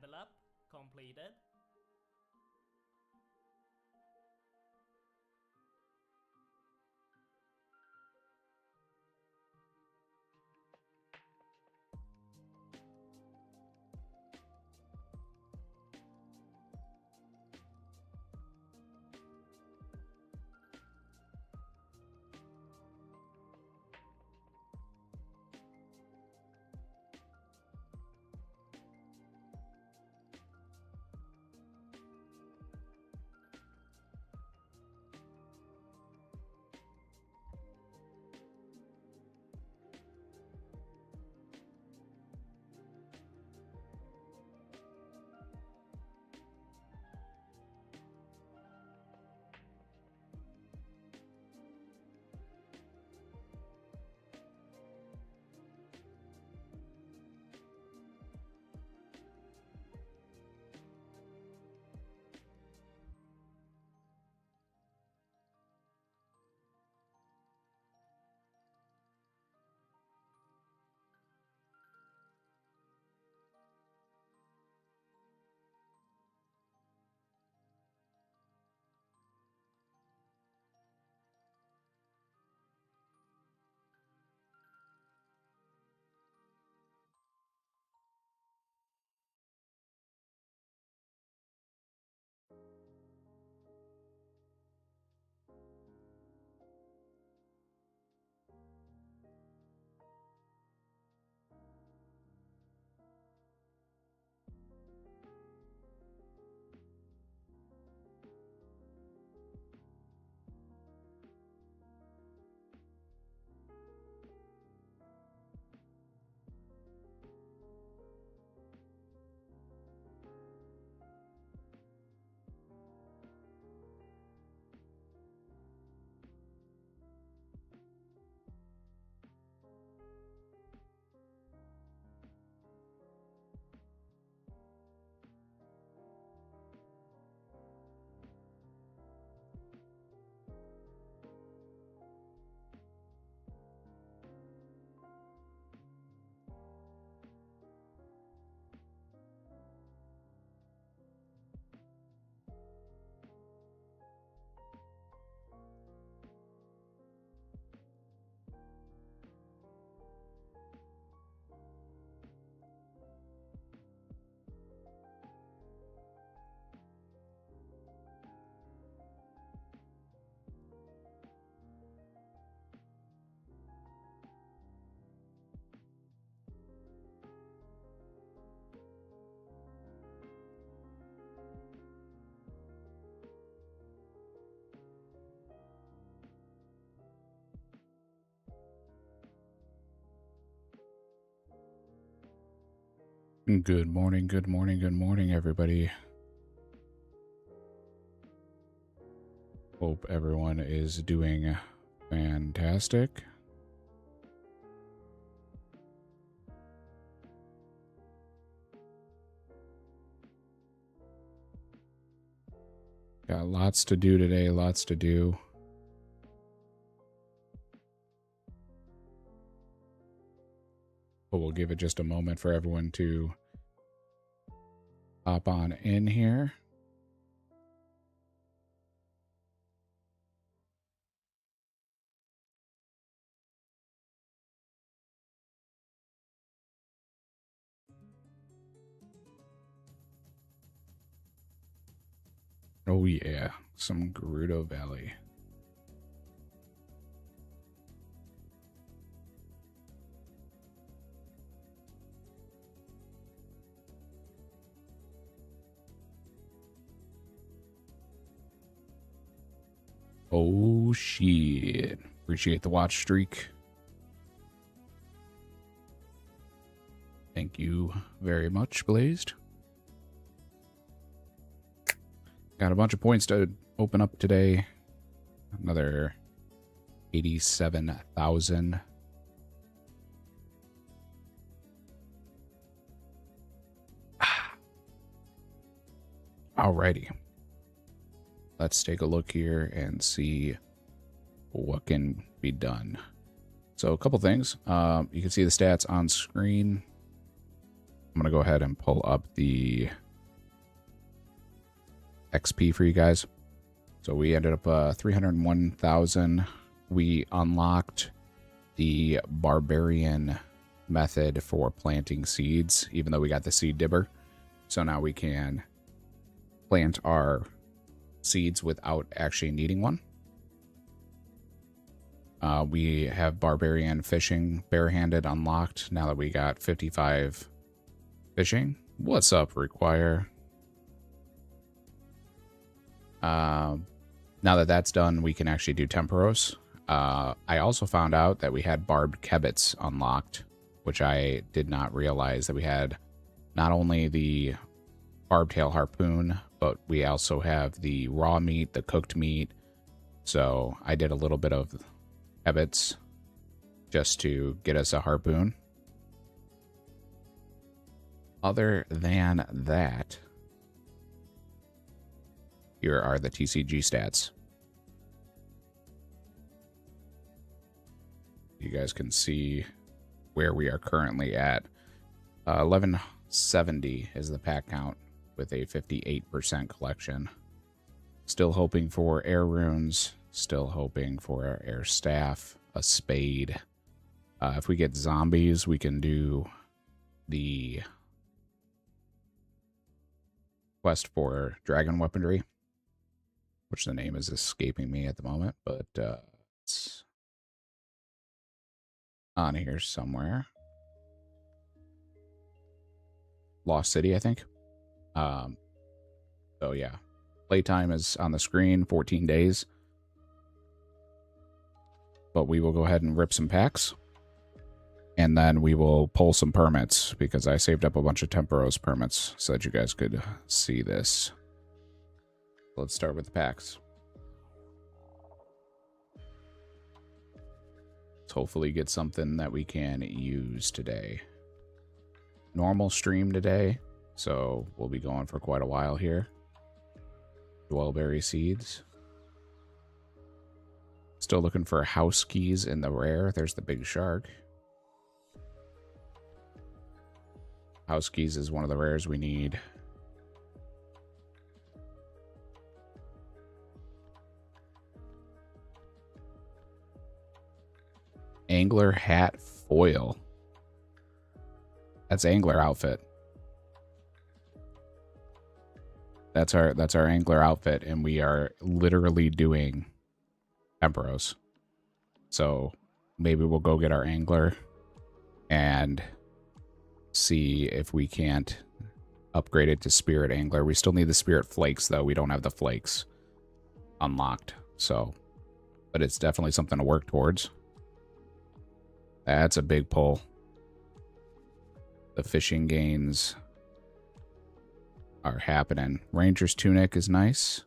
level up completed. Good morning, good morning, good morning, everybody. Hope everyone is doing fantastic. Got lots to do today, lots to do. But we'll give it just a moment for everyone to hop on in here. Oh yeah, some Gerudo Valley. Oh shit. Appreciate the watch streak. Thank you very much, Blazed. Got a bunch of points to open up today. Another 87,000. Alrighty. Let's take a look here and see what can be done. So a couple things. You can see the stats on screen. I'm going to go ahead and pull up the XP for you guys. So we ended up 301,000. We unlocked the barbarian method for planting seeds, even though we got the seed dibber. So now we can plant our seeds without actually needing one. We have barbarian fishing barehanded unlocked now that we got 55 fishing. What's up, Require? Now that that's done, we can actually do Temporos. I also found out that we had barbed kebits unlocked, which I did not realize that we had not only the barbtail harpoon, but we also have the raw meat, the cooked meat. So I did a little bit of kebits just to get us a harpoon. Other than that, here are the TCG stats. You guys can see where we are currently at. 1170 is the pack count with a 58% collection. Still hoping for air runes. Still hoping for our air staff, a spade. If we get zombies, we can do the quest for dragon weaponry, which the name is escaping me at the moment, but it's on here somewhere. Lost City, I think. So yeah, playtime is on the screen, 14 days. But we will go ahead and rip some packs. And then we will pull some permits, because I saved up a bunch of Temporos permits so that you guys could see this. Let's start with the packs. Let's hopefully get something that we can use today. Normal stream today, so we'll be going for quite a while here. Dwellberry seeds. Still looking for house keys in the rare. There's the big shark. House keys is one of the rares we need. Angler hat foil. That's angler outfit. That's our angler outfit, and we are literally doing Temporos. So maybe we'll go get our angler and see if we can't upgrade it to spirit angler. We still need the spirit flakes, though. We don't have the flakes unlocked. So, but it's definitely something to work towards. That's a big pull. The fishing gains are happening. Ranger's tunic is nice.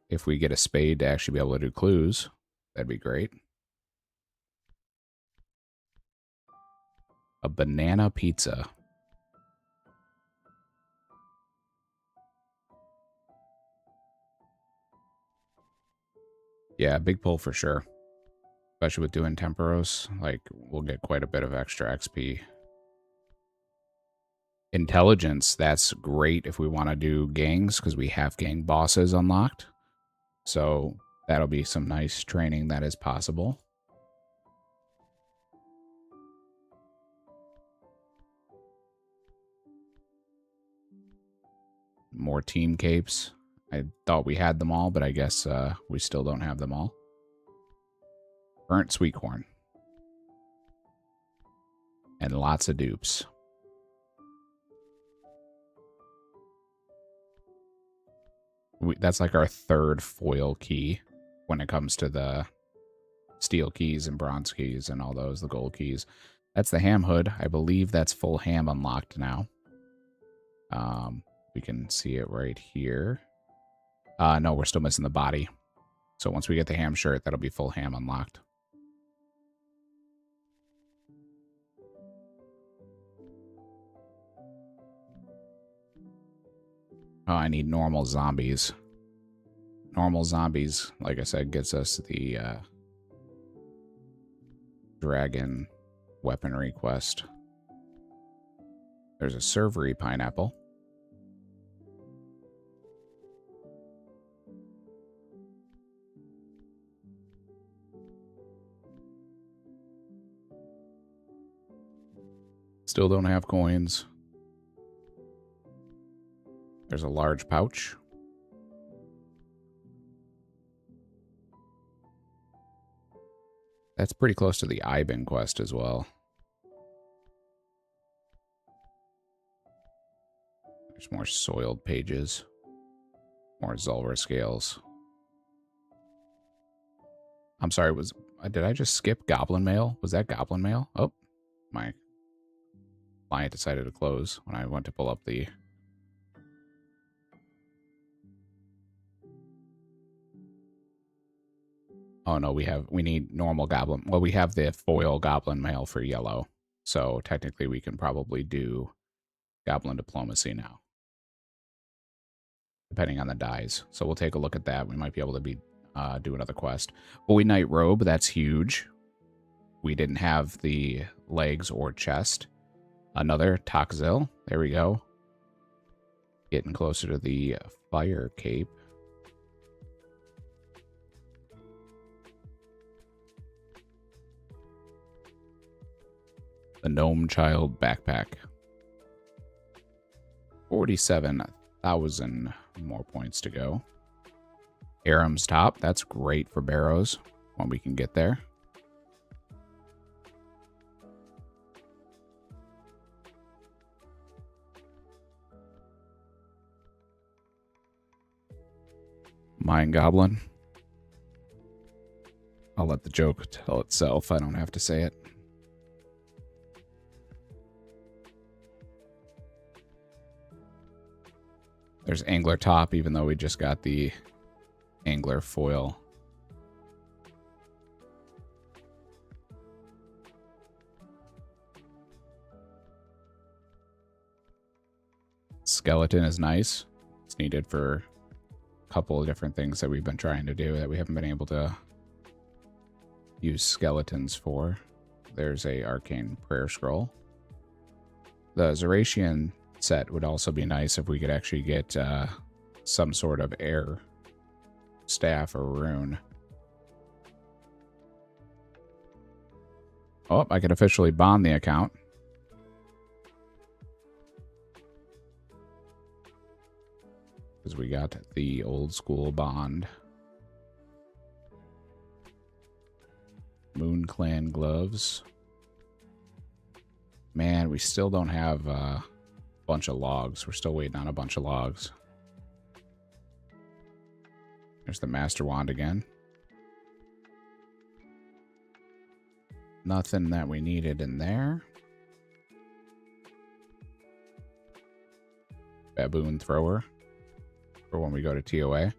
If we get a spade to actually be able to do clues, that'd be great. A banana pizza. Yeah, big pull for sure. Especially with doing Temporos, like, we'll get quite a bit of extra XP. Intelligence, that's great if we want to do gangs, because we have gang bosses unlocked. So that'll be some nice training that is possible. More team capes. I thought we had them all, but I guess we still don't have them all. Burnt sweet corn. And lots of dupes. That's like our third foil key when it comes to the steel keys and bronze keys and all those, the gold keys. That's the ham hood. I believe that's full ham unlocked now. We can see it right here. No, we're still missing the body. So once we get the ham shirt, that'll be full ham unlocked. Oh, I need normal zombies. Normal zombies, like I said, gets us the dragon weaponry quest. There's a servery pineapple. Still don't have coins. There's a large pouch. That's pretty close to the Ibin quest as well. There's more soiled pages. More Zulrah scales. I'm sorry, did I just skip Goblin Mail? Was that Goblin Mail? Oh, my client decided to close when I went to pull up the... Oh no, we need normal Goblin. Well, we have the foil Goblin Mail for yellow. So technically we can probably do Goblin Diplomacy now. Depending on the dies. So we'll take a look at that. We might be able to do another quest. Holy Knight Robe, that's huge. We didn't have the legs or chest. Another Takzil. There we go. Getting closer to the Fire Cape. The Gnome Child Backpack. 47,000 more points to go. Aram's Top. That's great for Barrows when we can get there. Mind Goblin. I'll let the joke tell itself. I don't have to say it. There's Angler Top, even though we just got the Angler foil. Skeleton is nice. It's needed for a couple of different things that we've been trying to do that we haven't been able to use skeletons for. There's a Arcane Prayer Scroll. The Zeratian set would also be nice if we could actually get some sort of air staff or rune. Oh, I can officially bond the account. Because we got the old school bond. Moon Clan gloves. Man, we still don't have a bunch of logs. We're still waiting on a bunch of logs. There's the Master Wand again. Nothing that we needed in there. Baboon Thrower for when we go to TOA.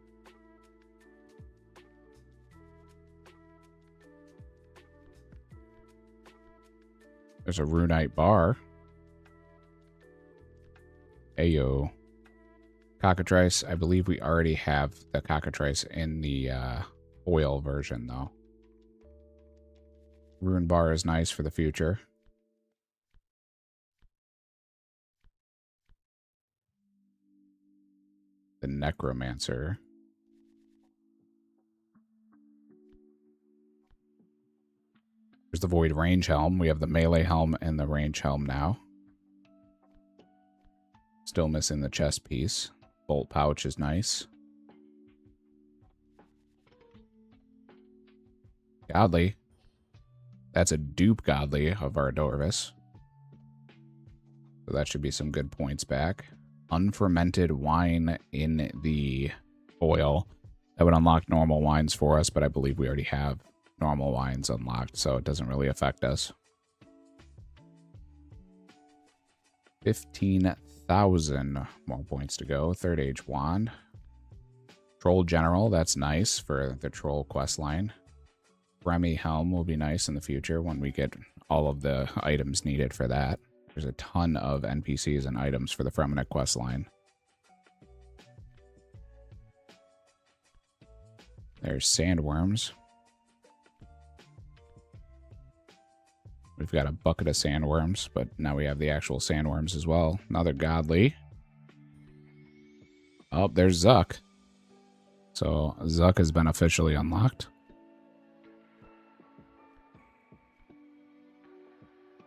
There's a Runite Bar. Ayo. Cockatrice. I believe we already have the Cockatrice in the oil version, though. Rune Bar is nice for the future. The Necromancer. There's the Void Range Helm. We have the Melee Helm and the Range Helm now. Still missing the chest piece. Bolt Pouch is nice. Godly. That's a dupe Godly of our Dorvis. So that should be some good points back. Unfermented wine in the oil. That would unlock normal wines for us, but I believe we already have normal wines unlocked, so it doesn't really affect us. 15,000 more points to go. Third Age Wand. Troll General, that's nice for the Troll quest line. Remy Helm will be nice in the future when we get all of the items needed for that. There's a ton of NPCs and items for the Fremennik quest line. There's Sandworms. We've got a bucket of sandworms, but now we have the actual sandworms as well. Another godly. Oh, there's Zuck. So Zuck has been officially unlocked.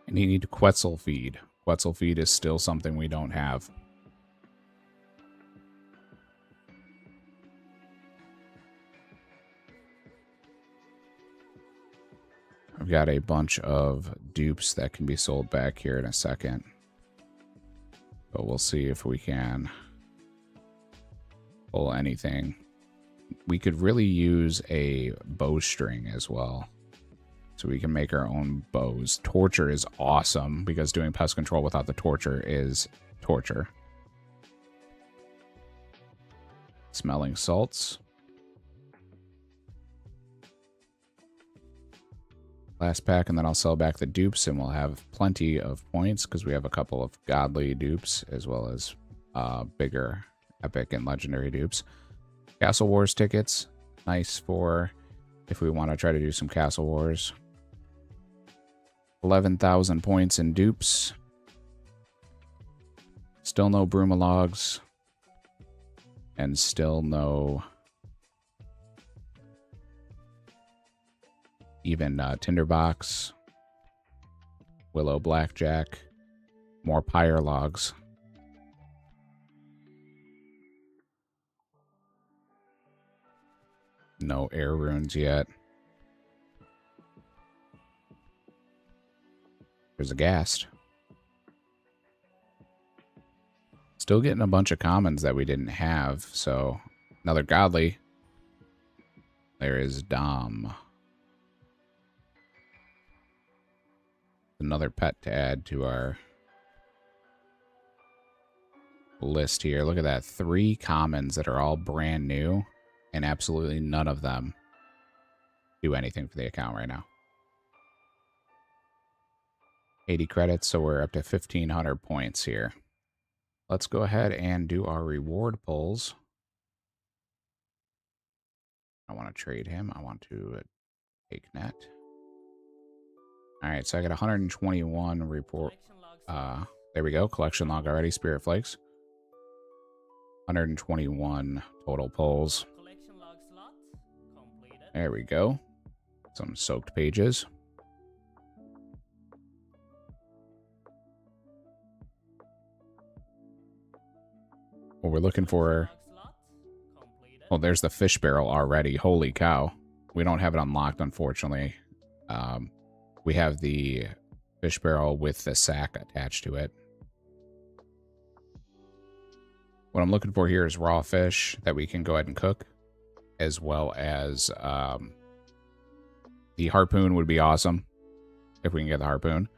And you need Quetzal feed. Quetzal feed is still something we don't have. I've got a bunch of dupes that can be sold back here in a second. But we'll see if we can pull anything. We could really use a bowstring as well. So we can make our own bows. Torture is awesome because doing pest control without the torture is torture. Smelling salts. Last pack, and then I'll sell back the dupes, and we'll have plenty of points because we have a couple of godly dupes as well as bigger epic and legendary dupes. Castle Wars tickets. Nice for if we want to try to do some Castle Wars. 11,000 points in dupes. Still no Brumalogs. And still no even Tinderbox. Willow Blackjack. More Pyre Logs. No air runes yet. There's a Ghast. Still getting a bunch of commons that we didn't have, so another godly. There is Dom. Another pet to add to our list here. Look at that. 3 commons that are all brand new, and absolutely none of them do anything for the account right now. 80 credits, so we're up to 1,500 points here. Let's go ahead and do our reward pulls. I want to trade him. I want to take net. All right, so I got 121 report. There we go. Collection log already. Spirit Flakes. 121 total pulls. There we go. Some soaked pages. What we're looking for. Well, there's the fish barrel already. Holy cow. We don't have it unlocked, unfortunately. We have the fish barrel with the sack attached to it. What I'm looking for here is raw fish that we can go ahead and cook, as well as the harpoon would be awesome if we can get the harpoon.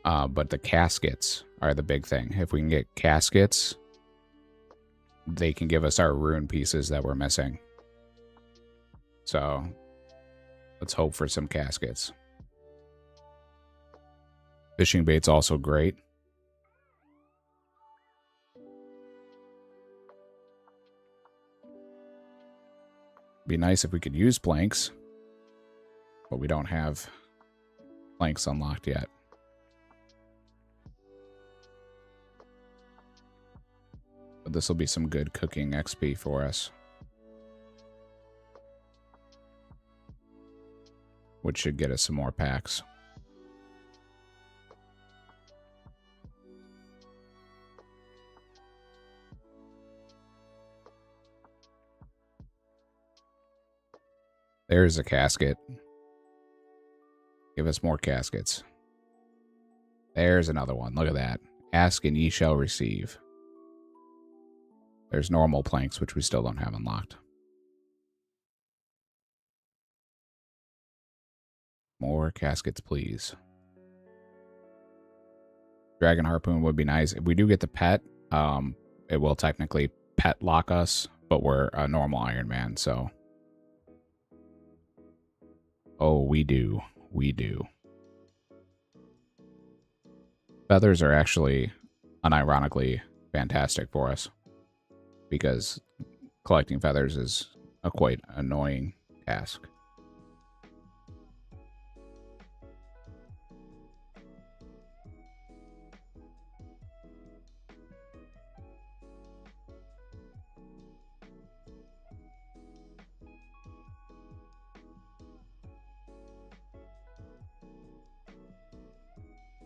But the caskets are the big thing. If we can get caskets, they can give us our rune pieces that we're missing. So let's hope for some caskets. Fishing bait's also great. Be nice if we could use planks, but we don't have planks unlocked yet. But this will be some good cooking XP for us, which should get us some more packs. There's a casket. Give us more caskets. There's another one. Look at that. Ask and ye shall receive. There's normal planks, which we still don't have unlocked. More caskets, please. Dragon Harpoon would be nice. If we do get the pet, it will technically pet lock us, but we're a normal Iron Man, so... Oh, we do. We do. Feathers are actually, unironically, fantastic for us, because collecting feathers is a quite annoying task.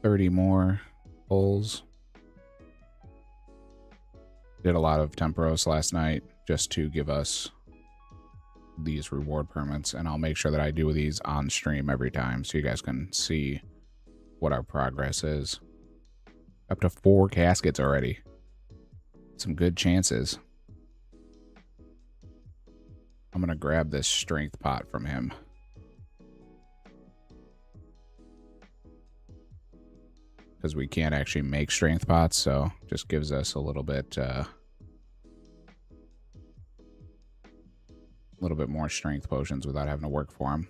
30 more pulls. Did a lot of Temporos last night just to give us these reward permits, and I'll make sure that I do these on stream every time so you guys can see what our progress is. Up to 4 caskets already. Some good chances. I'm gonna grab this strength pot from him. Because we can't actually make strength pots, so just gives us a little bit more strength potions without having to work for them.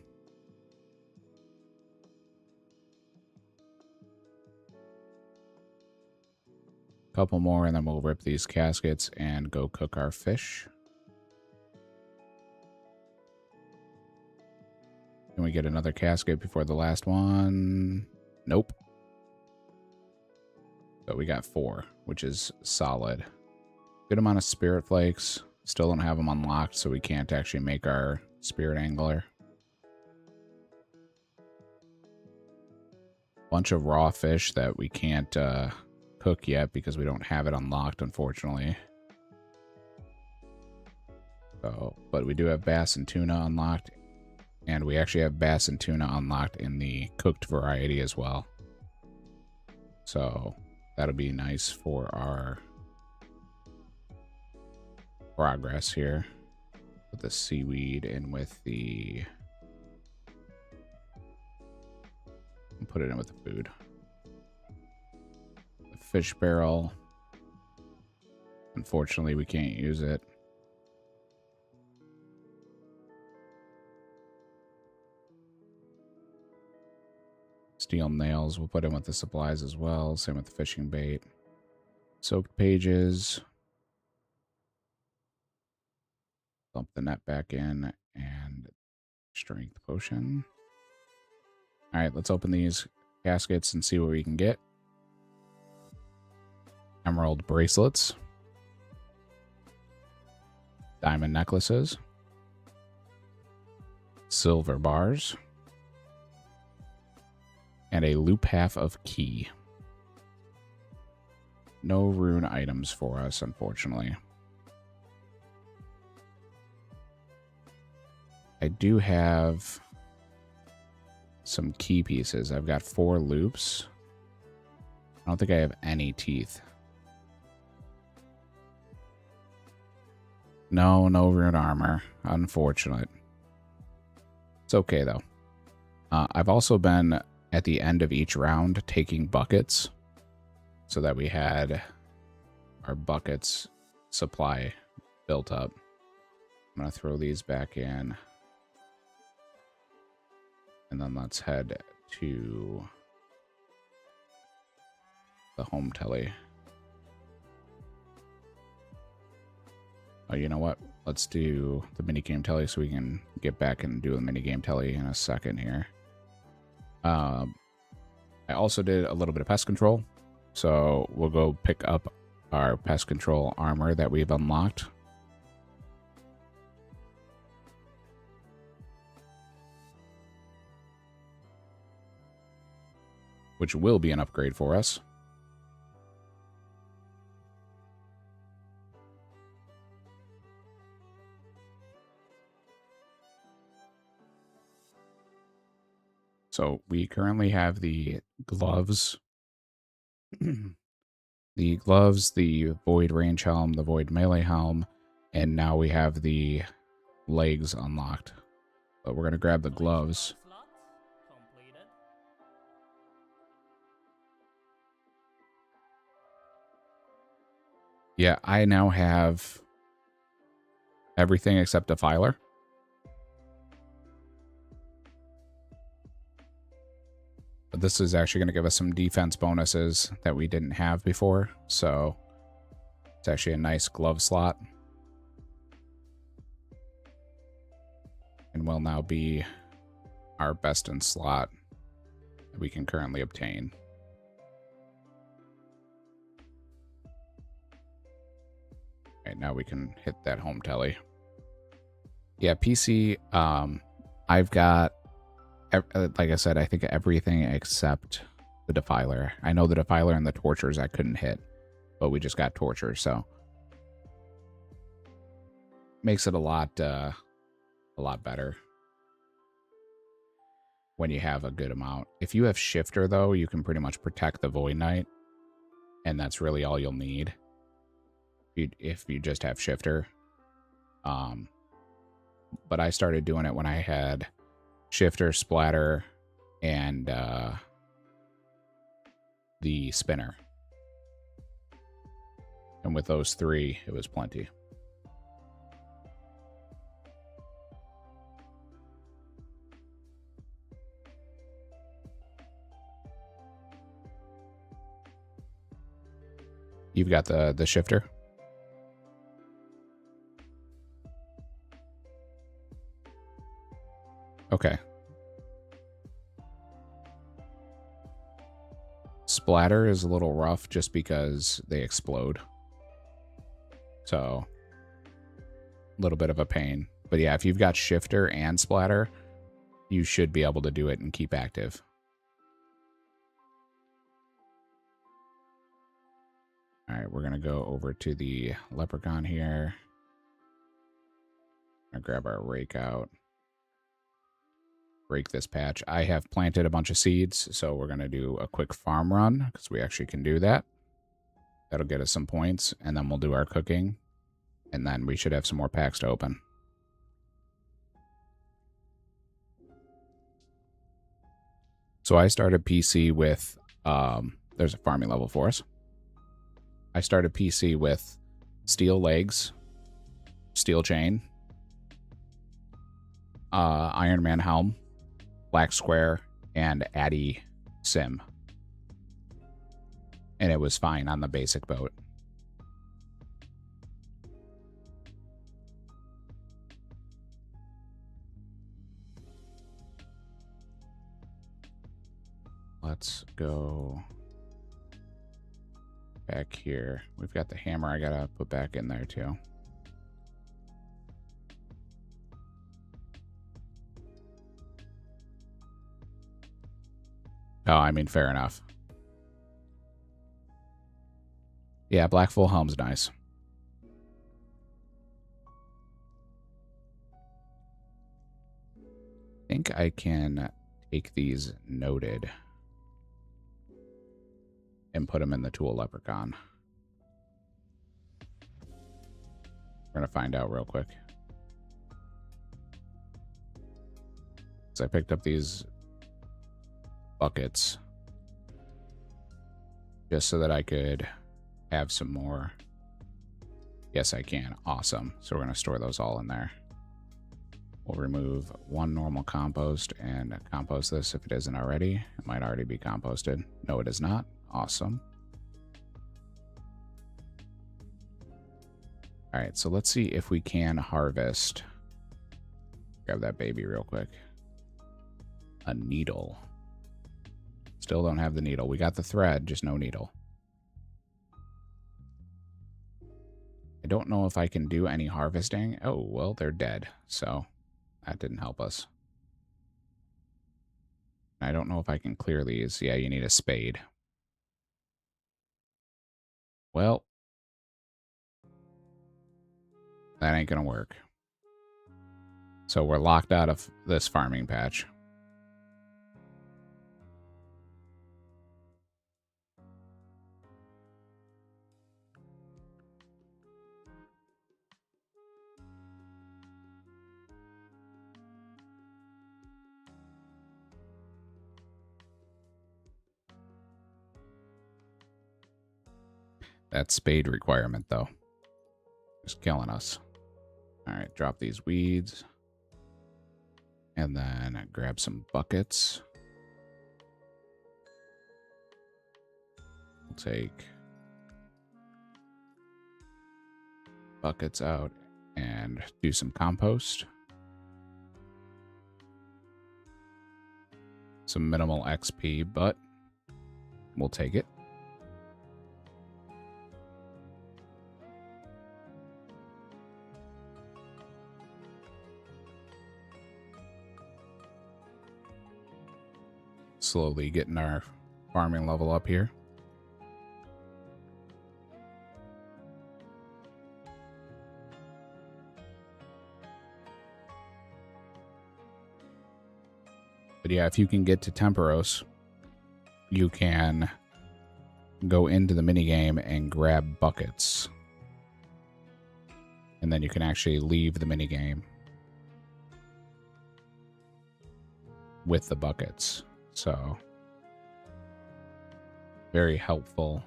Couple more, and then we'll rip these caskets and go cook our fish. Can we get another casket before the last one? Nope. But we got 4, which is solid. Good amount of spirit flakes. Still don't have them unlocked, so we can't actually make our spirit angler. Bunch of raw fish that we can't cook yet because we don't have it unlocked, unfortunately. So, but we do have bass and tuna unlocked, and we actually have bass and tuna unlocked in the cooked variety as well. So that'll be nice for our progress here. Put the seaweed in with the... Put it in with the food. The fish barrel. Unfortunately, we can't use it. Steel nails, we'll put in with the supplies as well. Same with the fishing bait. Soaked pages. Dump the net back in, and strength potion. All right, let's open these caskets and see what we can get. Emerald bracelets. Diamond necklaces. Silver bars. And a loop half of key. No rune items for us, unfortunately. I do have some key pieces. I've got 4 loops. I don't think I have any teeth. No rune armor. Unfortunate. It's okay, though. I've also been, at the end of each round, taking buckets so that we had our buckets supply built up. I'm going to throw these back in. And then let's head to the home telly. Oh, you know what? Let's do the minigame telly so we can get back and do a minigame telly in a second here. I also did a little bit of pest control. So we'll go pick up our pest control armor that we've unlocked. Which will be an upgrade for us. So we currently have the gloves. The gloves, the void range helm, the void melee helm, and now we have the legs unlocked. But we're going to grab the gloves. Yeah, I now have everything except a filer. But this is actually going to give us some defense bonuses that we didn't have before. So it's actually a nice glove slot. And will now be our best in slot that we can currently obtain. Right, now we can hit that home telly. Yeah, PC, I've got, like I said, I think everything except the Defiler. I know the Defiler and the Tortures I couldn't hit, but we just got Tortures, so makes it a lot better when you have a good amount. If you have Shifter, though, you can pretty much protect the Void Knight, and that's really all you'll need if you just have Shifter. But I started doing it when I had Shifter, Splatter, and the Spinner. And with those three, it was plenty. You've got the Shifter? Okay. Splatter is a little rough just because they explode. So, a little bit of a pain. But yeah, if you've got Shifter and Splatter, you should be able to do it and keep active. All right, we're going to go over to the Leprechaun here. I'm going to grab our rake out. Rake this patch. I have planted a bunch of seeds, so we're going to do a quick farm run because we actually can do that. That'll get us some points, and then we'll do our cooking, and then we should have some more packs to open. So I started PC with, there's a farming level for us. I started PC with steel legs, steel chain, Ironman helm, black square, and Addy sim. And it was fine on the basic boat. Let's go back here. We've got the hammer I gotta put back in there too. Oh, I mean, fair enough. Yeah, black full helm's nice. I think I can take these noted and put them in the tool Leprechaun. We're gonna find out real quick. So I picked up these buckets just so that I could have some more. Yes, I can. Awesome. So we're going to store those all in there. We'll remove one normal compost and compost this if it isn't already. It might already be composted. No, it is not. Awesome. All right, so let's see if we can harvest. Grab that baby real quick. A needle. Still don't have the needle. We got the thread, just no needle. I don't know if I can do any harvesting. Oh, well, they're dead, so that didn't help us. I don't know if I can clear these. Yeah, you need a spade. Well, that ain't gonna work. So we're locked out of this farming patch. That spade requirement, though, is killing us. All right, drop these weeds. And then grab some buckets. We'll take buckets out and do some compost. Some minimal XP, but we'll take it. Slowly getting our farming level up here. But yeah, if you can get to Temperos, you can go into the minigame and grab buckets. And then you can actually leave the minigame with the buckets. So, very helpful.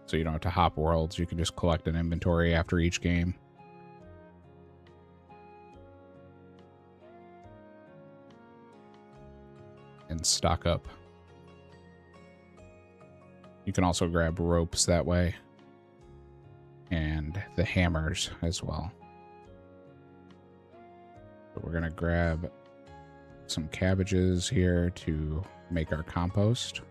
So you don't have to hop worlds. You can just collect an inventory after each game. And stock up. You can also grab ropes that way. And the hammers as well. So we're going to grab some cabbages here to make our compost.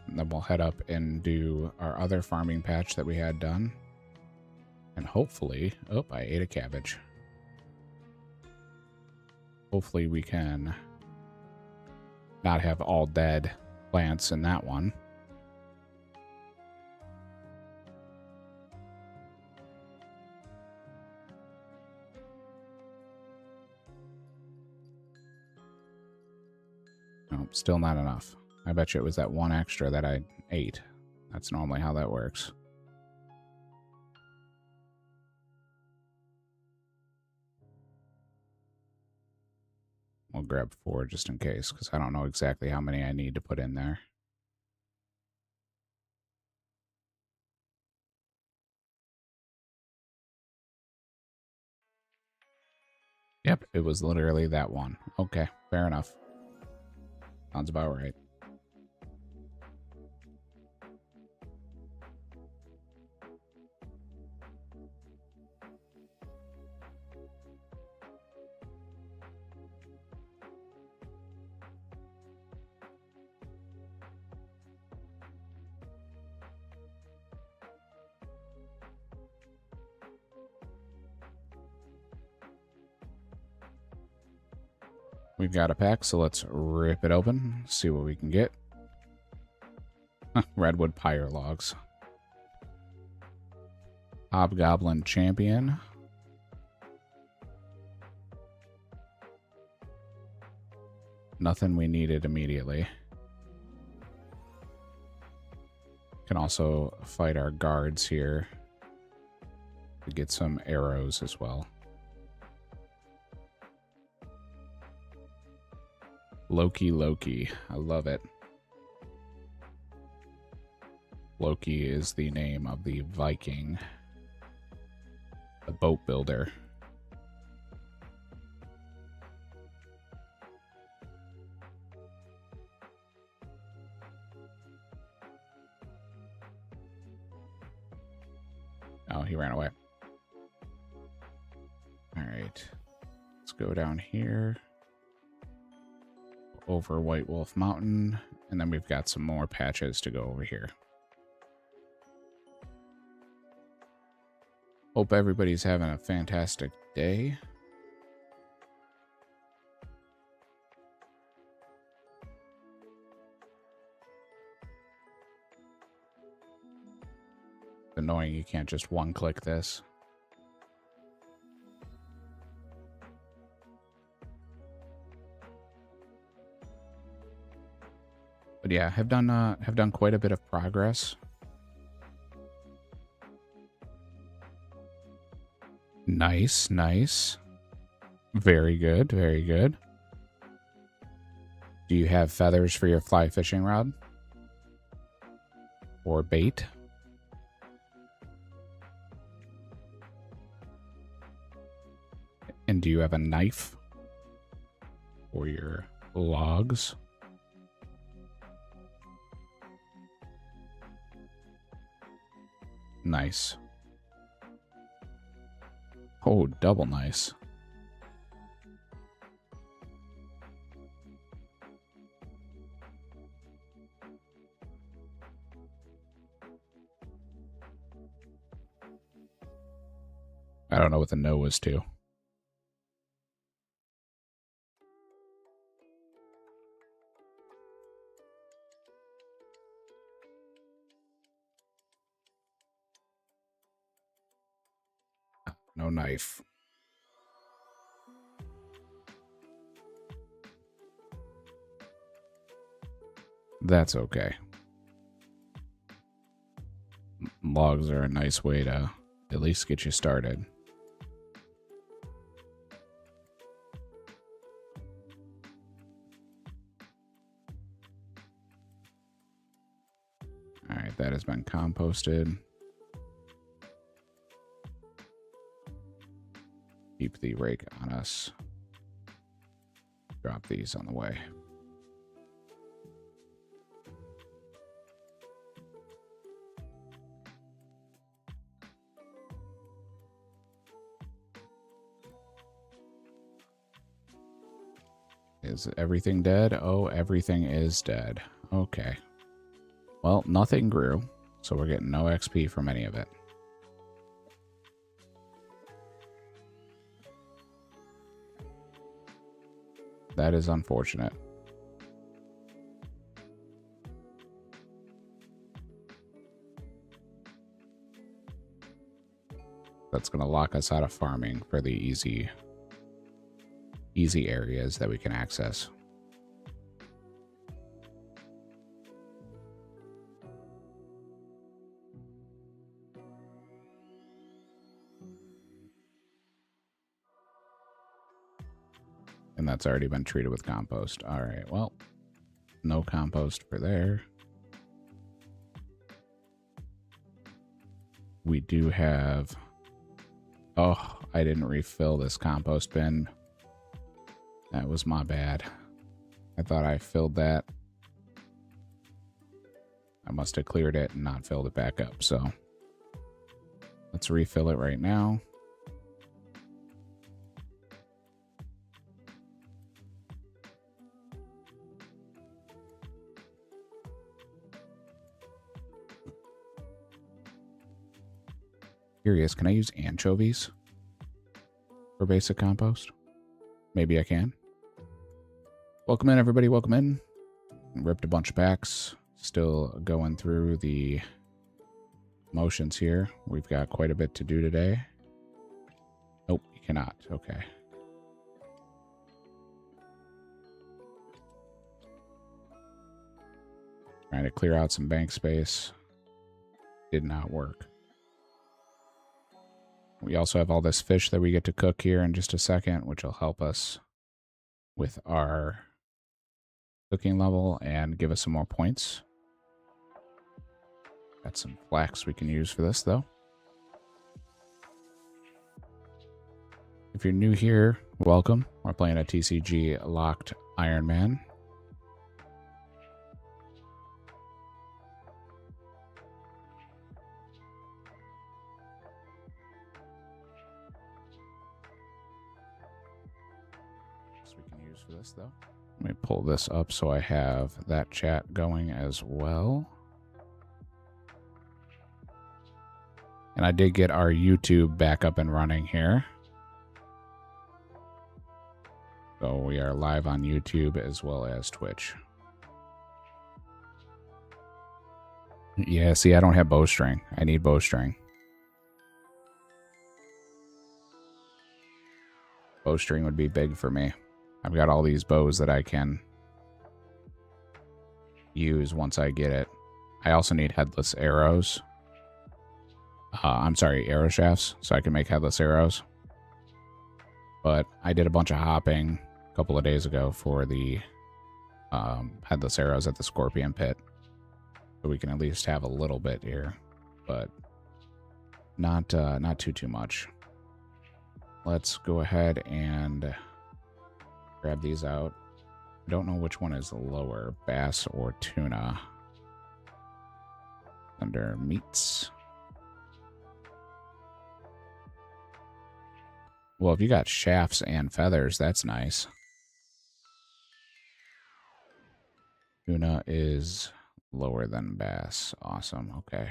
And then we'll head up and do our other farming patch that we had done. And hopefully, oh, I ate a cabbage. Hopefully we can not have all dead plants in that one. No, still not enough. I bet you it was that one extra that I ate. That's normally how that works. We'll grab 4 just in case, because I don't know exactly how many I need to put in there. Yep, it was literally that one. Okay, fair enough. Sounds about right. We've got a pack, so let's rip it open, see what we can get. Redwood Pyre Logs. Hobgoblin Champion. Nothing we needed immediately. Can also fight our guards here to get some arrows as well. Loki. I love it. Loki is the name of the Viking, the boat builder. Oh, he ran away. All right. Let's go down here. Over White Wolf Mountain. And then we've got some more patches to go over here. Hope everybody's having a fantastic day. It's annoying you can't just one-click this. But yeah, have done quite a bit of progress. Nice. Very good. Do you have feathers for your fly fishing rod? Or bait? And do you have a knife for your logs? Nice. Oh, double nice. I don't know what the no was to. No knife. That's okay. Logs are a nice way to at least get you started. All right, that has been composted. Keep the rake on us. Drop these on the way. Is everything dead? Oh, everything is dead. Okay. Well, nothing grew, so we're getting no XP from any of it. That is unfortunate. That's going to lock us out of farming for the easy areas that we can access. And that's already been treated with compost. All right, well, no compost for there. We do have... Oh, I didn't refill this compost bin. That was my bad. I thought I filled that. I must have cleared it and not filled it back up, so let's refill it right now. Curious, can I use anchovies for basic compost? Maybe I can. Welcome in, everybody. Welcome in. Ripped a bunch of packs. Still going through the motions here. We've got quite a bit to do today. Nope, you cannot. Okay. Trying to clear out some bank space. Did not work. We also have all this fish that we get to cook here in just a second, which will help us with our cooking level and give us some more points. Got some flax we can use for this, though. If you're new here, welcome. We're playing a TCG locked Ironman. For this though. Let me pull this up so I have that chat going as well. And I did get our YouTube back up and running here. So we are live on YouTube as well as Twitch. Yeah, see, I don't have bowstring. I need bowstring. Bowstring would be big for me. I've got all these bows that I can use once I get it. I also need headless arrows. I'm sorry, arrow shafts, so I can make headless arrows. But I did a bunch of hopping a couple of days ago for the headless arrows at the Scorpion Pit. So we can at least have a little bit here, but not too much. Let's go ahead and grab these out. I don't know which one is lower, bass or tuna. Under meats. Well, if you got shafts and feathers, that's nice. Tuna is lower than bass. Awesome. Okay.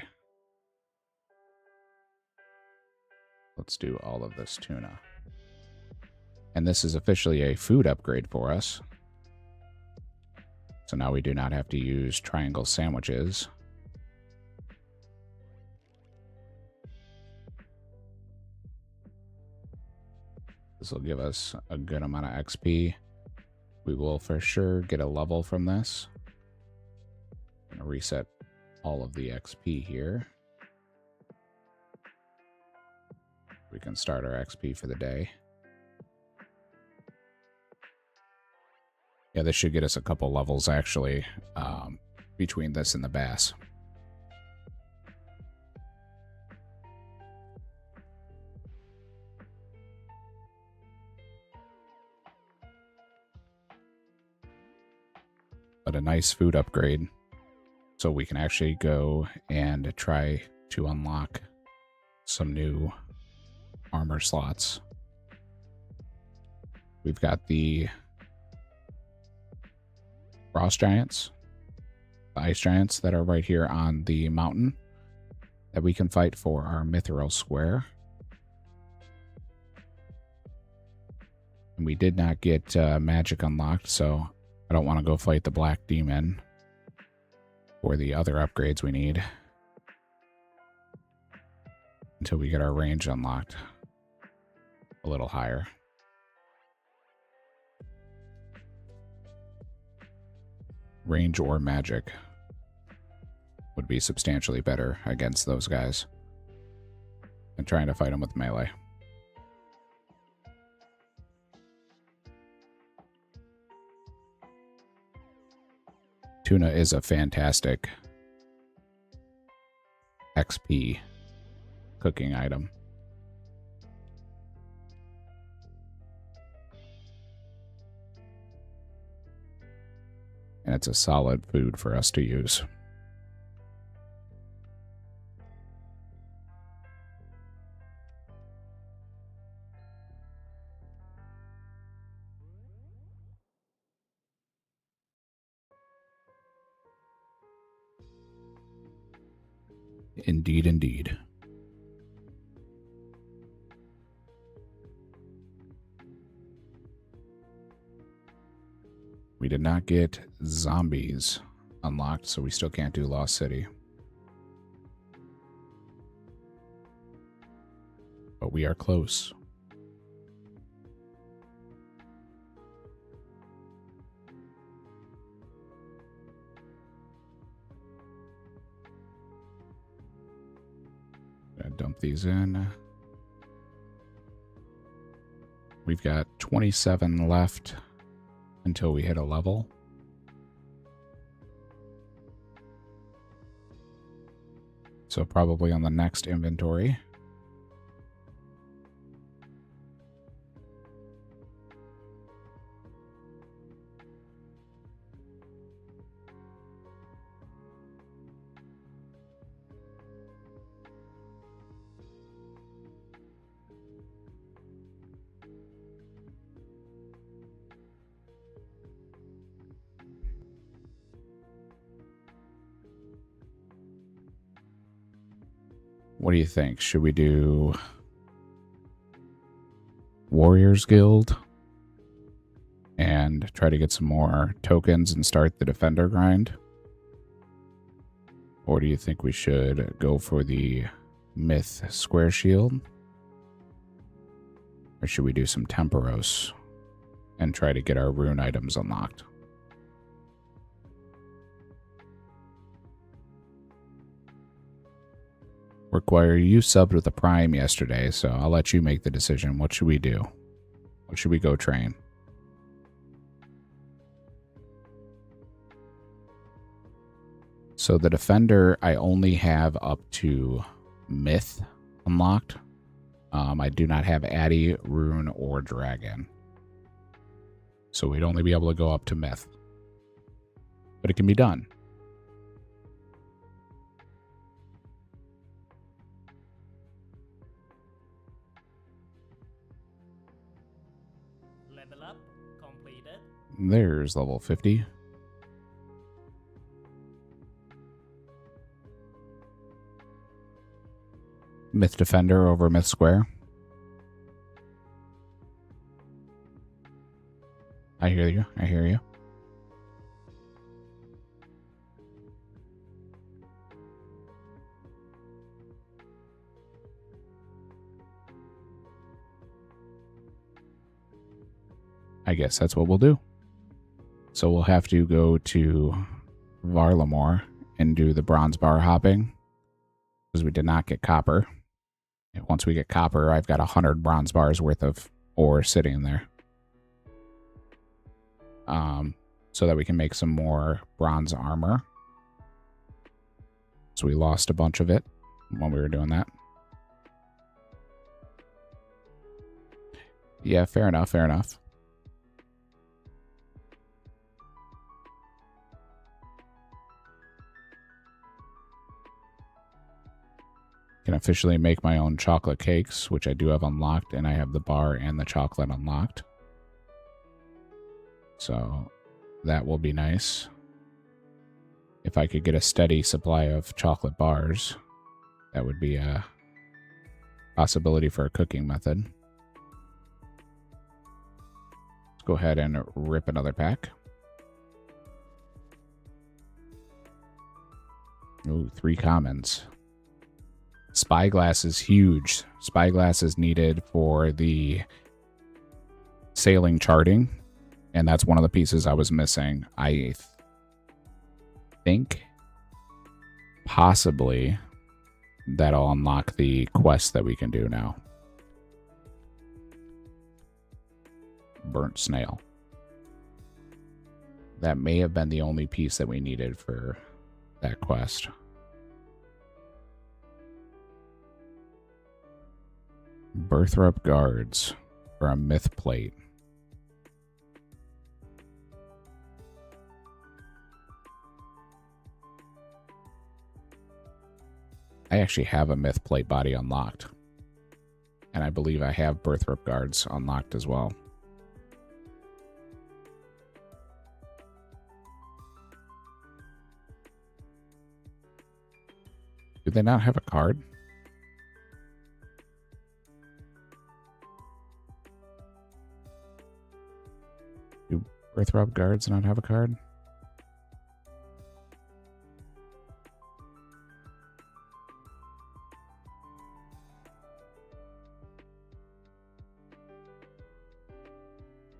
Let's do all of this tuna. And this is officially a food upgrade for us. So now we do not have to use triangle sandwiches. This will give us a good amount of XP. We will for sure get a level from this. I'm going to reset all of the XP here. We can start our XP for the day. Yeah, this should get us a couple levels, actually, between this and the bass. But a nice food upgrade. So we can actually go and try to unlock some new armor slots. We've got the frost giants, the ice giants that are right here on the mountain that we can fight for our mithril square. And we did not get magic unlocked, so I don't want to go fight the black demon for the other upgrades we need until we get our range unlocked a little higher. Range or magic would be substantially better against those guys than trying to fight them with melee. Tuna is a fantastic XP cooking item. And it's a solid food for us to use. Indeed, indeed. We did not get zombies unlocked, so we still can't do Lost City. But we are close. Gonna dump these in. We've got 27 left until we hit a level. So probably on the next inventory. What do you think? Should we do Warriors Guild and try to get some more tokens and start the Defender grind? Or do you think we should go for the Myth Square Shield? Or should we do some Temporos and try to get our rune items unlocked? Require you subbed with a Prime yesterday, so I'll let you make the decision. What should we do? What should we go train? So the Defender, I only have up to Myth unlocked. I do not have Addy, Rune, or Dragon. So we'd only be able to go up to Myth. But it can be done. Level up completed. There's level 50. Myth Defender over Myth Square. I hear you. I hear you. I guess that's what we'll do. So we'll have to go to Varlamore and do the bronze bar hopping because we did not get copper. And once we get copper, I've got 100 bronze bars worth of ore sitting there. So that we can make some more bronze armor. So we lost a bunch of it when we were doing that. Yeah, fair enough, fair enough. Can officially make my own chocolate cakes, which I do have unlocked, and I have the bar and the chocolate unlocked. So that will be nice. If I could get a steady supply of chocolate bars, that would be a possibility for a cooking method. Let's go ahead and rip another pack. Ooh, 3 commons. Spyglass is huge. Spyglass is needed for the sailing charting, and that's one of the pieces I was missing. I think possibly that'll unlock the quest that we can do now. Burnt snail. That may have been the only piece that we needed for that quest. Birthrup guards for a myth plate. I actually have a myth plate body unlocked. And I believe I have Birthrup guards unlocked as well. Do they not have a card? Do Birthrup guards not have a card?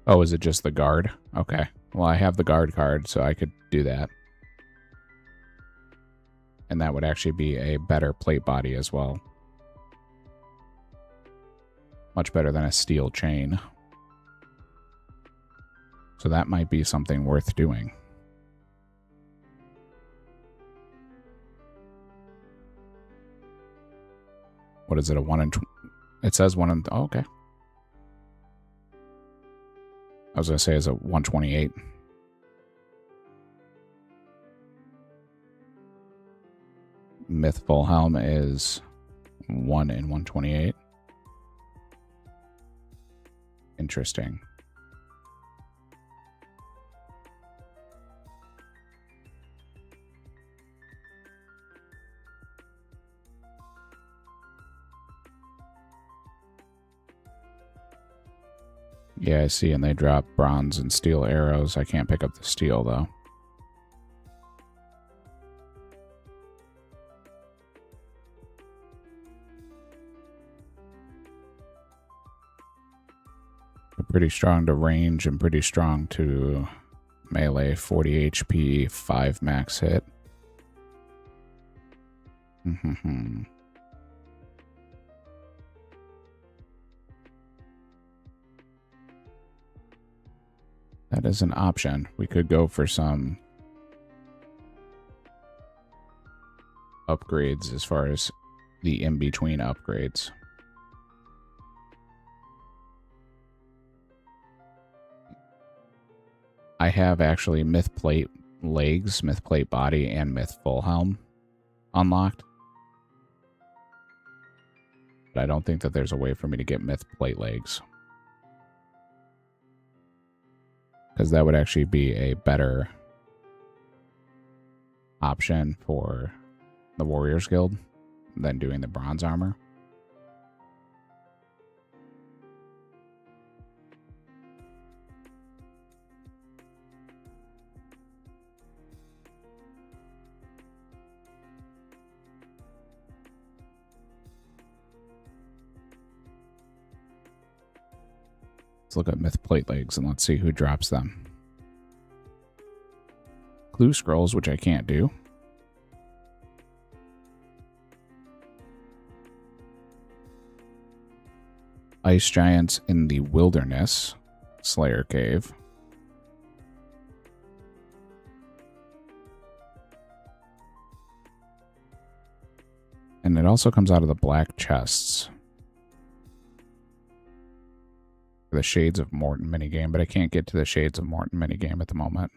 Oh, is it just the guard? Okay. Well, I have the guard card, so I could do that. And that would actually be a better plate body as well. Much better than a steel chain. So that might be something worth doing. What is it, a 1 in... It says 1 in... Oh, okay. I was going to say, is it 128? Myth Full Helm is 1 in 128. Interesting. Yeah, I see, and they drop bronze and steel arrows. I can't pick up the steel, though. They're pretty strong to range and pretty strong to melee. 40 HP, 5 max hit. That is an option. We could go for some upgrades as far as the in-between upgrades. I have actually Myth Plate legs, Myth Plate body, and Myth Full Helm unlocked. But I don't think that there's a way for me to get Myth Plate legs. Because that would actually be a better option for the Warriors Guild than doing the bronze armor. Let's look at myth plate legs and let's see who drops them. Clue scrolls, which I can't do. Ice giants in the wilderness. Slayer cave. And it also comes out of the black chests. The Shades of Morton minigame, but I can't get to the Shades of Morton minigame at the moment.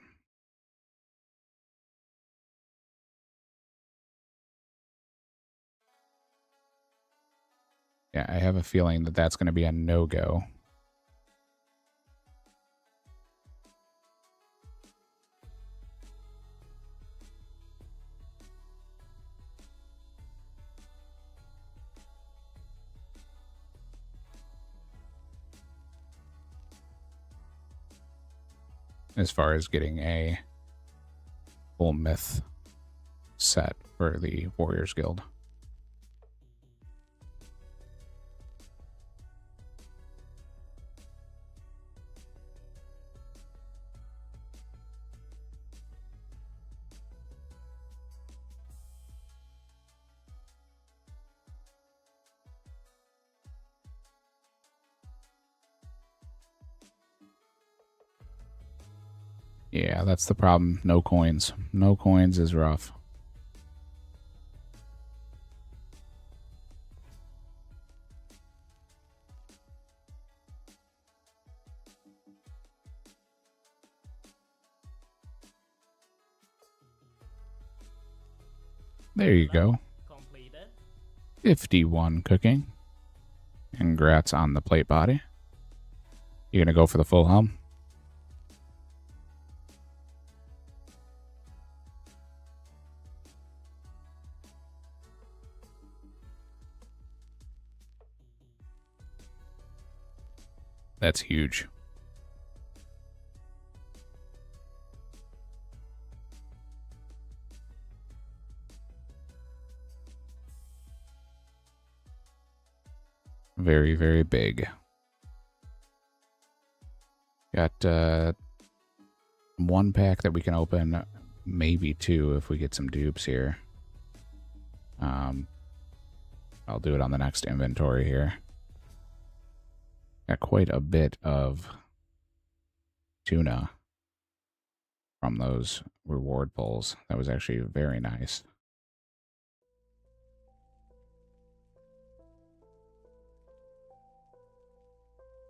Yeah, I have a feeling that that's going to be a no-go. As far as getting a full myth set for the Warriors Guild. Yeah, that's the problem. No coins. No coins is rough. There you go. Completed. 51 cooking. Congrats on the plate body. You gonna go for the full helm? That's huge. Very, very big. Got one pack that we can open, maybe two if we get some dupes here. I'll do it on the next inventory here. Got quite a bit of tuna from those reward pulls. That was actually very nice.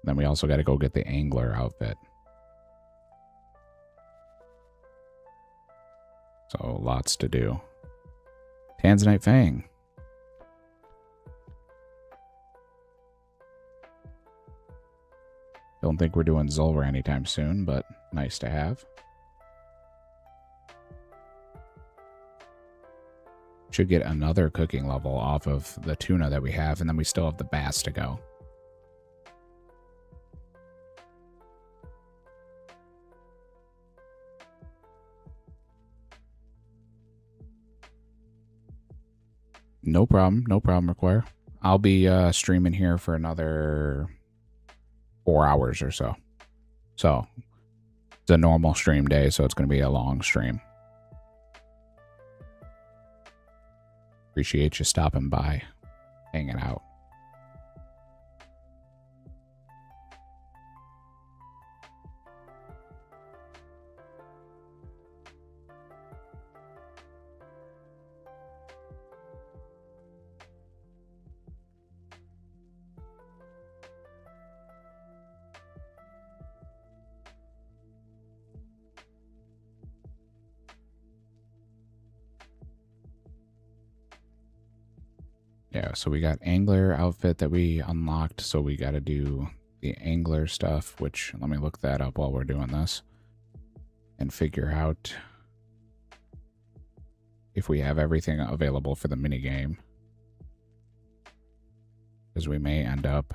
Then we also got to go get the angler outfit. So lots to do. Tanzanite Fang. Don't think we're doing Zulver anytime soon, but nice to have. Should get another cooking level off of the tuna that we have, and then we still have the bass to go. No problem, Require. I'll be streaming here for another 4 hours or so. So, it's a normal stream day, so it's going to be a long stream. Appreciate you stopping by, hanging out. Yeah, so we got angler outfit that we unlocked, so we got to do the angler stuff, which let me look that up while we're doing this and figure out if we have everything available for the minigame, because we may end up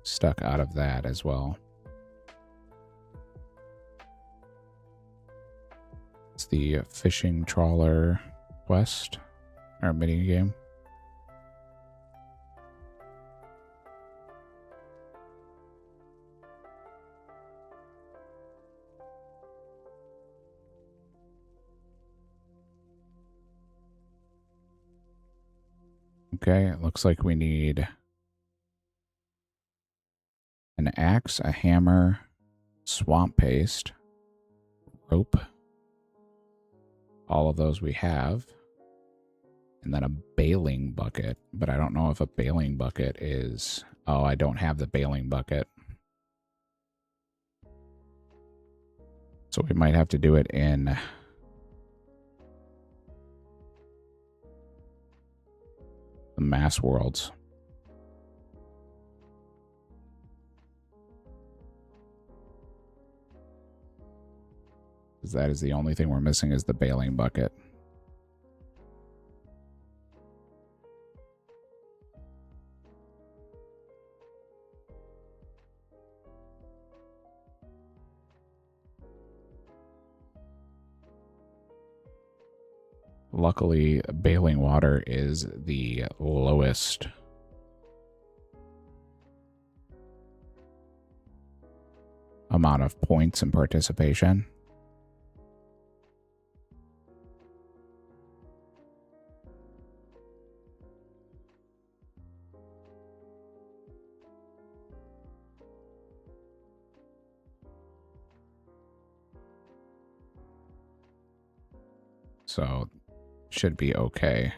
stuck out of that as well. It's the fishing trawler quest, or minigame. Okay, it looks like we need an axe, a hammer, swamp paste, rope. All of those we have. And then a baling bucket. But I don't know if a baling bucket is... Oh, I don't have the baling bucket. So we might have to do it in... the Mass Worlds. Because that is the only thing we're missing is the baling bucket. Luckily, bailing water is the lowest amount of points and participation. So, should be okay.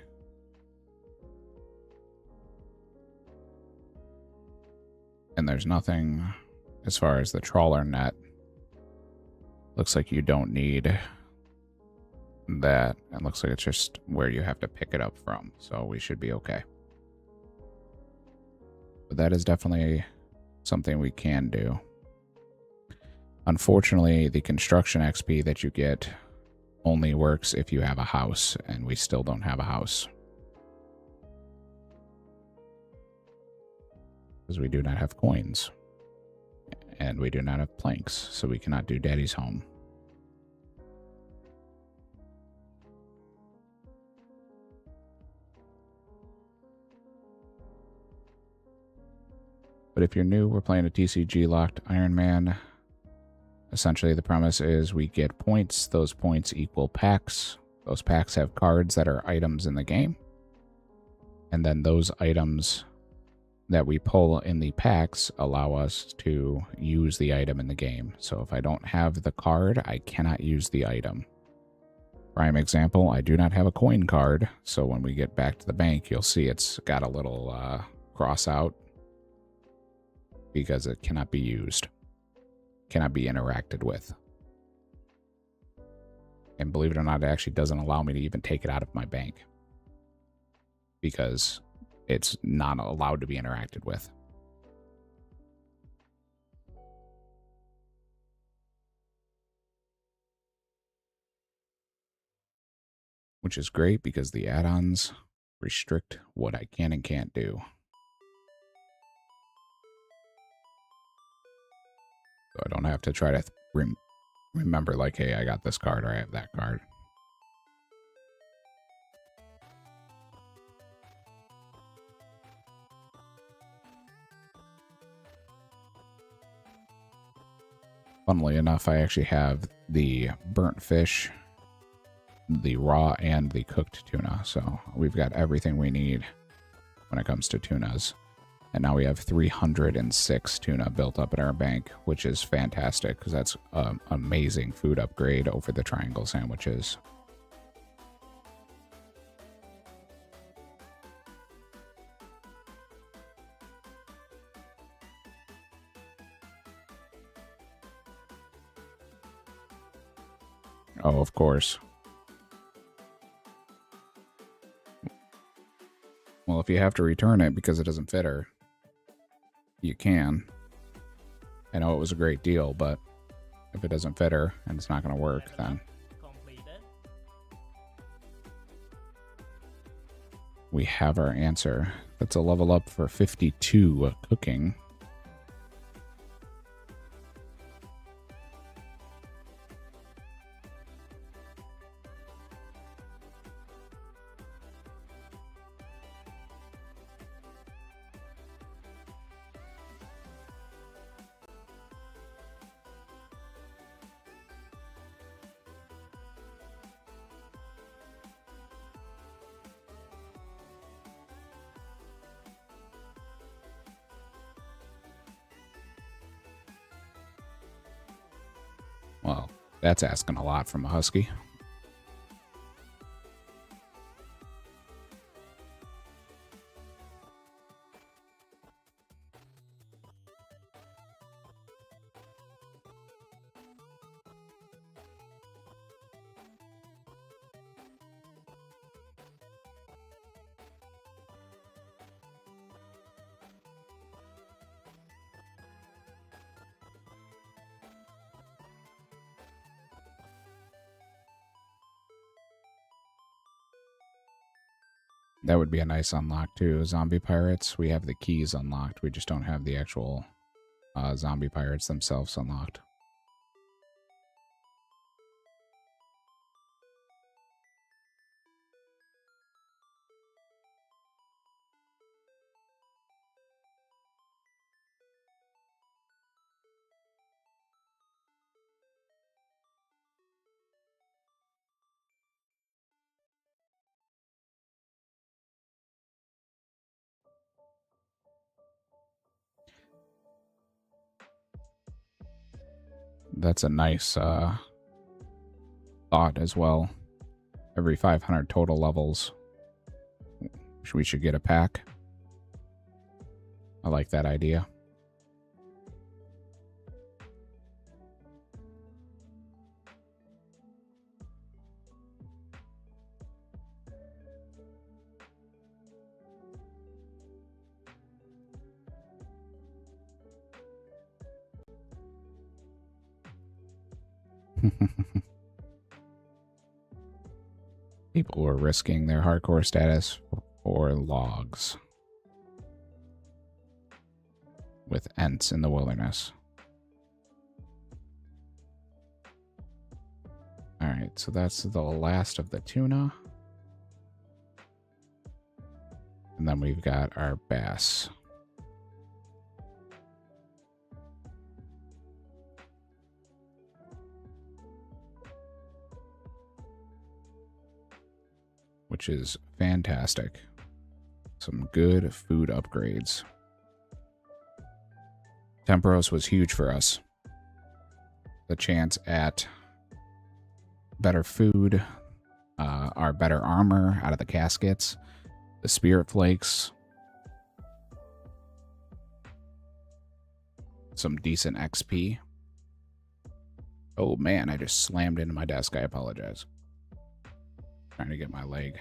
And there's nothing as far as the trawler net. Looks like you don't need that. It looks like it's just where you have to pick it up from. So we should be okay. But that is definitely something we can do. Unfortunately, the construction XP that you get only works if you have a house, and we still don't have a house. Because we do not have coins. And we do not have planks, so we cannot do Daddy's home. But if you're new, we're playing a TCG locked Ironman. Essentially, the premise is we get points. Those points equal packs. Those packs have cards that are items in the game. And then those items that we pull in the packs allow us to use the item in the game. So if I don't have the card, I cannot use the item. Prime example, I do not have a coin card. So when we get back to the bank, you'll see it's got a little cross out because it cannot be used. Cannot be interacted with. And believe it or not, it actually doesn't allow me to even take it out of my bank because it's not allowed to be interacted with. Which is great because the add-ons restrict what I can and can't do. So I don't have to try to remember like, hey, I got this card or I have that card. Funnily enough, I actually have the burnt fish, the raw, and the cooked tuna. So we've got everything we need when it comes to tunas. And now we have 306 tuna built up in our bank, which is fantastic because that's an amazing food upgrade over the triangle sandwiches. Oh, of course. Well, if you have to return it because it doesn't fit her, you can. I know it was a great deal, but if it doesn't fit her and it's not going to work, then Completed. we have our answer. That's a level up for 52 cooking. Well, that's asking a lot from a husky. That would be a nice unlock too. Zombie pirates, we have the keys unlocked. We just don't have the actual zombie pirates themselves unlocked. That's a nice thought as well. Every 500 total levels, we should get a pack. I like that idea. People were risking their hardcore status for logs with Ents in the wilderness. Alright, so that's the last of the tuna. And then we've got our bass. Which is fantastic. Some good food upgrades. Temperos was huge for us. The chance at better food, our better armor out of the caskets, the spirit flakes, some decent XP. Oh man, I just slammed into my desk. I apologize. Trying to get my leg.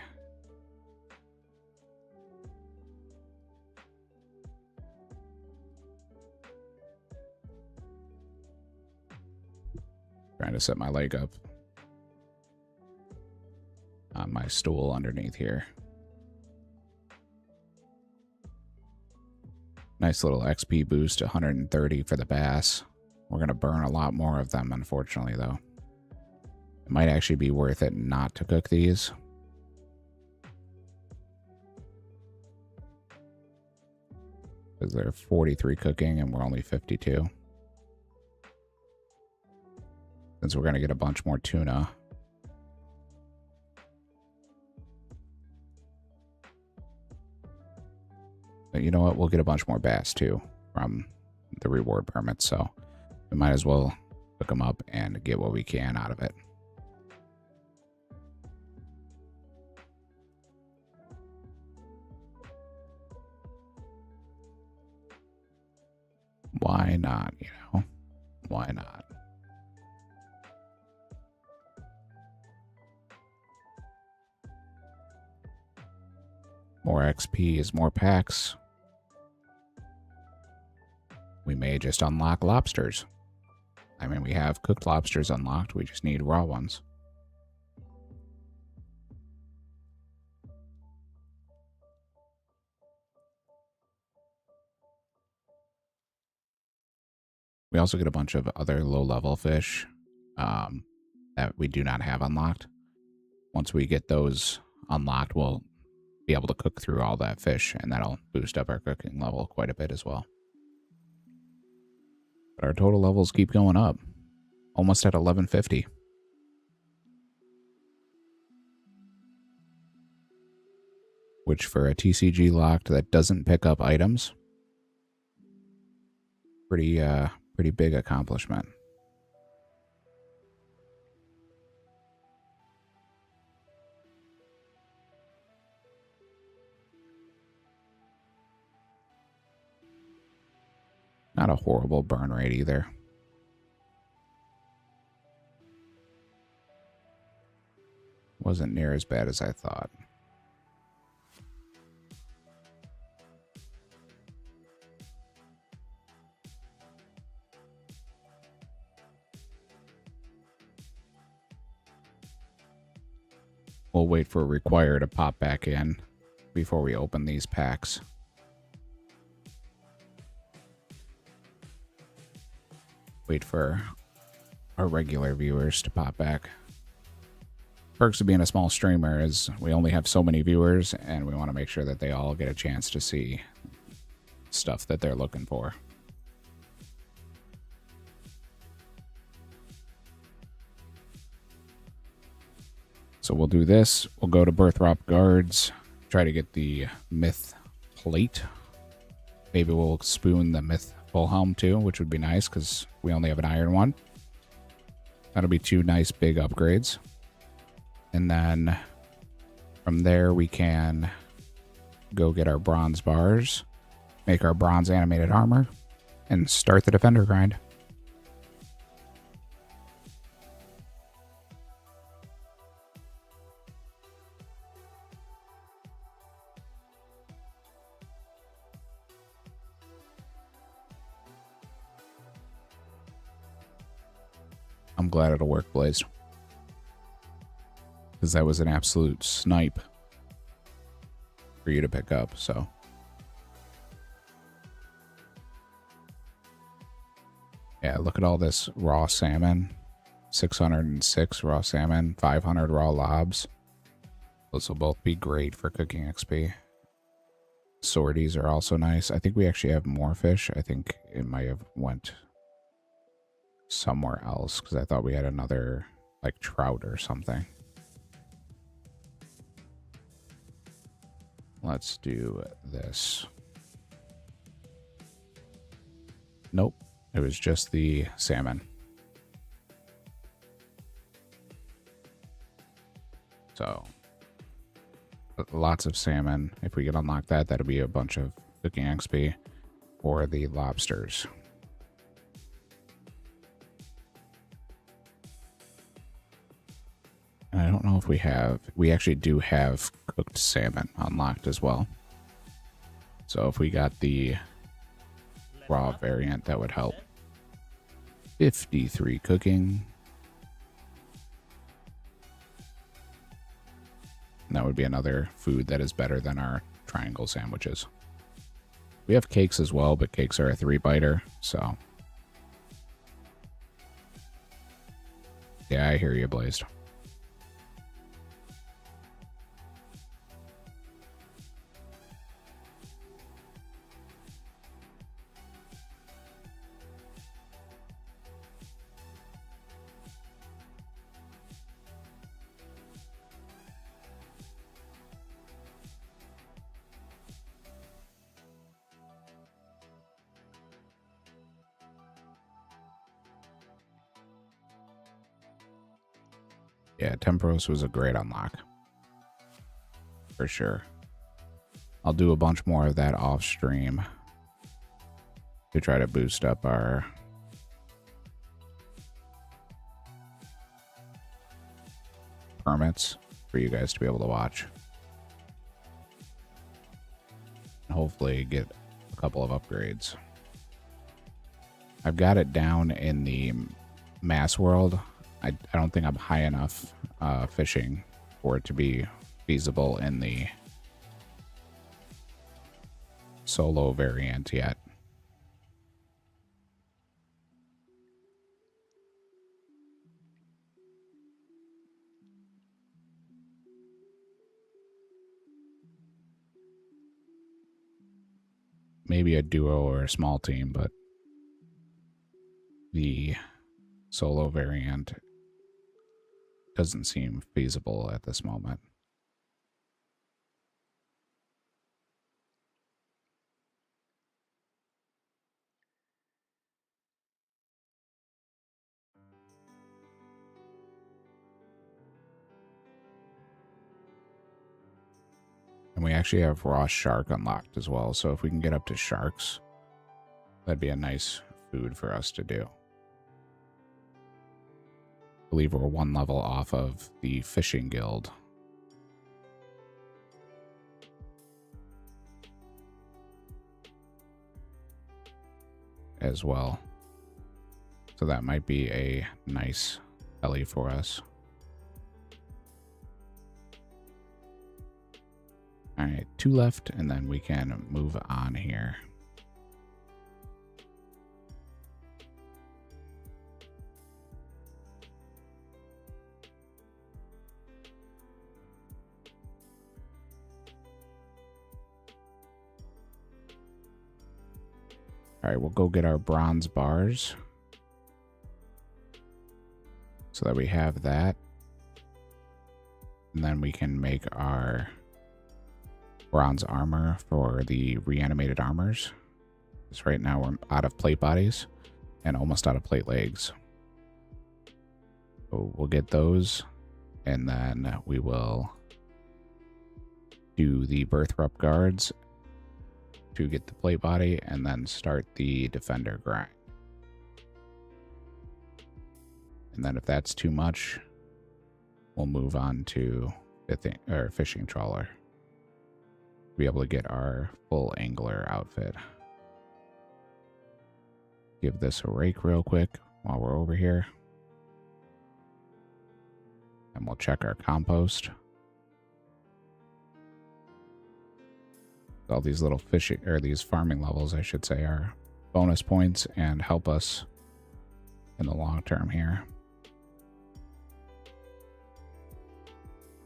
Trying to set my leg up on my stool underneath here. Nice little XP boost, 130 for the bass. We're going to burn a lot more of them, unfortunately, though. It might actually be worth it not to cook these. Because they're 43 cooking and we're only 52. Since we're going to get a bunch more tuna. But you know what? We'll get a bunch more bass too from the reward permit. So we might as well cook them up and get what we can out of it. Why not, you know? Why not? More XP is more packs. We may just unlock lobsters. I mean, we have cooked lobsters unlocked. We just need raw ones. We also get a bunch of other low-level fish that we do not have unlocked. Once we get those unlocked, we'll be able to cook through all that fish, and that'll boost up our cooking level quite a bit as well. But our total levels keep going up. Almost at 1150. Which for a TCG locked that doesn't pick up items, pretty big accomplishment. Not a horrible burn rate either. Wasn't near as bad as I thought. We'll wait for Require to pop back in before we open these packs. Wait for our regular viewers to pop back. Perks of being a small streamer is we only have so many viewers, and we want to make sure that they all get a chance to see stuff that they're looking for. So we'll do this. We'll go to Birthrop Guards, try to get the Myth Plate. Maybe we'll spoon the Myth Full Helm too, which would be nice because we only have an iron one. That'll be 2 nice big upgrades. And then from there we can go get our bronze bars, make our bronze animated armor, and start the defender grind. I'm glad it'll work, Blaze. Because that was an absolute snipe for you to pick up, so. Yeah, look at all this raw salmon. 606 raw salmon, 500 raw lobs. Those will both be great for cooking XP. Swordies are also nice. I think we actually have more fish. I think it might have went somewhere else because I thought we had another like trout or something. Let's do this. Nope, it was just the salmon. So lots of salmon. If we can unlock that, that'll be a bunch of cooking XP for the lobsters. And I don't know if we actually do have cooked salmon unlocked as well. So if we got the raw variant, that would help. 53 cooking. And that would be another food that is better than our triangle sandwiches. We have cakes as well, but cakes are a 3-biter, so. Yeah, I hear you, Blazed. Yeah, Temporos was a great unlock. For sure. I'll do a bunch more of that off stream to try to boost up our permits for you guys to be able to watch. And hopefully get a couple of upgrades. I've got it down in the mass world. I don't think I'm high enough fishing for it to be feasible in the solo variant yet. Maybe a duo or a small team, but the solo variant doesn't seem feasible at this moment. And we actually have raw shark unlocked as well, so if we can get up to sharks, That'd be a nice food for us to do. I believe we're one level off of the fishing guild. As well. So that might be a nice belly for us. All right, 2 left, and then we can move on here. All right, we'll go get our bronze bars so that we have that. And then we can make our bronze armor for the reanimated armors. Because right now we're out of plate bodies and almost out of plate legs. So we'll get those, and then we will do the birthrupt guards to get the plate body, and then start the defender grind. And then if that's too much, we'll move on to fishing trawler. Be able to get our full angler outfit. Give this a rake real quick while we're over here. And we'll check our compost. All these little fishing, or these farming levels, I should say, are bonus points and help us in the long term here.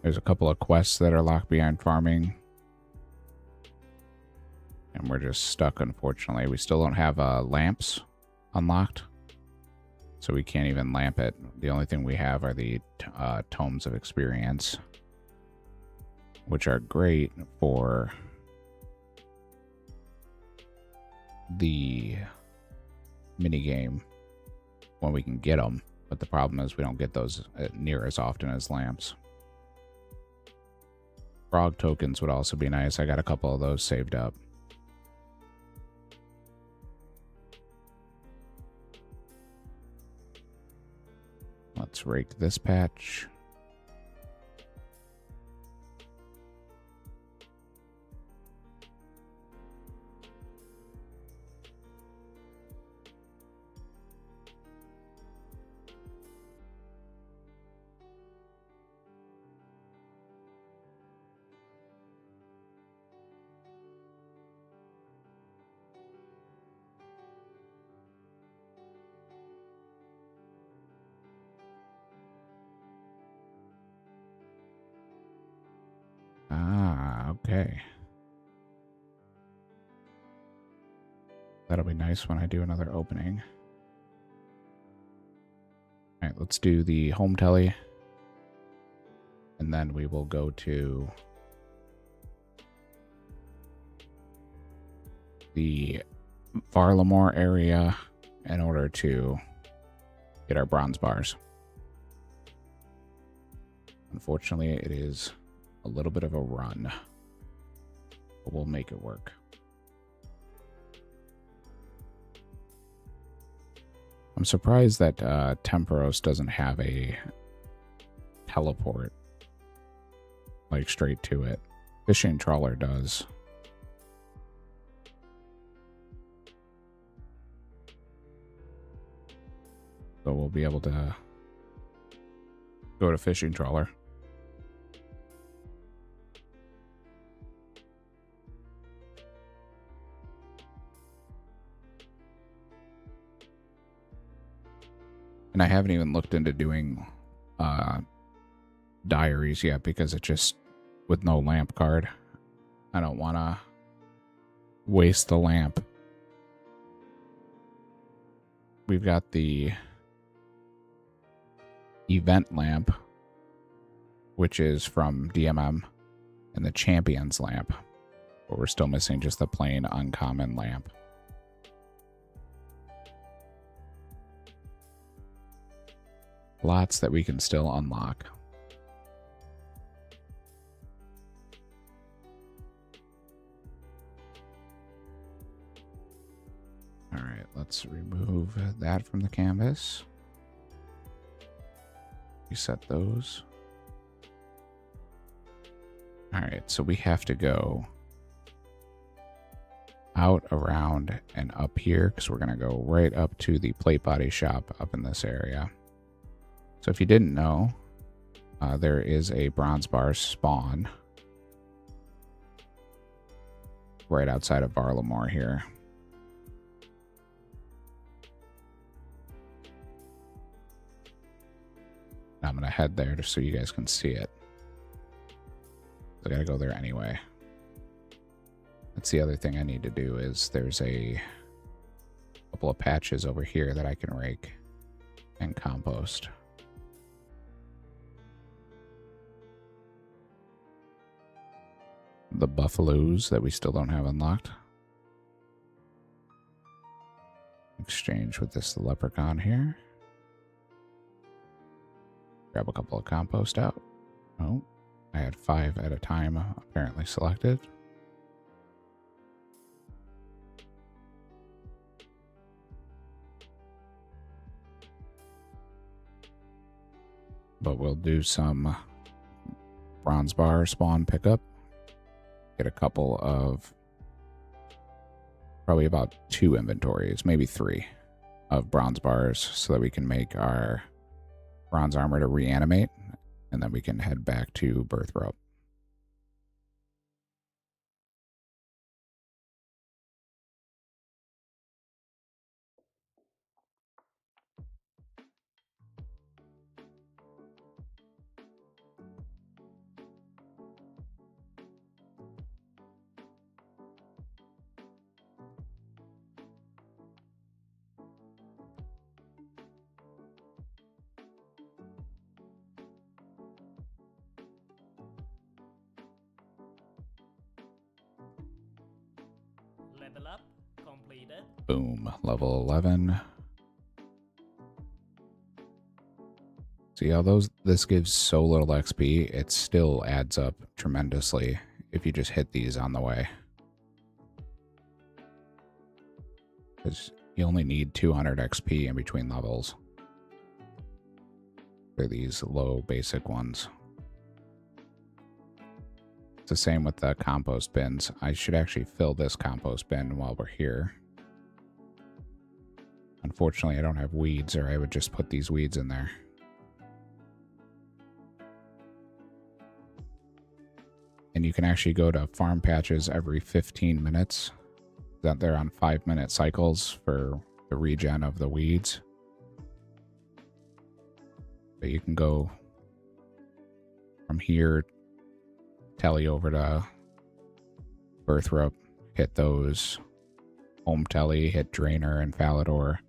There's a couple of quests that are locked behind farming. And we're just stuck, unfortunately. We still don't have lamps unlocked. So we can't even lamp it. The only thing we have are the tomes of experience, which are great for the minigame when we can get them, but the problem is we don't get those near as often as lamps. Frog tokens would also be nice. I got a couple of those saved up. Let's rake this patch. Okay. That'll be nice when I do another opening. All right, let's do the home telly. And then we will go to the Varlamore area in order to get our bronze bars. Unfortunately, it is a little bit of a run, but we'll make it work. I'm surprised that Temperos doesn't have a teleport like straight to it. Fishing trawler does. So we'll be able to go to fishing trawler. And I haven't even looked into doing diaries yet because it just, with no lamp card, I don't want to waste the lamp. We've got the event lamp, which is from DMM, and the champions lamp, but we're still missing just the plain uncommon lamp. Lots that we can still unlock. All right. let's remove that from the canvas. Reset those. All right, so we have to go out, around, and up here because we're going to go right up to the plate body shop up in this area. So if you didn't know, there is a bronze bar spawn right outside of Barlamore here. I'm going to head there just so you guys can see it. I got to go there anyway. That's the other thing I need to do is there's a couple of patches over here that I can rake and compost. The buffaloes that we still don't have unlocked. Exchange with this leprechaun here. Grab a couple of compost out. Oh, I had 5 at a time apparently selected. But we'll do some bronze bar spawn pickup. Get a couple of, probably about 2 inventories, maybe 3 of bronze bars so that we can make our bronze armor to reanimate, and then we can head back to Birth Rope. Level up completed. Boom, level 11. See how this gives so little XP, it still adds up tremendously if you just hit these on the way. Because you only need 200 XP in between levels for these low basic ones. It's the same with the compost bins. I should actually fill this compost bin while we're here. Unfortunately, I don't have weeds, or I would just put these weeds in there. And you can actually go to farm patches every 15 minutes. That they're on 5-minute cycles for the regen of the weeds. But you can go from here, tally over to Birth Rope, hit those, home telly, hit Drainer and Falador,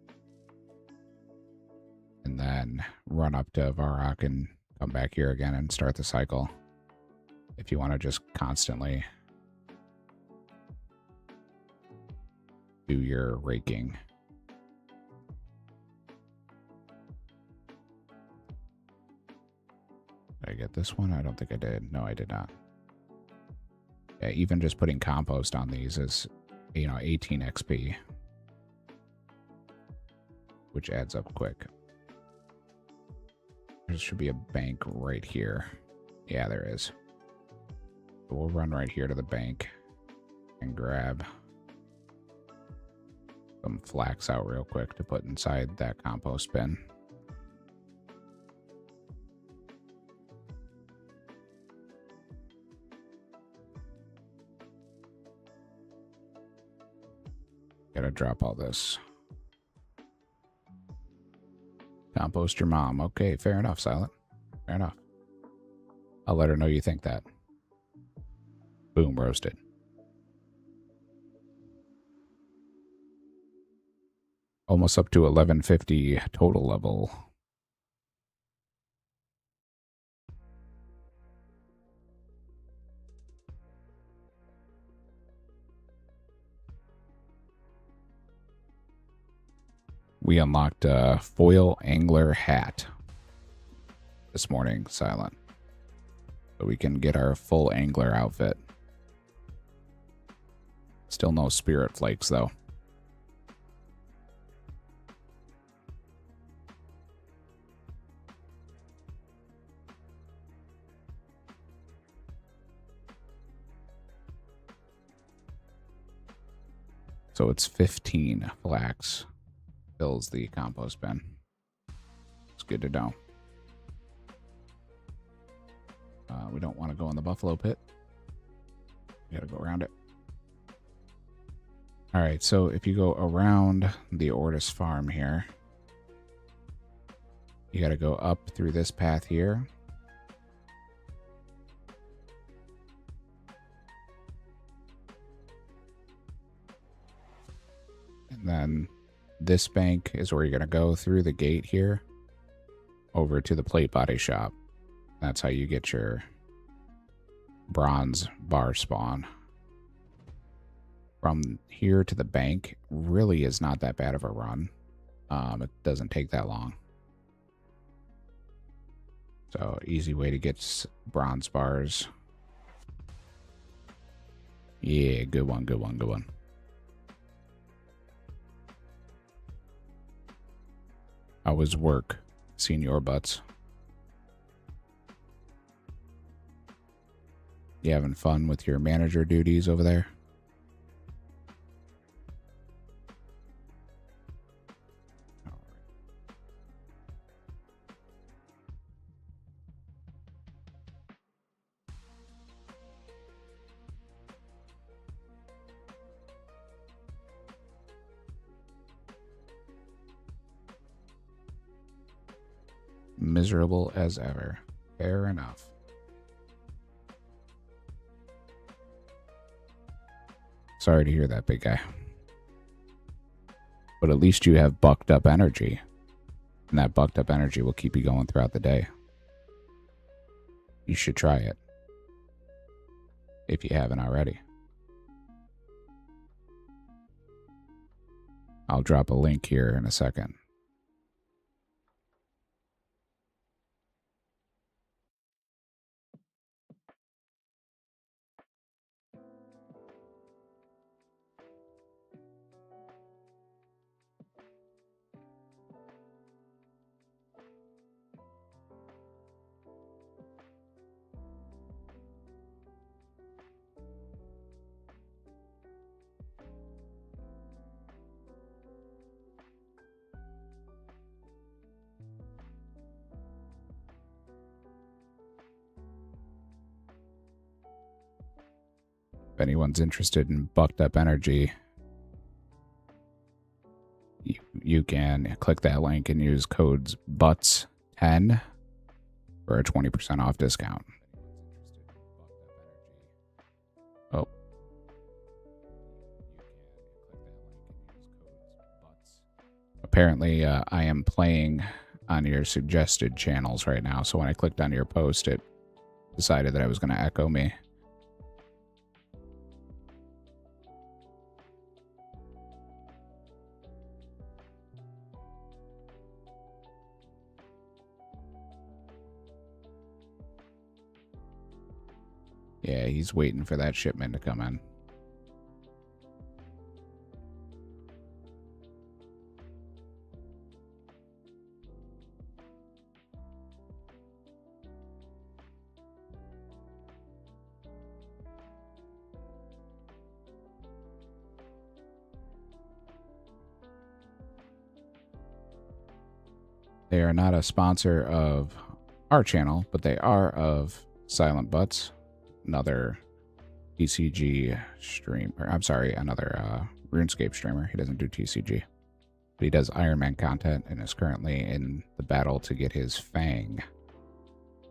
and then run up to Varrock and come back here again and start the cycle. If you want to just constantly do your raking. Did I get this one? I don't think I did. No, I did not. Yeah, even just putting compost on these is, 18 XP, which adds up quick. There should be a bank right here. Yeah, there is. So we'll run right here to the bank and grab some flax out real quick to put inside that compost bin. Gotta drop all this. Compost your mom. Okay, fair enough, Silent. Fair enough. I'll let her know you think that. Boom, roasted. Almost up to 1150 total level. We unlocked a foil angler hat this morning, Silent. So we can get our full angler outfit. Still no spirit flakes, though. So it's 15 flax fills the compost bin. It's good to know. We don't want to go in the buffalo pit. We got to go around it. All right, so if you go around the Ortis farm here, you got to go up through this path here. And then this bank is where you're going to go through the gate here over to the plate body shop. That's how you get your bronze bar spawn. From here to the bank really is not that bad of a run. It doesn't take that long. So easy way to get bronze bars. Yeah, good one, good one, good one. How was work? Seeing your butts. You having fun with your manager duties over there? Miserable as ever. Fair enough. Sorry to hear that, big guy. But at least you have bucked up energy. And that bucked up energy will keep you going throughout the day. You should try it. If you haven't already. I'll drop a link here in a second. If anyone's interested in bucked up energy, you can click that link and use codes BUTTS10 for a 20% off discount. Oh. Apparently, I am playing on your suggested channels right now, so when I clicked on your post, it decided that I was going to echo me. Yeah, he's waiting for that shipment to come in. They are not a sponsor of our channel, but they are of Silent Butts, another TCG streamer. I'm sorry, another RuneScape streamer. He doesn't do TCG, but he does Ironman content and is currently in the battle to get his Fang.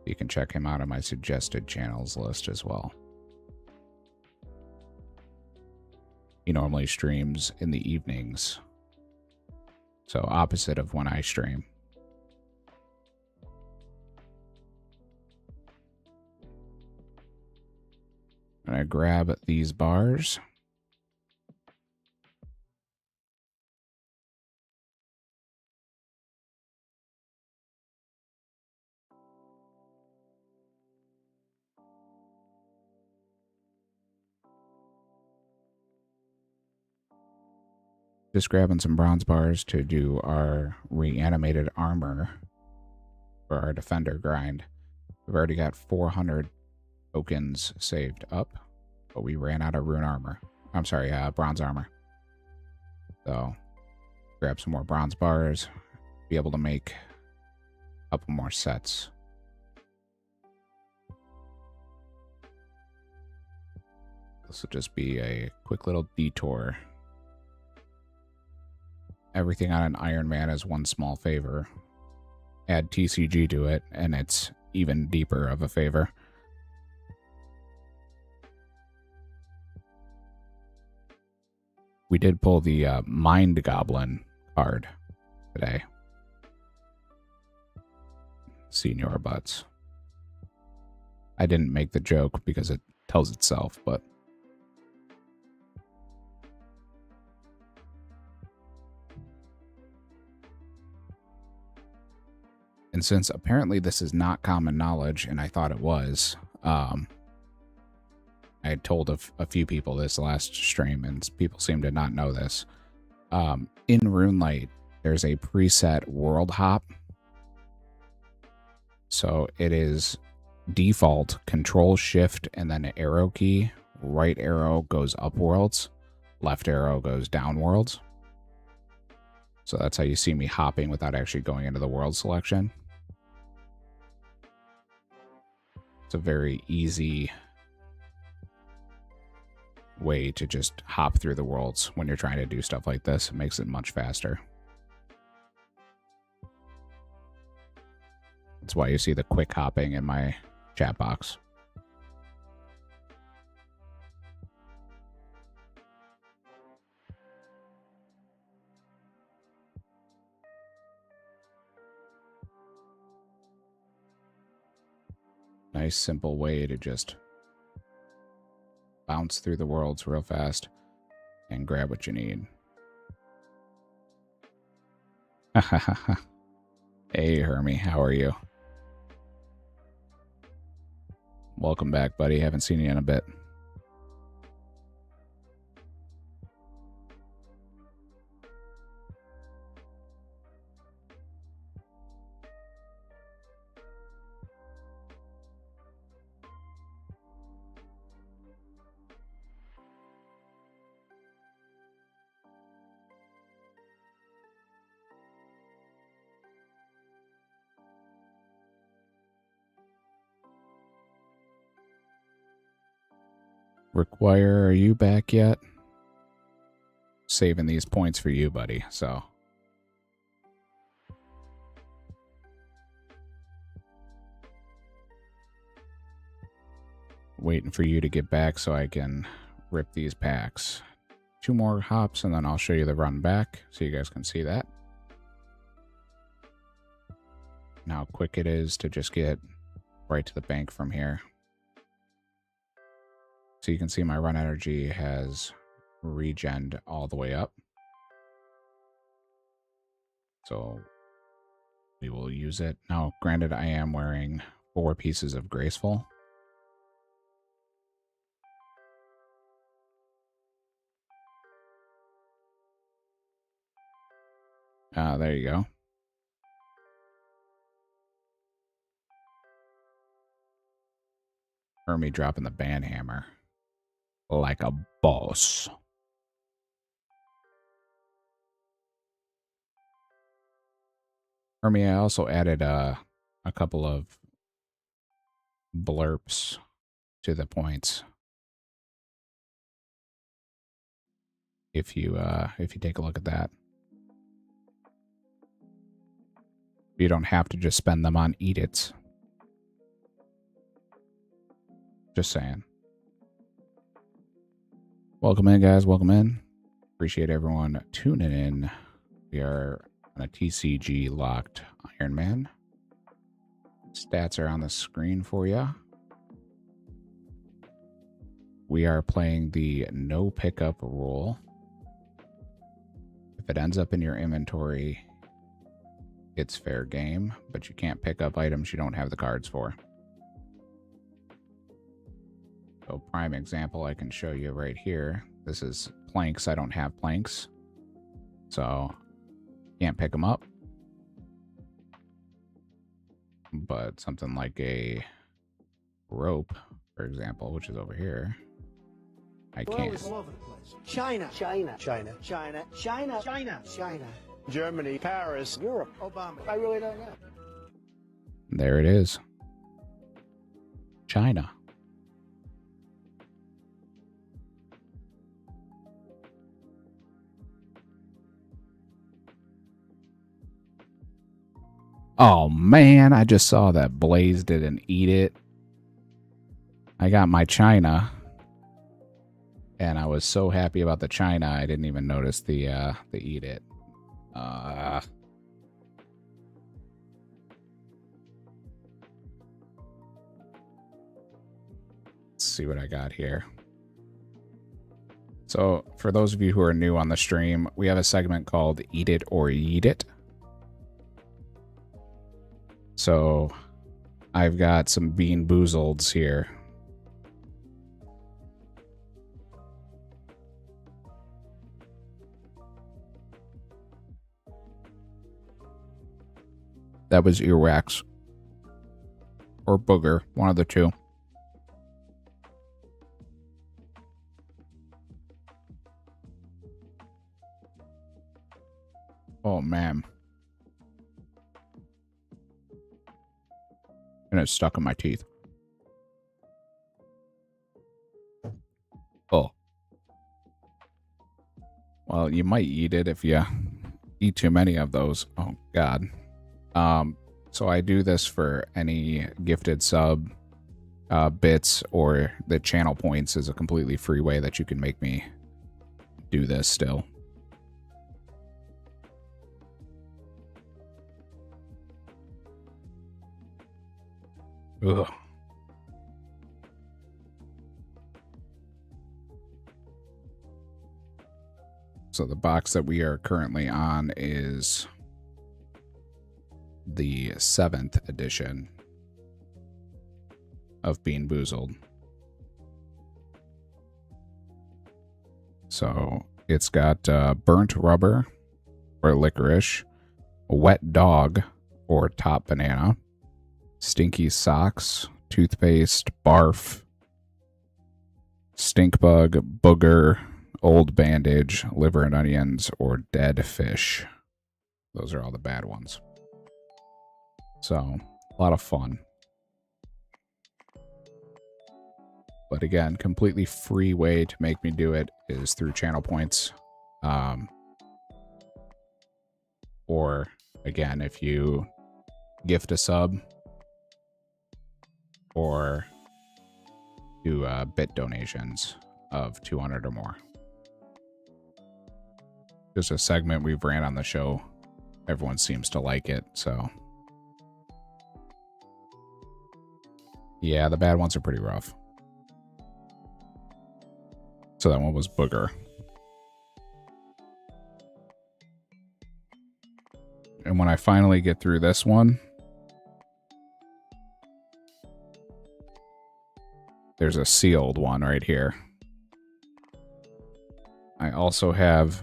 You can check him out on my suggested channels list as well. He normally streams in the evenings, so opposite of when I stream. I'm going to grab these bars. Just grabbing some bronze bars to do our reanimated armor for our defender grind. We've already got 400 tokens saved up, but we ran out of rune armor. I'm sorry, bronze armor. So grab some more bronze bars, be able to make a couple more sets. This will just be a quick little detour. Everything on an Ironman is one small favor. Add TCG to it, and it's even deeper of a favor. We did pull the Mind Goblin card today. Senior butts. I didn't make the joke because it tells itself, but and since apparently this is not common knowledge, and I thought it was, I had told a few people this last stream, and people seem to not know this. In RuneLight, there's a preset world hop. So it is default Control Shift and then an arrow key. Right arrow goes up worlds, left arrow goes down worlds. So that's how you see me hopping without actually going into the world selection. It's a very easy way to just hop through the worlds when you're trying to do stuff like this. It makes it much faster. That's why you see the quick hopping in my chat box. Nice simple way to just bounce through the worlds real fast and grab what you need. Hey Hermie, how are you? Welcome back, buddy. Haven't seen you in a bit. Require, are you back yet? Saving these points for you, buddy, so. Waiting for you to get back so I can rip these packs. 2 more hops and then I'll show you the run back so you guys can see that. And how quick it is to just get right to the bank from here. So you can see my run energy has regened all the way up. So we will use it. Now, granted, I am wearing 4 pieces of Graceful. There you go. Hermie dropping the band hammer. Like a boss. Hermie, I also added a couple of blurps to the points. If you take a look at that. You don't have to just spend them on edits. Just saying. Welcome in, guys. Welcome in. Appreciate everyone tuning in. We are on a TCG locked Ironman. Stats are on the screen for you. We are playing the no pickup rule. If it ends up in your inventory, it's fair game, but you can't pick up items you don't have the cards for. So prime example I can show you right here. This is planks. I don't have planks, so can't pick them up. But something like a rope, for example, which is over here, I can't. All over the place. China. China. China. China. China. China. China. Germany. Paris. Europe. Obama. I really don't know. There it is. China. Oh man, I just saw that Blaze didn't eat it. I got my China, and I was so happy about the China, I didn't even notice the eat it. Let's see what I got here. So, for those of you who are new on the stream, we have a segment called Eat It or Yeet It. So, I've got some Bean Boozleds here. That was earwax. Or booger, one of the two. Oh man. And it's stuck in my teeth. Oh. Well, you might eat it if you eat too many of those. Oh god. So I do this for any gifted sub bits, or the channel points is a completely free way that you can make me do this still. Ugh. So the box that we are currently on is the 7th edition of Bean Boozled. So it's got burnt rubber or licorice, wet dog or top banana, stinky socks, toothpaste, barf, stink bug, booger, old bandage, liver and onions, or dead fish. Those are all the bad ones. So, a lot of fun. But again, completely free way to make me do it is through channel points. Or, again, if you gift a sub, or do bit donations of 200 or more. Just a segment we've ran on the show. Everyone seems to like it, so. Yeah, the bad ones are pretty rough. So that one was booger. And when I finally get through this one, there's a sealed one right here. I also have,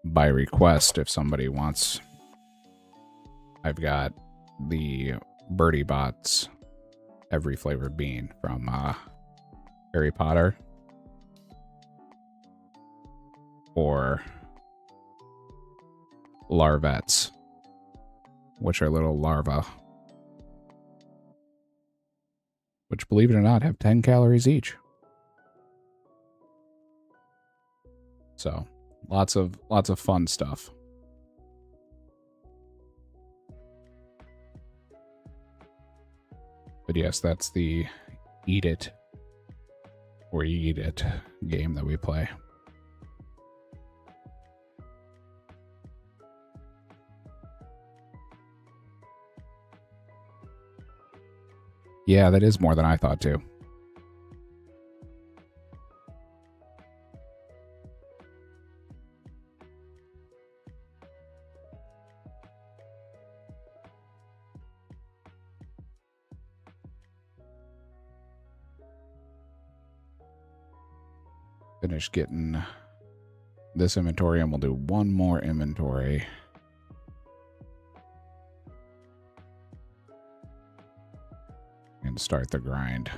by request, if somebody wants, I've got the Birdie Bots every flavored bean from Harry Potter, or Larvettes, which are little larvae, which, believe it or not, have 10 calories each. So, lots of fun stuff. But yes, that's the Eat It or Eat It game that we play. Yeah, that is more than I thought too. Finish getting this inventory, and we'll do one more inventory. And start the grind.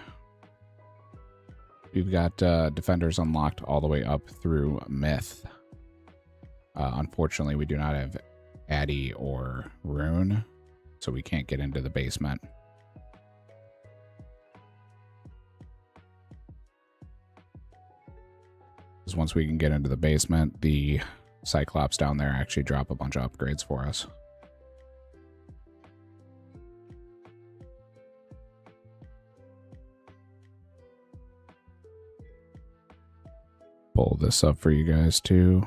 We've got defenders unlocked all the way up through myth. Unfortunately, we do not have Addy or Rune, so we can't get into the basement. Because once we can get into the basement, the Cyclops down there actually drop a bunch of upgrades for us. Pull this up for you guys too.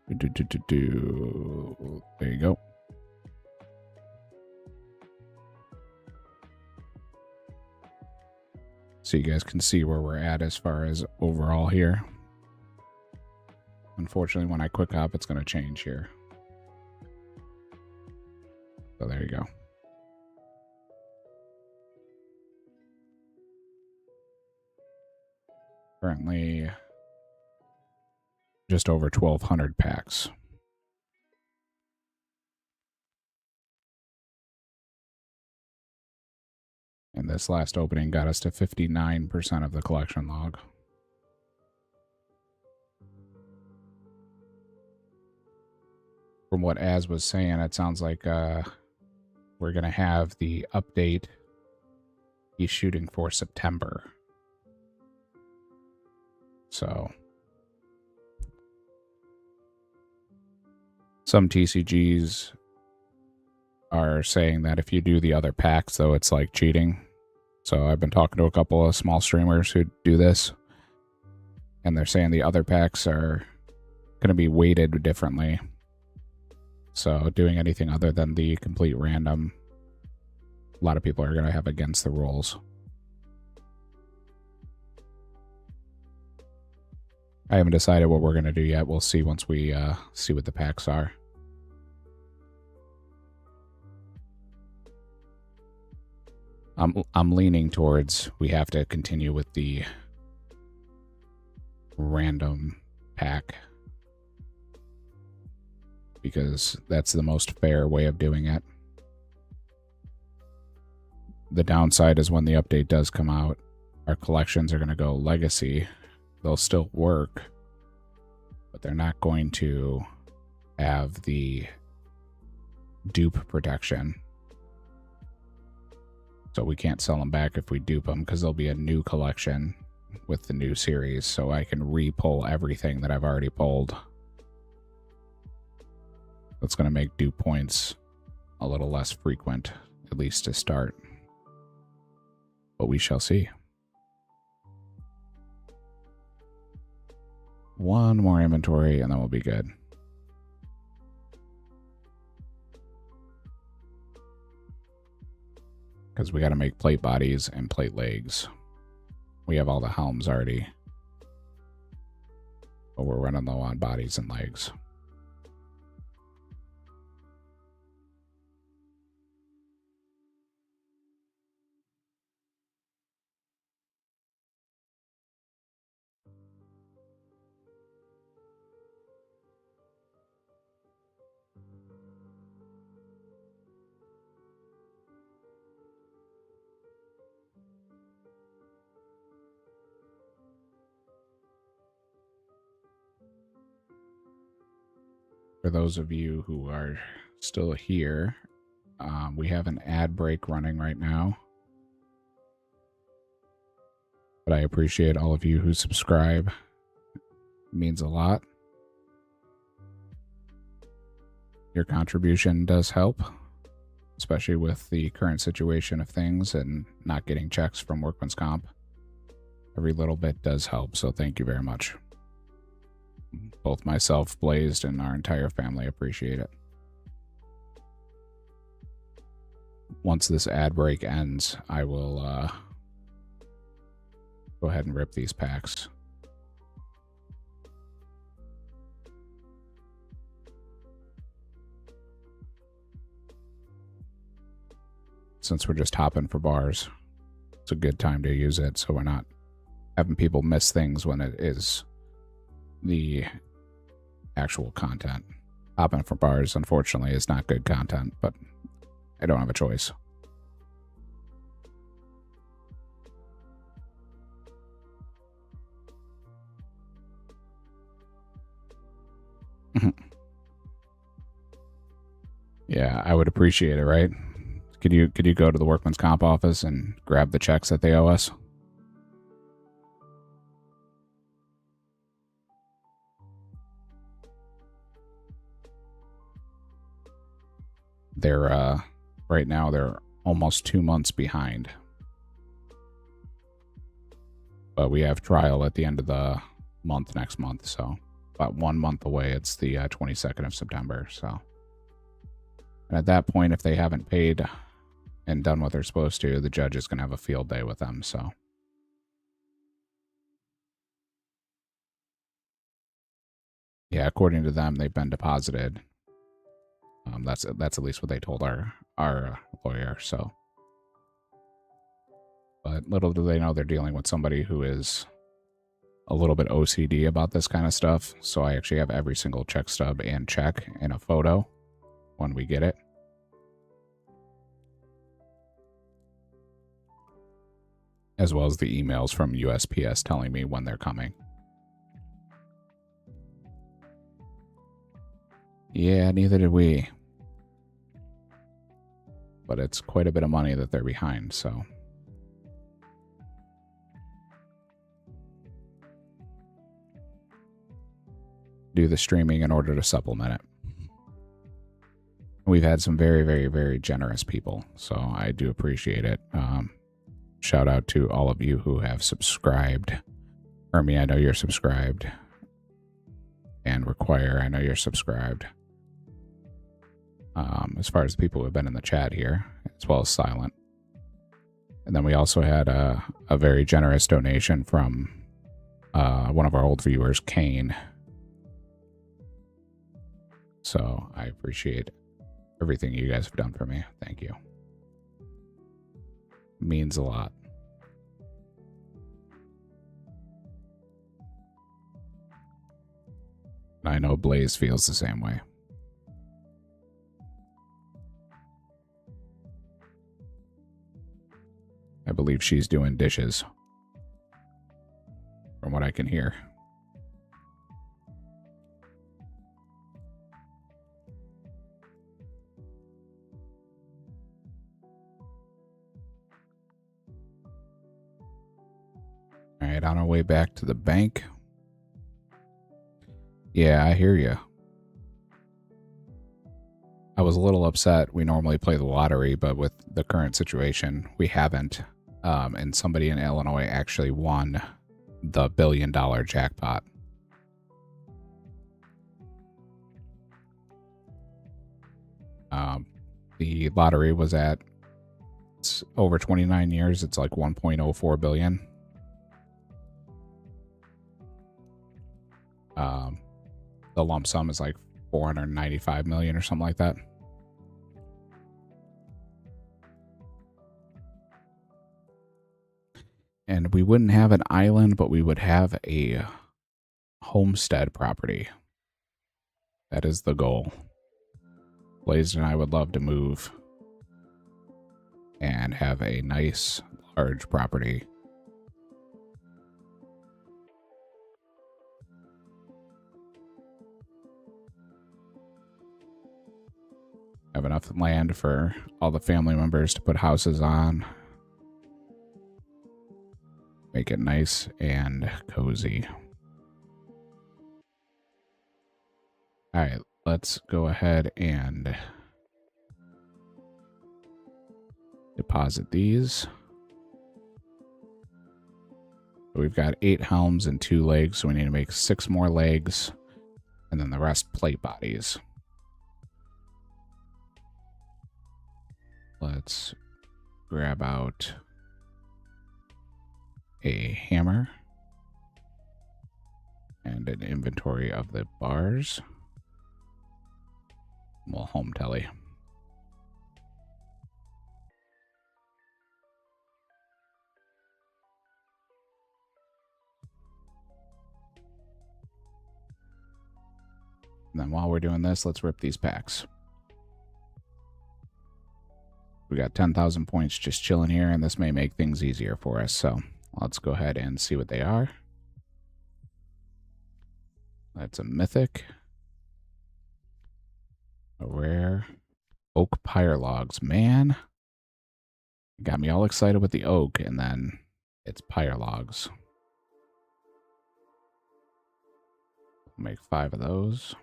There you go. So you guys can see where we're at as far as overall here. Unfortunately, when I quick hop, it's going to change here. So there you go. Currently just over 1,200 packs. And this last opening got us to 59% of the collection log. From what Az was saying, it sounds like we're going to have the update he's shooting for September. So some TCGs are saying that if you do the other packs, though, it's like cheating. So I've been talking to a couple of small streamers who do this, and they're saying the other packs are going to be weighted differently. So doing anything other than the complete random, a lot of people are going to have against the rules. I haven't decided what we're going to do yet. We'll see once we see what the packs are. I'm leaning towards we have to continue with the random pack, because that's the most fair way of doing it. The downside is when the update does come out, our collections are going to go legacy. They'll still work, but they're not going to have the dupe protection. So we can't sell them back if we dupe them, because there'll be a new collection with the new series, so I can re-pull everything that I've already pulled. That's going to make dupe points a little less frequent, at least to start. But we shall see. One more inventory and then we'll be good. Because we got to make plate bodies and plate legs. We have all the helms already, but we're running low on bodies and legs. For those of you who are still here, we have an ad break running right now. But I appreciate all of you who subscribe. It means a lot. Your contribution does help, especially with the current situation of things and not getting checks from Workman's Comp. Every little bit does help, so thank you very much. Both myself, Blazed, and our entire family appreciate it. Once this ad break ends, I will go ahead and rip these packs. Since we're just hopping for bars, it's a good time to use it, so we're not having people miss things when it is the actual content. Hopping for bars, unfortunately, is not good content, but I don't have a choice. Yeah, I would appreciate it, right? Could you go to the workman's comp office and grab the checks that they owe us? They're right now they're almost 2 months behind. But we have trial at the end of the month next month, so about 1 month away. It's the 22nd of September, so. And at that point, if they haven't paid and done what they're supposed to, the judge is going to have a field day with them, so. Yeah, according to them, they've been deposited. That's at least what they told our lawyer, so. But little do they know they're dealing with somebody who is a little bit OCD about this kind of stuff, so I actually have every single check stub and check in a photo when we get it. As well as the emails from USPS telling me when they're coming. Yeah, neither did we. But it's quite a bit of money that they're behind, so. Do the streaming in order to supplement it. We've had some very, very, very generous people, so I do appreciate it. Shout out to all of you who have subscribed. Hermie, I know you're subscribed. And Require, I know you're subscribed. As far as the people who have been in the chat here, as well as Silent. And then we also had a very generous donation from one of our old viewers, Kane. So I appreciate everything you guys have done for me. Thank you. Means a lot. I know Blaze feels the same way. I believe she's doing dishes, from what I can hear. All right, on our way back to the bank. Yeah, I hear you. I was a little upset. We normally play the lottery, but with the current situation, we haven't. And somebody in Illinois actually won the $1 billion jackpot. The lottery was at over 29 years. It's like 1.04 billion. The lump sum is like 495 million or something like that. And we wouldn't have an island, but we would have a homestead property. That is the goal. Blaze and I would love to move and have a nice, large property. Have enough land for all the family members to put houses on. Make it nice and cozy. All right, let's go ahead and deposit these. We've got 8 helms and 2 legs, so we need to make 6 more legs, and then the rest plate bodies. Let's grab out a hammer and an inventory of the bars. We'll home telly. And then while we're doing this, let's rip these packs. We got 10,000 points just chilling here, and this may make things easier for us. So let's go ahead and see what they are. That's a mythic. A rare oak pyre logs. Man, it got me all excited with the oak, and then it's pyre logs. We'll make 5 of those.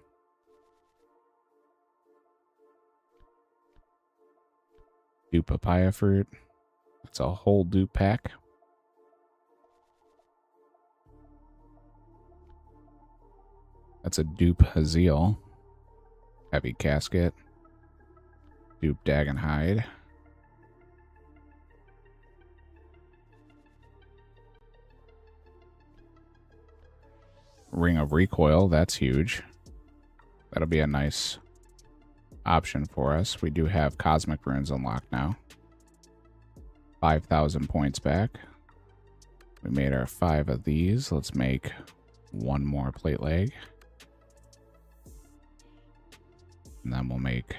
Dupe papaya fruit. That's a whole dupe pack. That's a dupe hazel. Heavy casket. Dupe dagon hide. Ring of recoil. That's huge. That'll be a nice option for us. We do have cosmic runes unlocked now. 5,000 points back. We made our 5 of these. Let's make 1 more plate leg. And then we'll make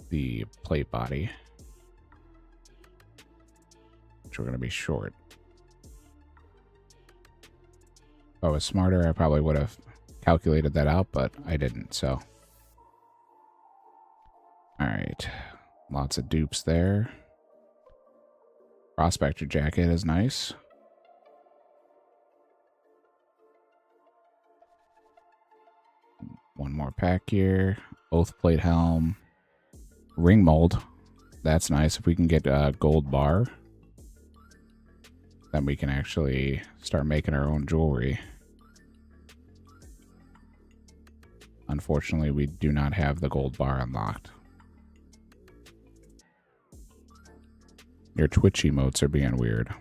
the plate body, which we're going to be short. If I was smarter, I probably would have calculated that out, but I didn't, so. Alright. Lots of dupes there. Prospector jacket is nice. One more pack here. Oath plate helm. Ring mold. That's nice. If we can get a gold bar, then we can actually start making our own jewelry. Unfortunately, we do not have the gold bar unlocked. Your Twitch emotes are being weird.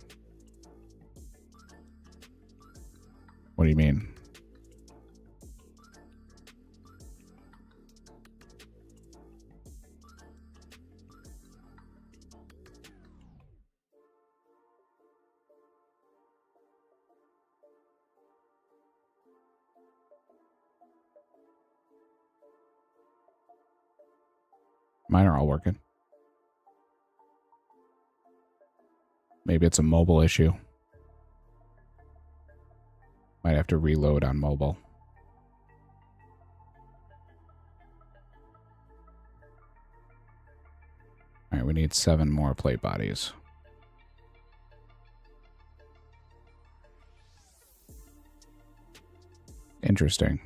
What do you mean? Mine are all working. Maybe it's a mobile issue. Might have to reload on mobile. Alright, we need 7 more plate bodies. Interesting.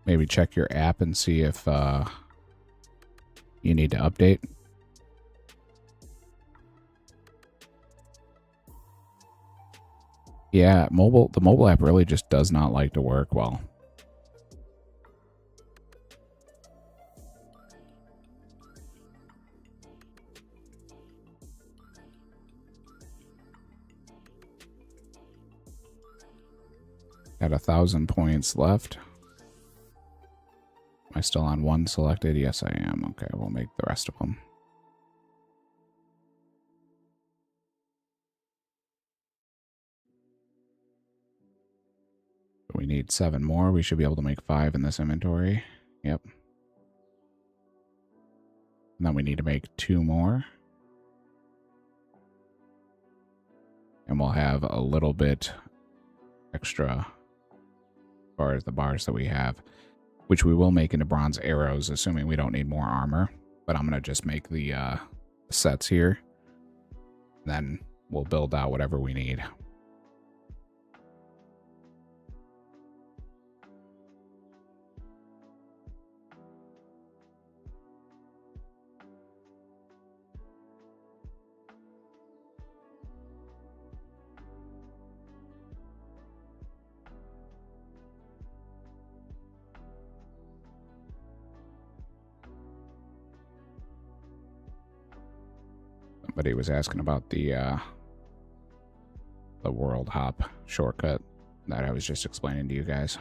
Maybe check your app and see if you need to update. Yeah, the mobile app really just does not like to work well. Got 1,000 points left. Am I still on 1 selected? Yes, I am. Okay, we'll make the rest of them. We need 7 more. We should be able to make 5 in this inventory. Yep. And then we need to make 2 more. And we'll have a little bit extra as far as the bars that we have, which we will make into bronze arrows, assuming we don't need more armor. But I'm going to just make the sets here. Then we'll build out whatever we need. Somebody was asking about the world hop shortcut that I was just explaining to you guys.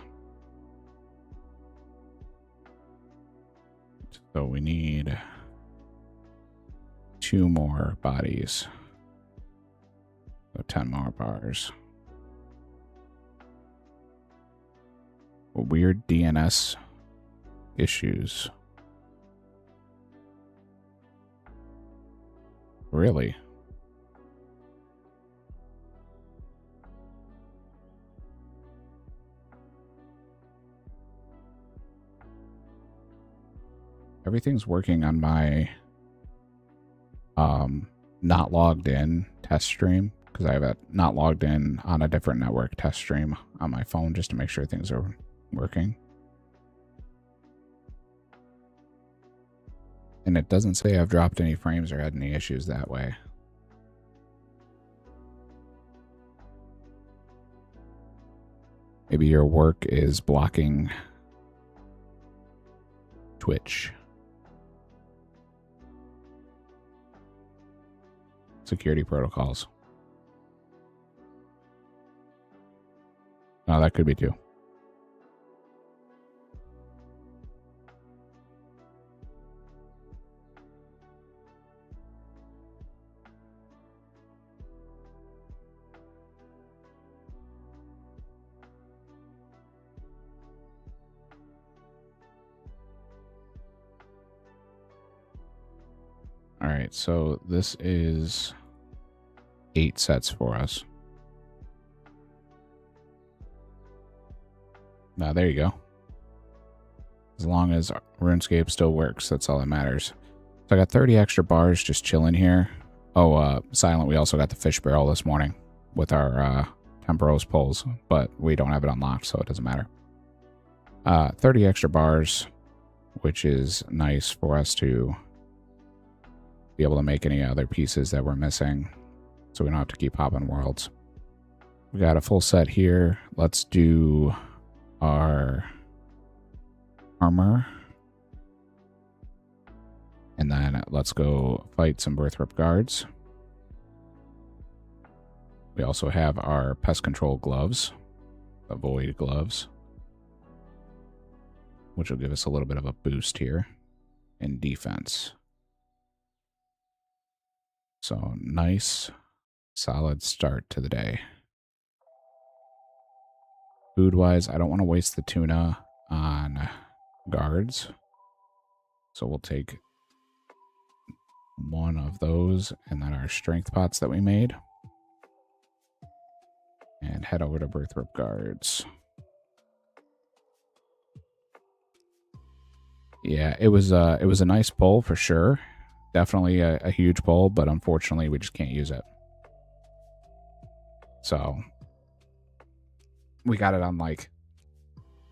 So we need 2 more bodies. So 10 more bars. Weird DNS issues. Really? everything's working on my not logged in test stream, because I have it not logged in on a different network test stream on my phone just to make sure things are working. And it doesn't say I've dropped any frames or had any issues that way. Maybe your work is blocking Twitch. Security protocols. Oh, that could be too. All right, so this is 8 sets for us. Now, there you go. As long as RuneScape still works, that's all that matters. So I got 30 extra bars just chilling here. Oh, Silent, we also got the fish barrel this morning with our Temporos pulls, but we don't have it unlocked, so it doesn't matter. 30 extra bars, which is nice for us to be able to make any other pieces that we're missing, so we don't have to keep hopping worlds. We got a full set here. Let's do our armor. And then let's go fight some Birthrip guards. We also have our pest control gloves, the void gloves, which will give us a little bit of a boost here in defense. So nice, solid start to the day. Food-wise, I don't want to waste the tuna on guards. So we'll take one of those and then our strength pots that we made. And head over to Birthrip guards. Yeah, it was a nice pull for sure. Definitely a huge pull, but unfortunately we just can't use it. So we got it on like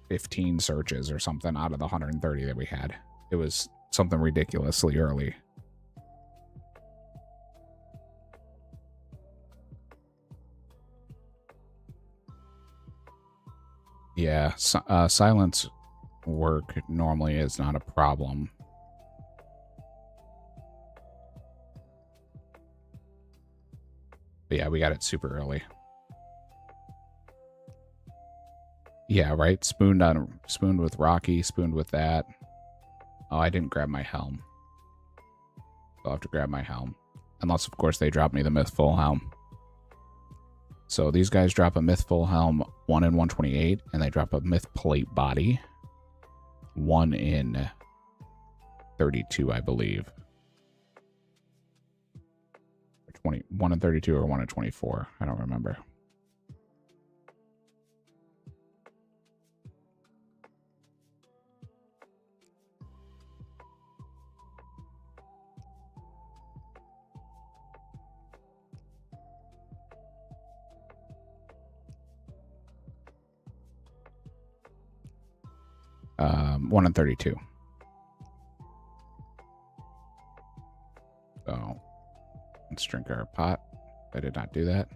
15 searches or something out of the 130 that we had. It was something ridiculously early. Yeah, silence work normally is not a problem. But yeah, we got it super early. Yeah, right? Spooned with Rocky, spooned with that. Oh, I didn't grab my helm. I'll have to grab my helm. Unless, of course, they drop me the Myth Full Helm. So these guys drop a Myth Full Helm 1 in 128, and they drop a Myth Plate Body 1 in 32, I believe. 1 in 32 or 1 in 24. I don't remember. Um, 1 in 32. So let's drink our pot. I did not do that.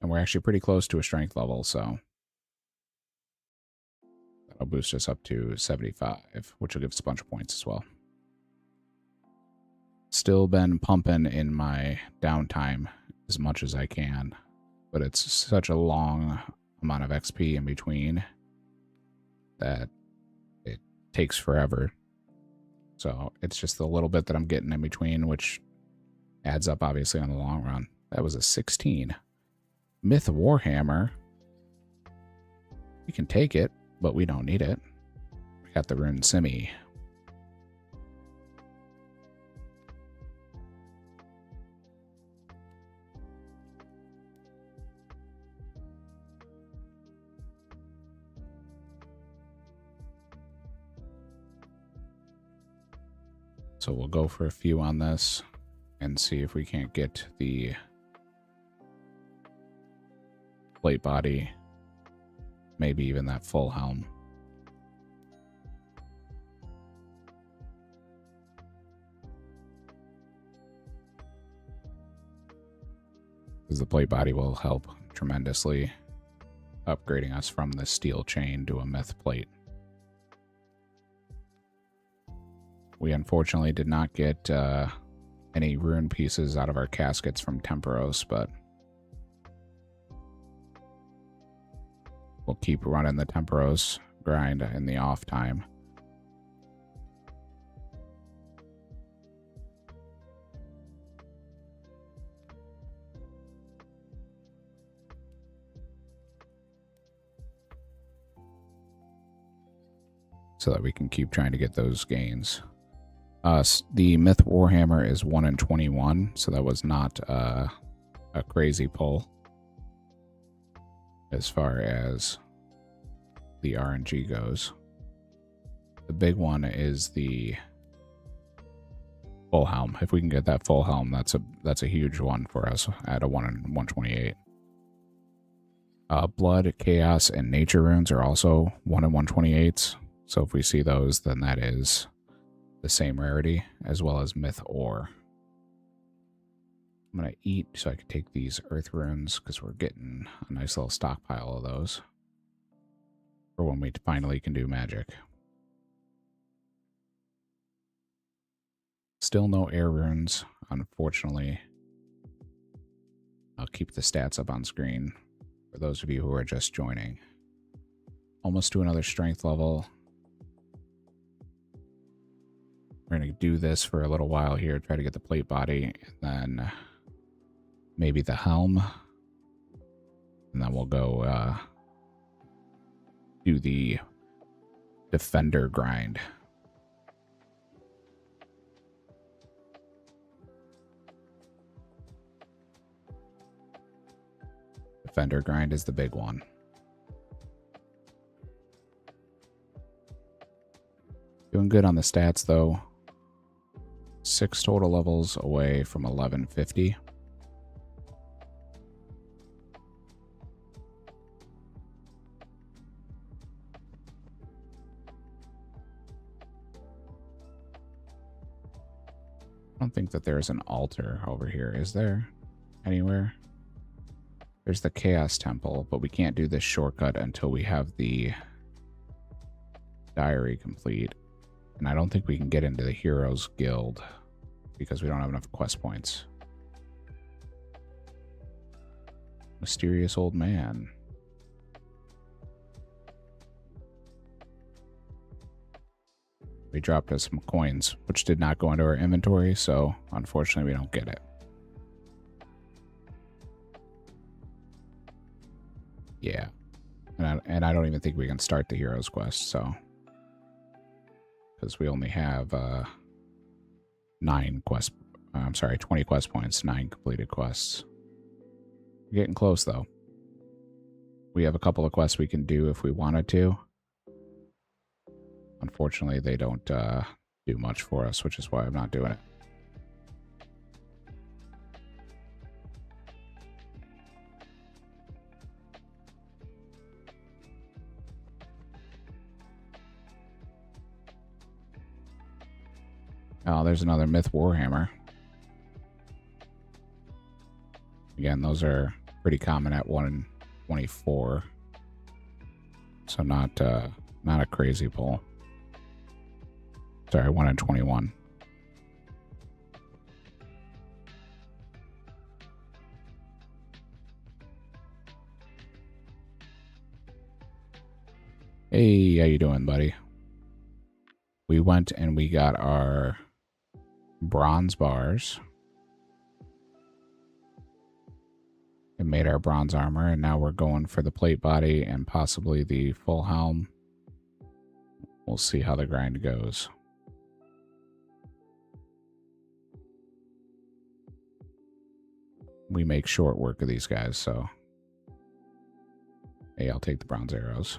And we're actually pretty close to a strength level, so that'll boost us up to 75, which will give us a bunch of points as well. Still been pumping in my downtime as much as I can, but it's such a long amount of XP in between that it takes forever. So it's just the little bit that I'm getting in between, which adds up obviously on the long run. That was a 16. Myth Warhammer. We can take it, but we don't need it. We got the Rune Simi. So we'll go for a few on this and see if we can't get the plate body, maybe even that full helm. Because the plate body will help tremendously upgrading us from the steel chain to a myth plate. We unfortunately did not get any rune pieces out of our caskets from Temperos, but we'll keep running the Temperos grind in the off time. So that we can keep trying to get those gains. The Myth Warhammer is 1 in 21, so that was not a crazy pull as far as the RNG goes. The big one is the full helm. If we can get that full helm, that's a huge one for us at a 1 in 128. Blood, Chaos, and Nature runes are also 1 in 128s. So if we see those, then that is the same rarity, as well as Myth Ore. I'm going to eat so I can take these Earth runes, because we're getting a nice little stockpile of those for when we finally can do magic. Still no air runes, unfortunately. I'll keep the stats up on screen for those of you who are just joining. Almost to another strength level. We're going to do this for a little while here, try to get the plate body, and then maybe the helm. And then we'll go do the defender grind. Defender grind is the big one. Doing good on the stats, though. 6 total levels away from 1150. I don't think that there's an altar over here, is there? Anywhere? There's the Chaos Temple, but we can't do this shortcut until we have the diary complete. And I don't think we can get into the Heroes Guild because we don't have enough quest points. Mysterious old man. We dropped us some coins, which did not go into our inventory, so unfortunately we don't get it. Yeah. And I don't even think we can start the Heroes quest, so... because we only have 20 quest points, 9 completed quests. We're getting close, though. We have a couple of quests we can do if we wanted to. Unfortunately, they don't do much for us, which is why I'm not doing it. Oh, there's another Myth Warhammer. Again, those are pretty common at 1 in 24. So not a crazy pull. Sorry, 1 in 21. Hey, how you doing, buddy? We went and we got our bronze bars and made our bronze armor, and now we're going for the plate body and possibly the full helm. We'll see how the grind goes. We make short work of these guys, so hey, I'll take the bronze arrows.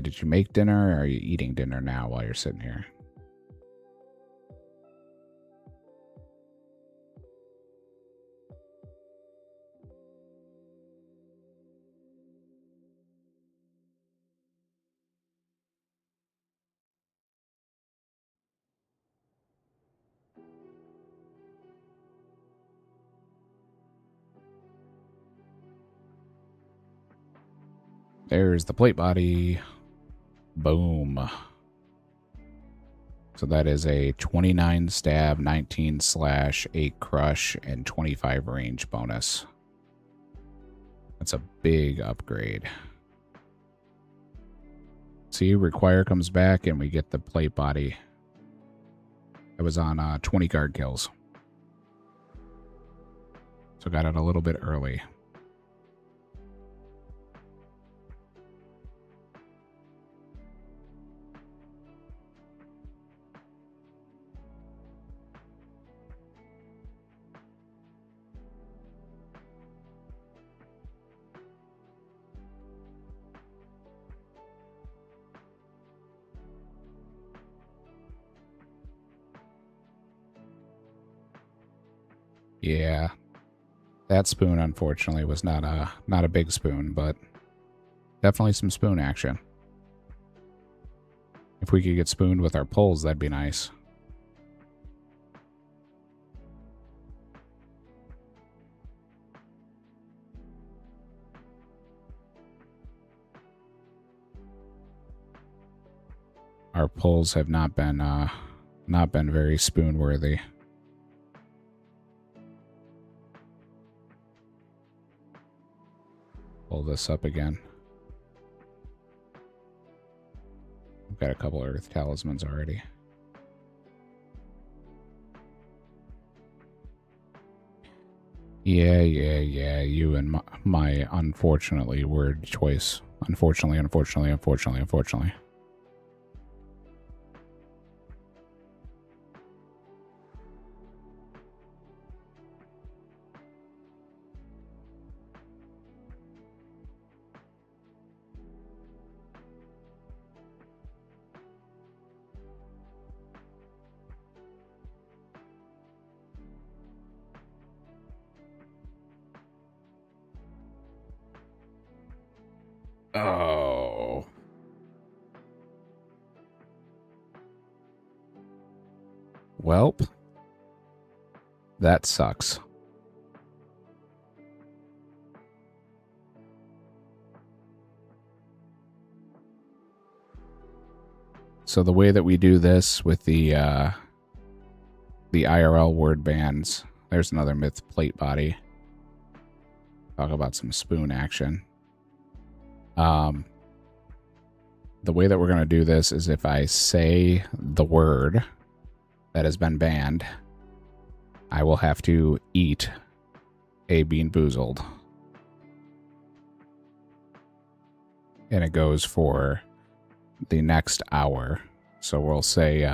Did you make dinner, or are you eating dinner now while you're sitting here? There's the plate body. Boom. So that is a 29 stab, 19 slash, 8 crush, and 25 range bonus. That's a big upgrade. See, require comes back and we get the plate body. It was on 20 guard kills. So got it a little bit early. Yeah, that spoon unfortunately was not a big spoon, but definitely some spoon action. If we could get spooned with our pulls, that'd be nice. Our pulls have not been very spoon worthy. Pull this up again. I've got a couple Earth Talismans already. Yeah, you and my unfortunately word choice. Unfortunately. Oh. Welp. That sucks. So the way that we do this with the IRL word bands, there's another myth plate body. Talk about some spoon action. The way that we're going to do this is if I say the word that has been banned, I will have to eat a Bean Boozled. And it goes for the next hour. So we'll say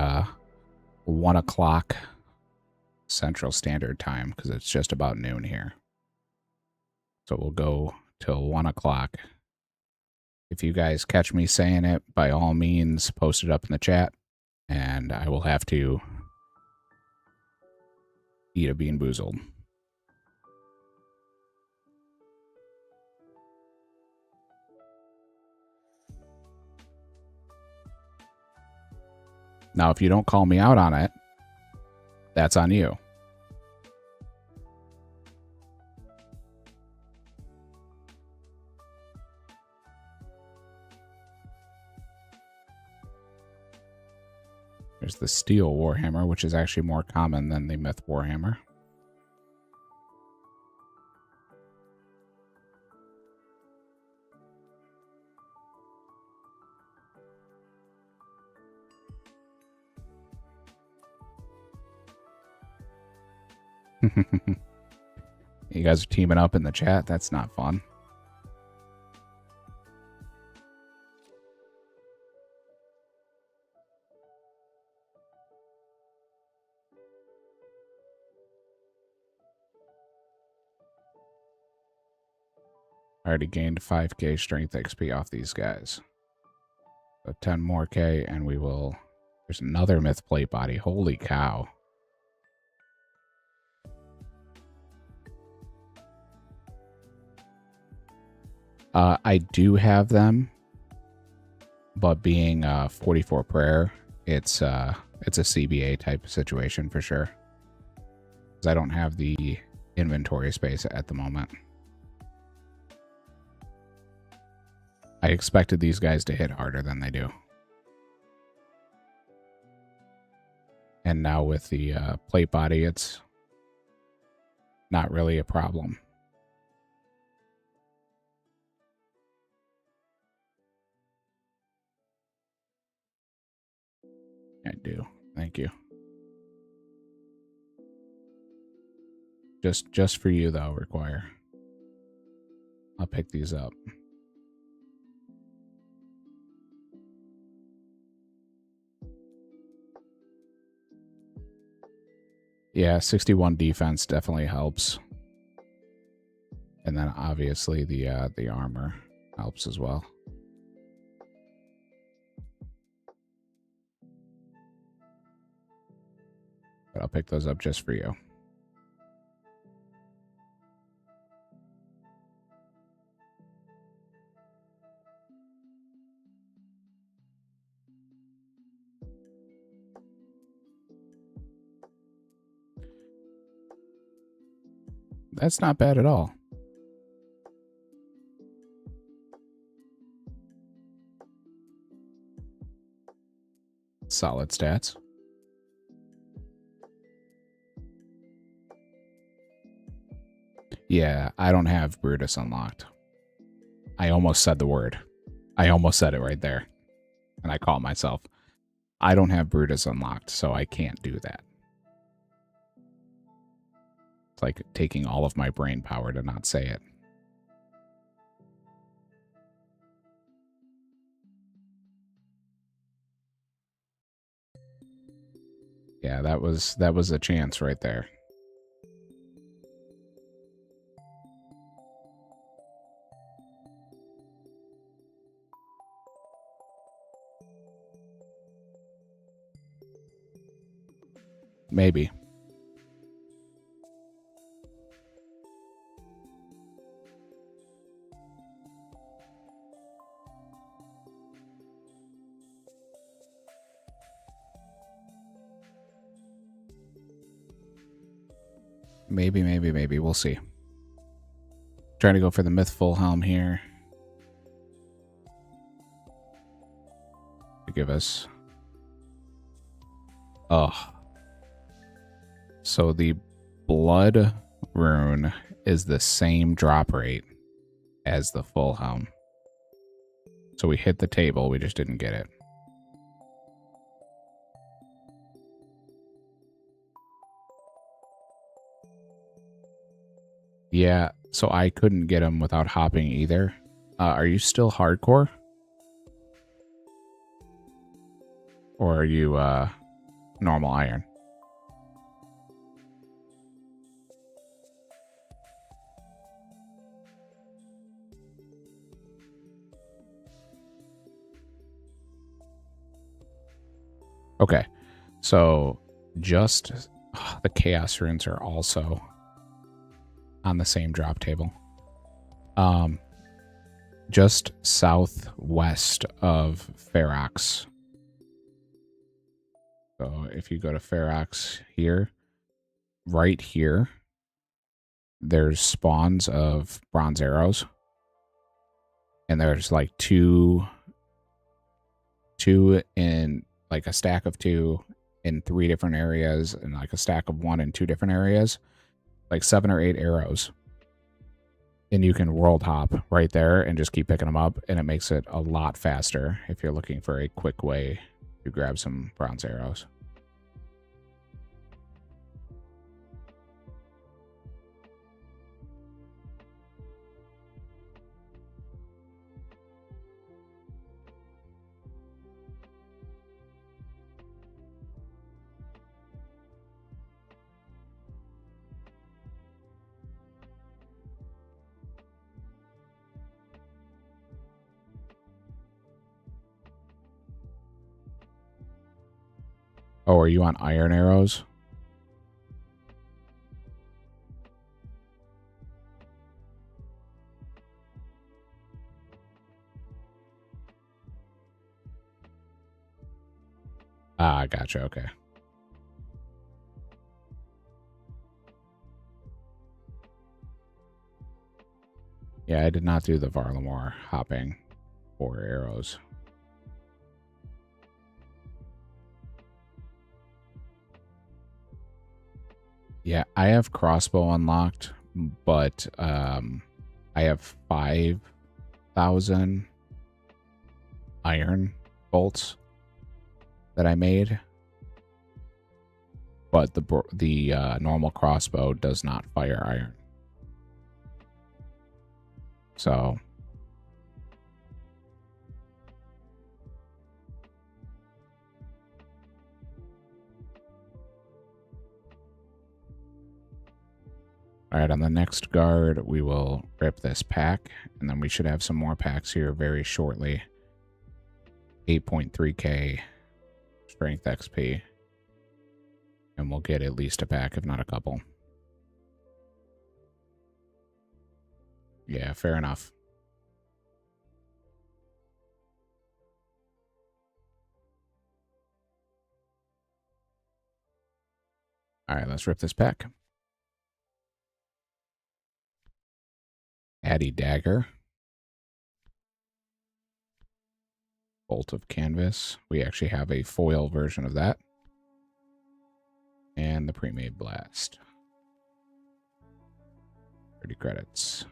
1 o'clock Central Standard Time, because it's just about noon here. So we'll go till 1 o'clock. If you guys catch me saying it, by all means, post it up in the chat, and I will have to eat a Bean Boozled. Now, if you don't call me out on it, that's on you. There's the Steel Warhammer, which is actually more common than the Myth Warhammer. You guys are teaming up in the chat. That's not fun. I already gained 5k strength XP off these guys. So 10 more K, and we will... There's another myth plate body. Holy cow. I do have them, but being 44 prayer, it's a CBA type of situation for sure. Because I don't have the inventory space at the moment. I expected these guys to hit harder than they do. And now with the plate body, it's not really a problem. I do. Thank you. Just for you, though, require. I'll pick these up. Yeah, 61 defense definitely helps. And then obviously the armor helps as well. But I'll pick those up just for you. That's not bad at all. Solid stats. Yeah, I don't have Brutus unlocked. I almost said the word. I almost said it right there. And I caught myself. I don't have Brutus unlocked, so I can't do that. It's like taking all of my brain power to not say it. Yeah, that was a chance right there. Maybe. Maybe. We'll see. Trying to go for the Myth Full Helm here. To give us... Oh. So the Blood rune is the same drop rate as the Full Helm. So we hit the table, we just didn't get it. Yeah, so I couldn't get him without hopping either. Are you still hardcore? Or are you normal iron? Okay, so just the Chaos Runes are also on the same drop table. Just southwest of Ferox. So if you go to Ferox here, right here, there's spawns of bronze arrows. And there's like two in like a stack of 2 in 3 different areas, and like a stack of 1 in 2 different areas. Like 7 or 8 arrows. And you can world hop right there and just keep picking them up, and it makes it a lot faster if you're looking for a quick way to grab some bronze arrows. Oh, are you on iron arrows? Ah, gotcha. Okay. Yeah, I did not do the Varlamore hopping for arrows. Yeah, I have crossbow unlocked, but I have 5,000 iron bolts that I made, but the normal crossbow does not fire iron. So all right, on the next guard, we will rip this pack, and then we should have some more packs here very shortly. 8.3k strength XP, and we'll get at least a pack, if not a couple. Yeah, fair enough. All right, let's rip this pack. Addy Dagger. Bolt of Canvas. We actually have a foil version of that. And the pre-made blast. 30 credits.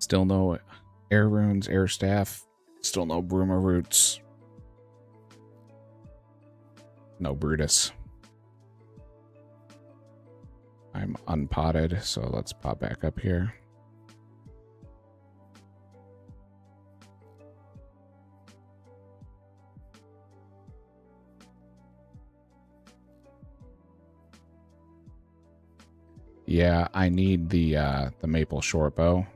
Still no air runes, air staff. Still no Broomer roots. No Brutus. I'm unpotted, so let's pop back up here. Yeah, I need the maple short bow.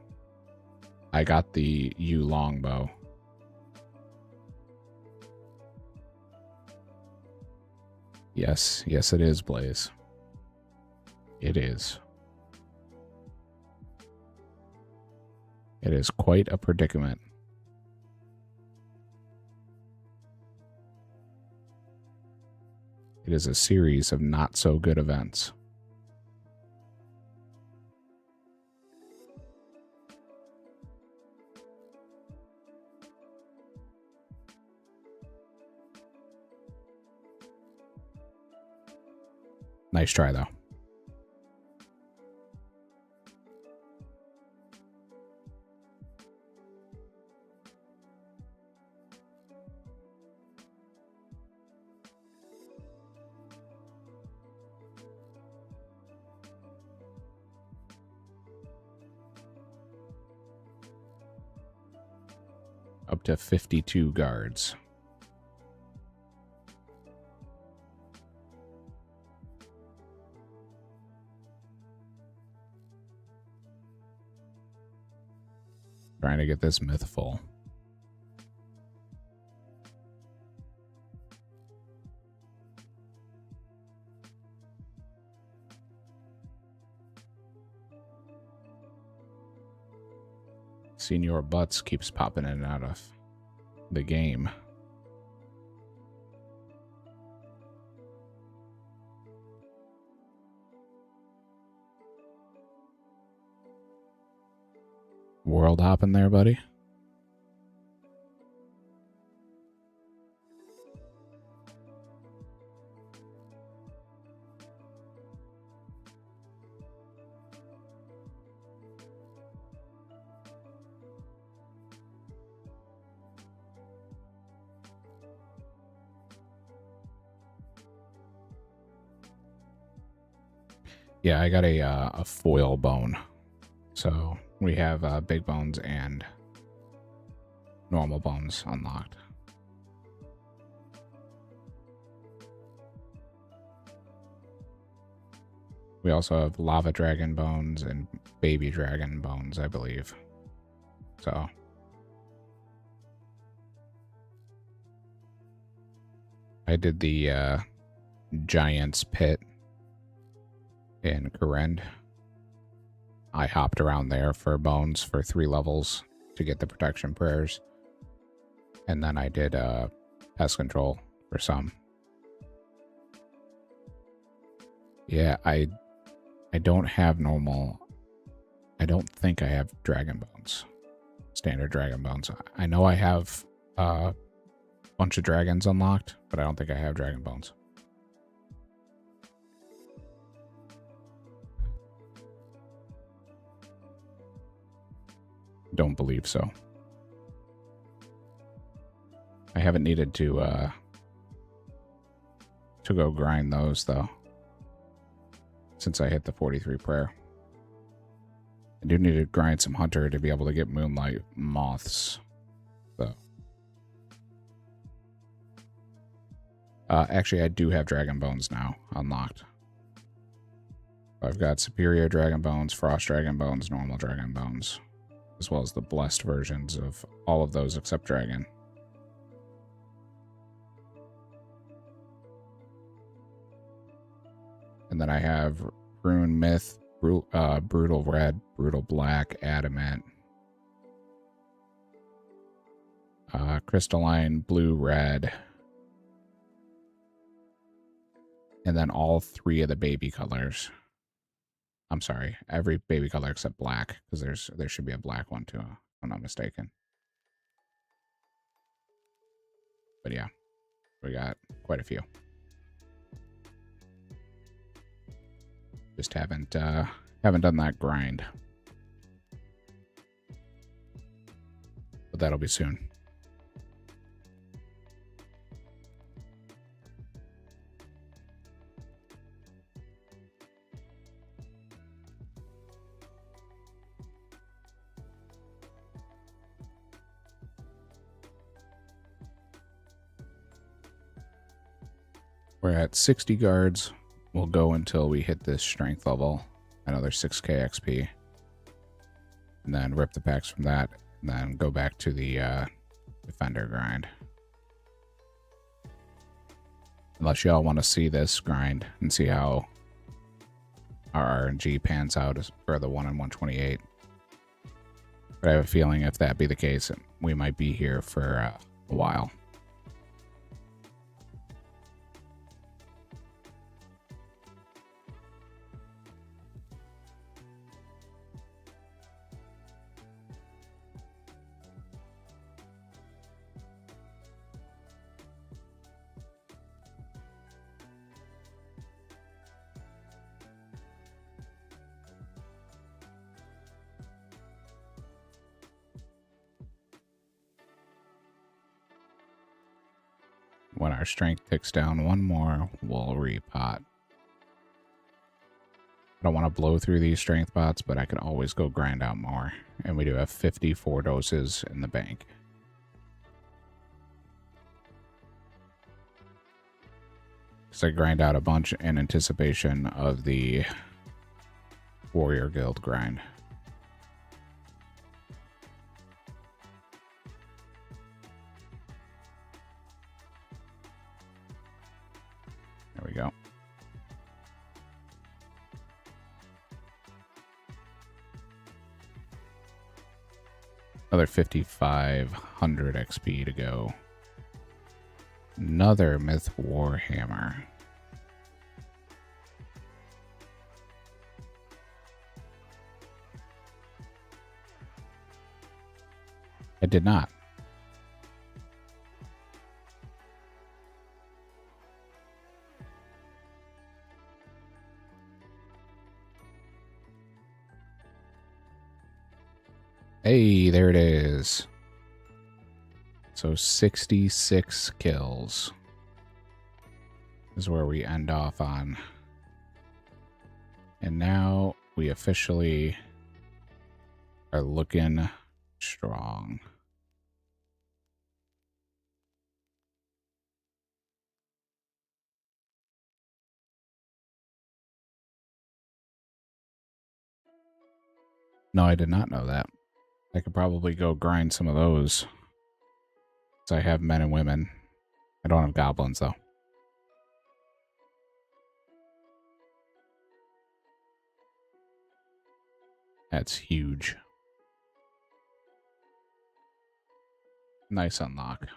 I got the yew longbow. Yes, yes it is, Blaze. It is. It is quite a predicament. It is a series of not so good events. Nice try, though. Up to 52 guards. Trying to get this myth full. Senior Butts keeps popping in and out of the game. World hopping there, buddy? Yeah, I got a foil bone. So we have big bones and normal bones unlocked. We also have lava dragon bones and baby dragon bones, I believe. So I did the Giant's Pit in Kourend. I hopped around there for bones for 3 levels to get the protection prayers. And then I did pest control for some. Yeah, I don't have normal. I don't think I have dragon bones. Standard dragon bones. I know I have a bunch of dragons unlocked, but I don't think I have dragon bones. Don't believe so. I haven't needed to go grind those though, since I hit the 43 prayer. I do need to grind some hunter to be able to get moonlight moths, though. Actually, I do have dragon bones now unlocked. I've got superior dragon bones, frost dragon bones, normal dragon bones, as well as the blessed versions of all of those except dragon. And then I have Rune Myth, Brutal Red, Brutal Black, Adamant, Crystalline, Blue Red, and then all 3 of the baby colors. I'm sorry, every baby color except black, because there should be a black one too, if I'm not mistaken. But yeah, we got quite a few. Just haven't done that grind. But that'll be soon. We're at 60 guards. We'll go until we hit this strength level, another 6k XP. And then rip the packs from that, and then go back to the defender grind. Unless y'all want to see this grind and see how our RNG pans out for the 1 in 128. But I have a feeling if that be the case, we might be here for a while. When our strength ticks down 1 more, we'll repot. I don't want to blow through these strength pots, but I can always go grind out more. And we do have 54 doses in the bank. So I grind out a bunch in anticipation of the Warrior Guild grind. There we go. Another 5,500 XP to go. Another Myth Warhammer. I did not. Hey, there it is. So 66 kills is where we end off on. And now we officially are looking strong. No, I did not know that. I could probably go grind some of those. So I have men and women. I don't have goblins, though. That's huge. Nice unlock.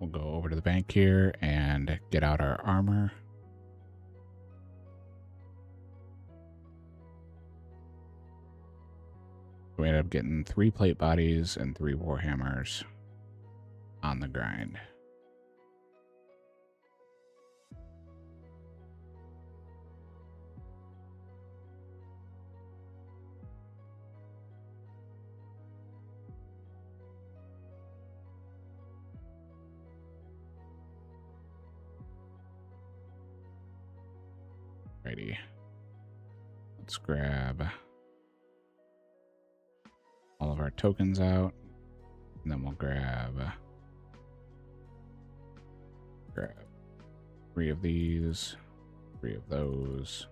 We'll go over to the bank here and get out our armor. We ended up getting 3 plate bodies and 3 warhammers on the grind. Righty. Let's grab all of our tokens out, and then we'll grab 3 of these, 3 of those,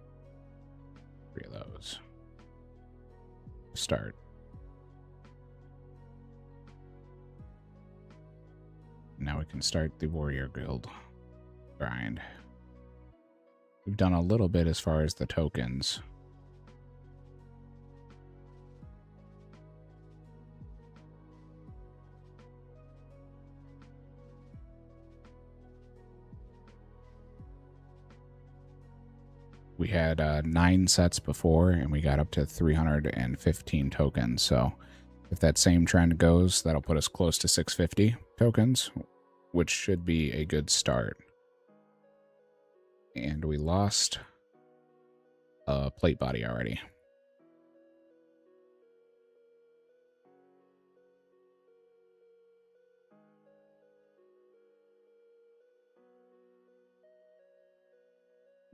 3 of those. Start. Now we can start the warrior guild grind. We've done a little bit as far as the tokens. We had 9 sets before, and we got up to 315 tokens. So if that same trend goes, that'll put us close to 650 tokens, which should be a good start. And we lost a plate body already.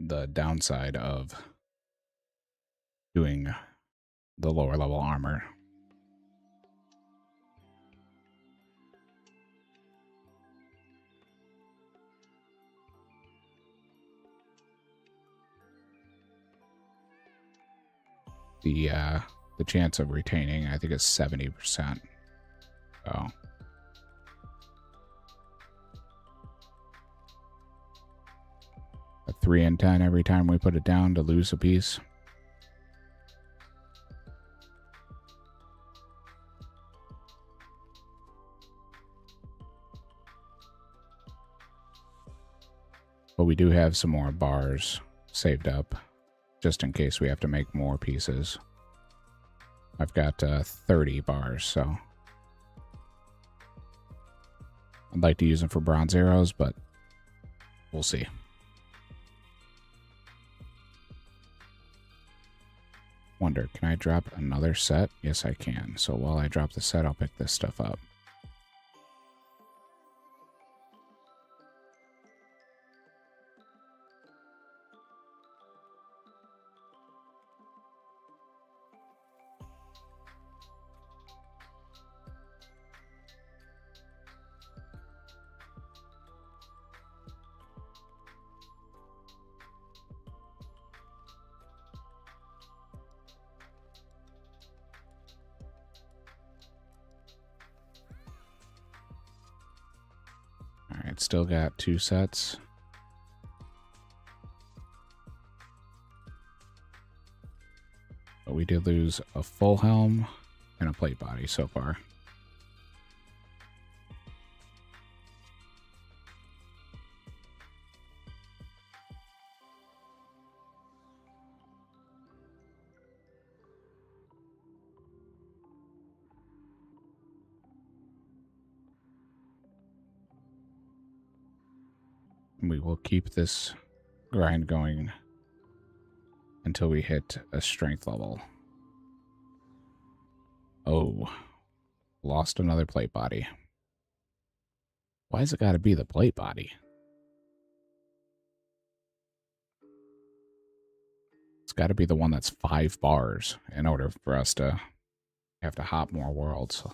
The downside of doing the lower level armor. The chance of retaining, I think, is 70%. So a 3 in 10 every time we put it down to lose a piece. But we do have some more bars saved up, just in case we have to make more pieces. I've got 30 bars, so I'd like to use them for bronze arrows, but we'll see. Wonder, can I drop another set? Yes, I can. So while I drop the set, I'll pick this stuff up. Alright, still got 2 sets. But we did lose a full helm and a plate body so far. We will keep this grind going until we hit a strength level. Oh, lost another plate body. Why's it gotta be the plate body? It's gotta be the one that's 5 bars in order for us to have to hop more worlds.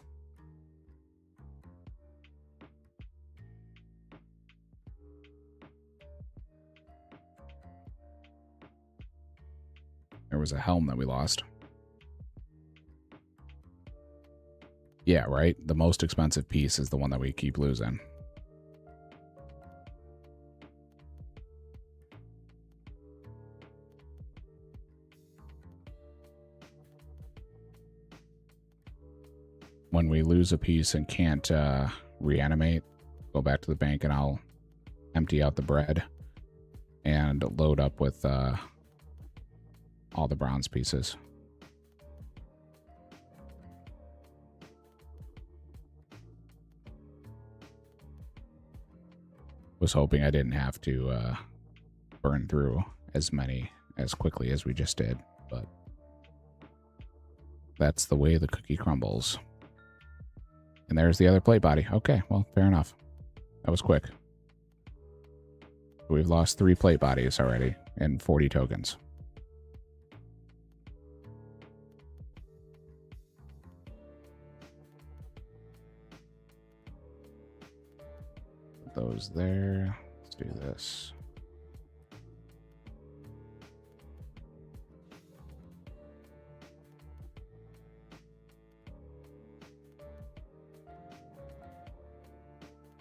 There was a helm that we lost. Yeah, right? The most expensive piece is the one that we keep losing. When we lose a piece and can't reanimate, go back to the bank and I'll empty out the bread and load up with all the bronze pieces. Was hoping I didn't have to burn through as many as quickly as we just did, but that's the way the cookie crumbles. And there's the other plate body. Okay, well, fair enough. That was quick. We've lost 3 plate bodies already and 40 tokens. Put those there. Let's do this.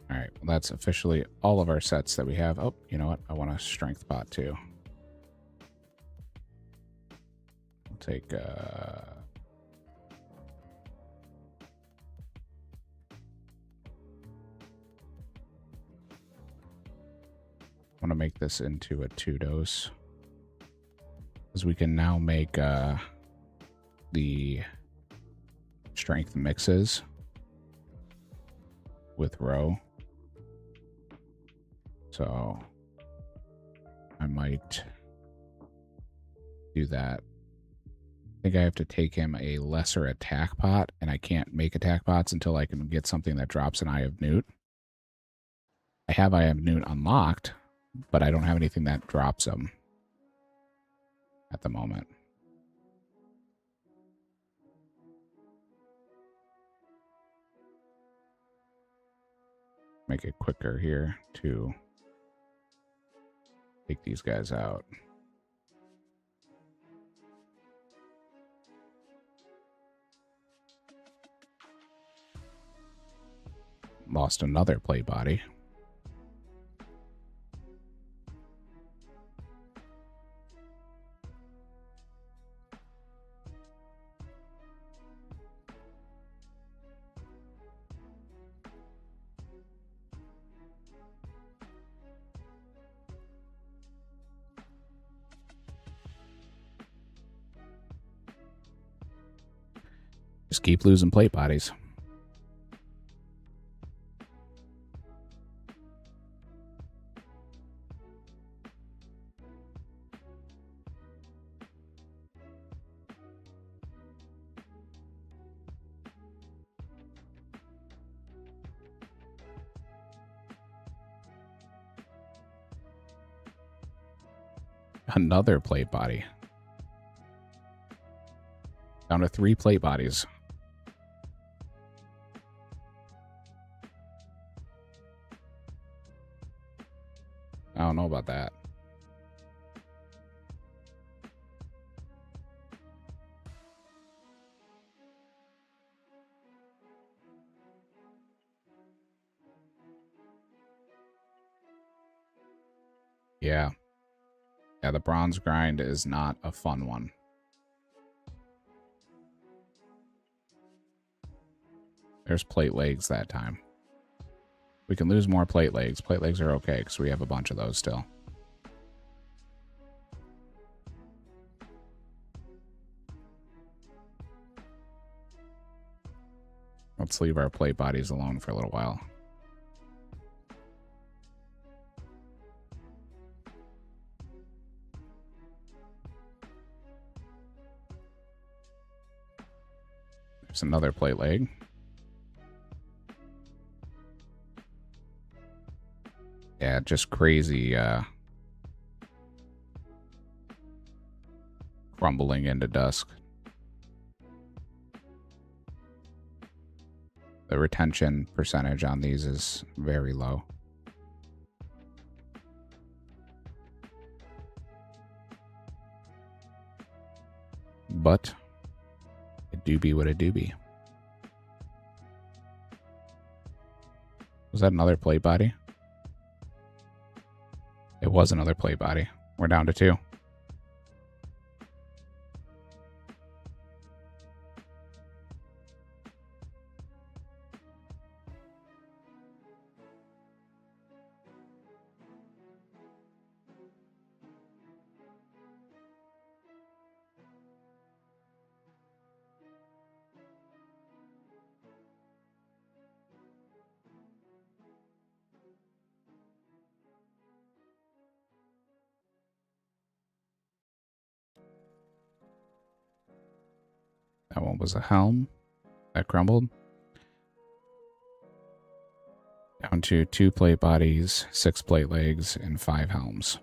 All right, well, that's officially all of our sets that we have. Oh, you know what? I want a strength pot too. I'll take I want to make this into a 2-dose, because we can now make the strength mixes with row. So I might do that. I think I have to take him a lesser attack pot, and I can't make attack pots until I can get something that drops an Eye of Newt. I have Eye of Newt unlocked, but I don't have anything that drops them at the moment. Make it quicker here to take these guys out. Lost another plate body. Just keep losing plate bodies. Another plate body. Down to 3 plate bodies. I don't know about that. Yeah. Yeah, the bronze grind is not a fun one. There's plate legs that time. We can lose more plate legs. Plate legs are okay because we have a bunch of those still. Let's leave our plate bodies alone for a little while. There's another plate leg. Yeah, just crazy crumbling into dusk. The retention percentage on these is very low. but it do be what it do be. Was that another plate body? It was another plate body. We're down to 2. That one was a helm that crumbled. Down to 2 plate bodies, 6 plate legs, and 5 helms.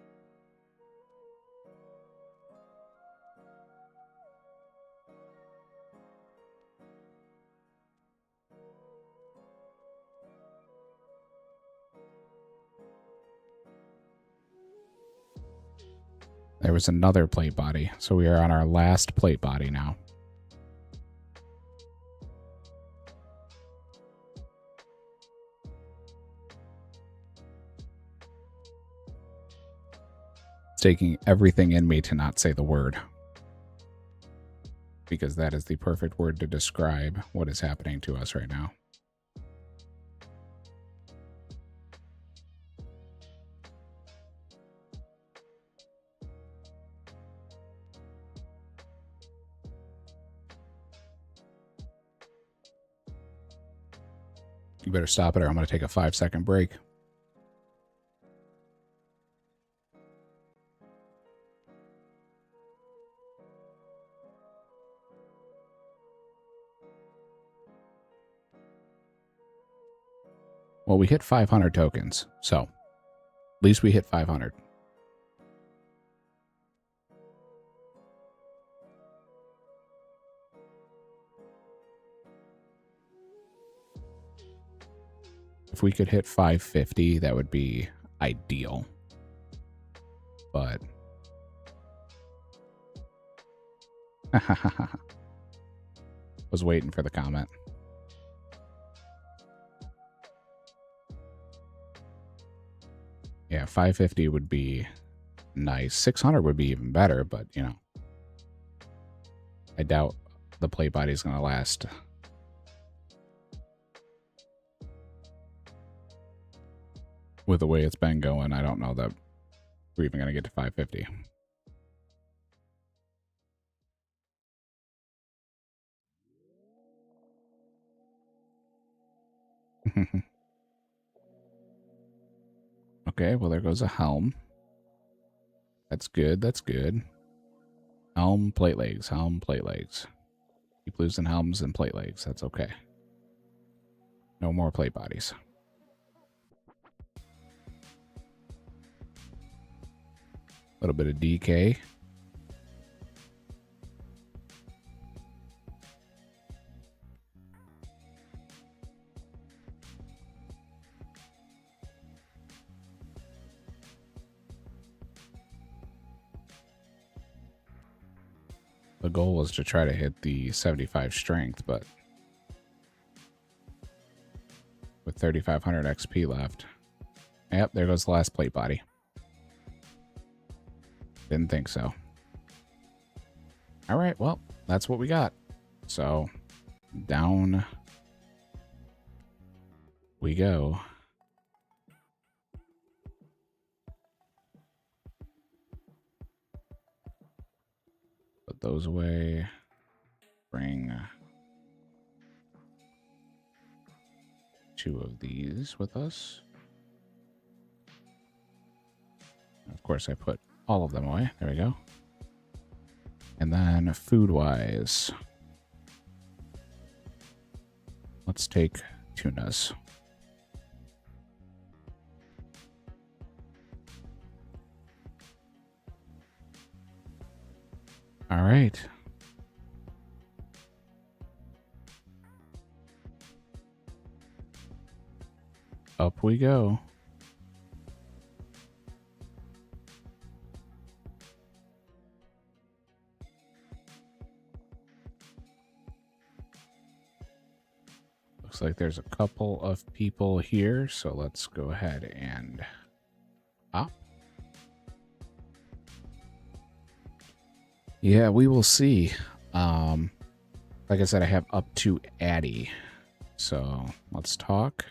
There was another plate body, so we are on our last plate body now. It's taking everything in me to not say the word, because that is the perfect word to describe what is happening to us right now. You better stop it or I'm going to take a 5-second break. Well, we hit 500 tokens, so at least we hit 500. If we could hit 550, that would be ideal. But was waiting for the comment. Yeah, 550 would be nice. 600 would be even better, but you know, I doubt the plate body is going to last. With the way it's been going, I don't know that we're even going to get to 550. Okay, well, there goes a helm. That's good, that's good. Helm, plate legs, helm, plate legs. Keep losing helms and plate legs, that's okay. No more plate bodies. A little bit of DK. The goal was to try to hit the 75 strength, but with 3,500 XP left. Yep, there goes the last plate body. Didn't think so. All right, well, that's what we got. So, down we go. Put those away. Bring 2 of these with us. Of course, I put all of them away. There we go. And then food-wise, let's take tunas. All right. Up we go. Looks like there's a couple of people here, so let's go ahead and hop. Yeah, we will see. Like I said, I have up to Addy, so let's talk.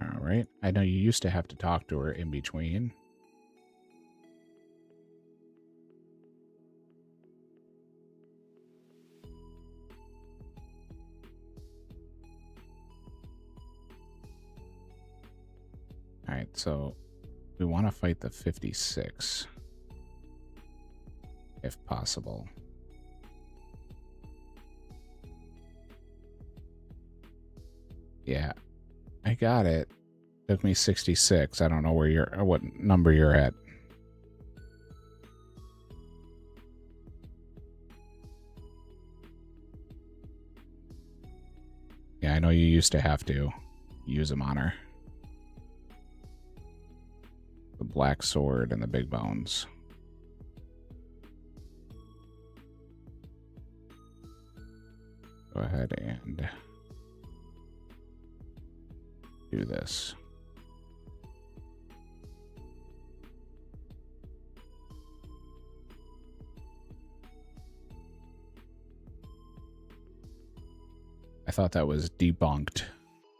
All right. I know you used to have to talk to her in between. All right, so we want to fight the 56 if possible. Yeah, I got it. Took me 66. I don't know where you're, or what number you're at. Yeah, I know you used to have to use them on her. The black sword and the big bones. Go ahead and do this. I thought that was debunked,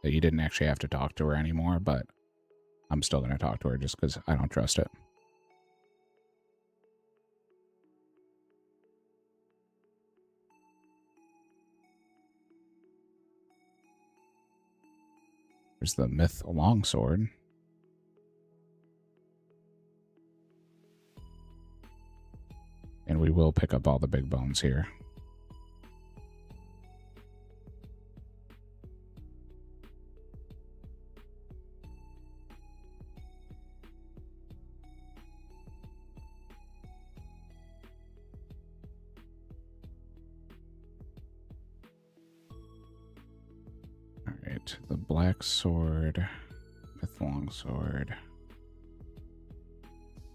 that you didn't actually have to talk to her anymore, but I'm still going to talk to her just because I don't trust it. There's the myth longsword. And we will pick up all the big bones here. Alright, the black sword, myth longsword.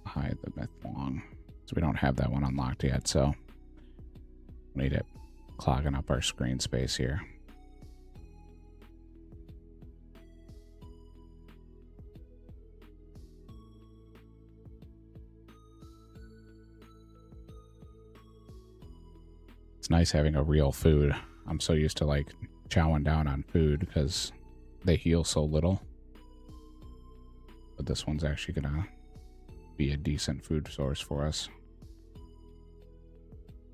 Hide the myth long. So we don't have that one unlocked yet, so we need it clogging up our screen space here. It's nice having a real food. I'm so used to like chowing down on food because they heal so little. But this one's actually gonna be a decent food source for us.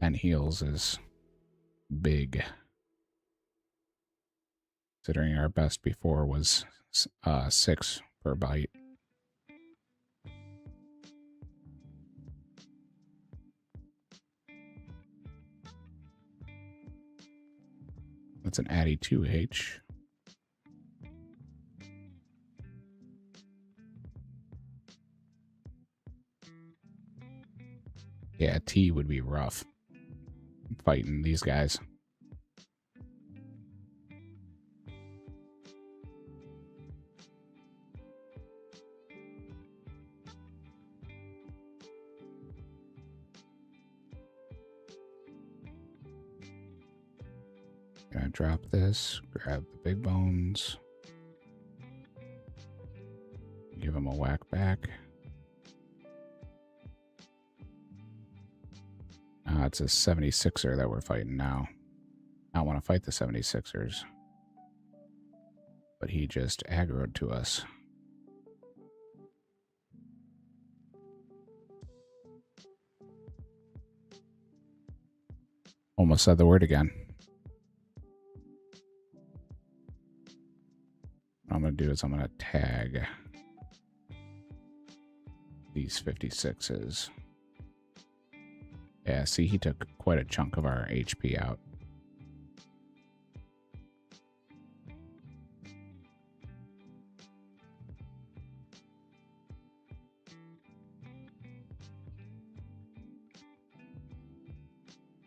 And heals is big. Considering our best before was 6 per bite. That's an Addy 2H. Yeah, T would be rough fighting these guys. Gonna drop this, grab the big bones, give him a whack back. It's a 76er that we're fighting now. I don't want to fight the 76ers, but he just aggroed to us. Almost said the word again. What I'm going to do is I'm going to tag these 56s. Yeah, see, he took quite a chunk of our HP out.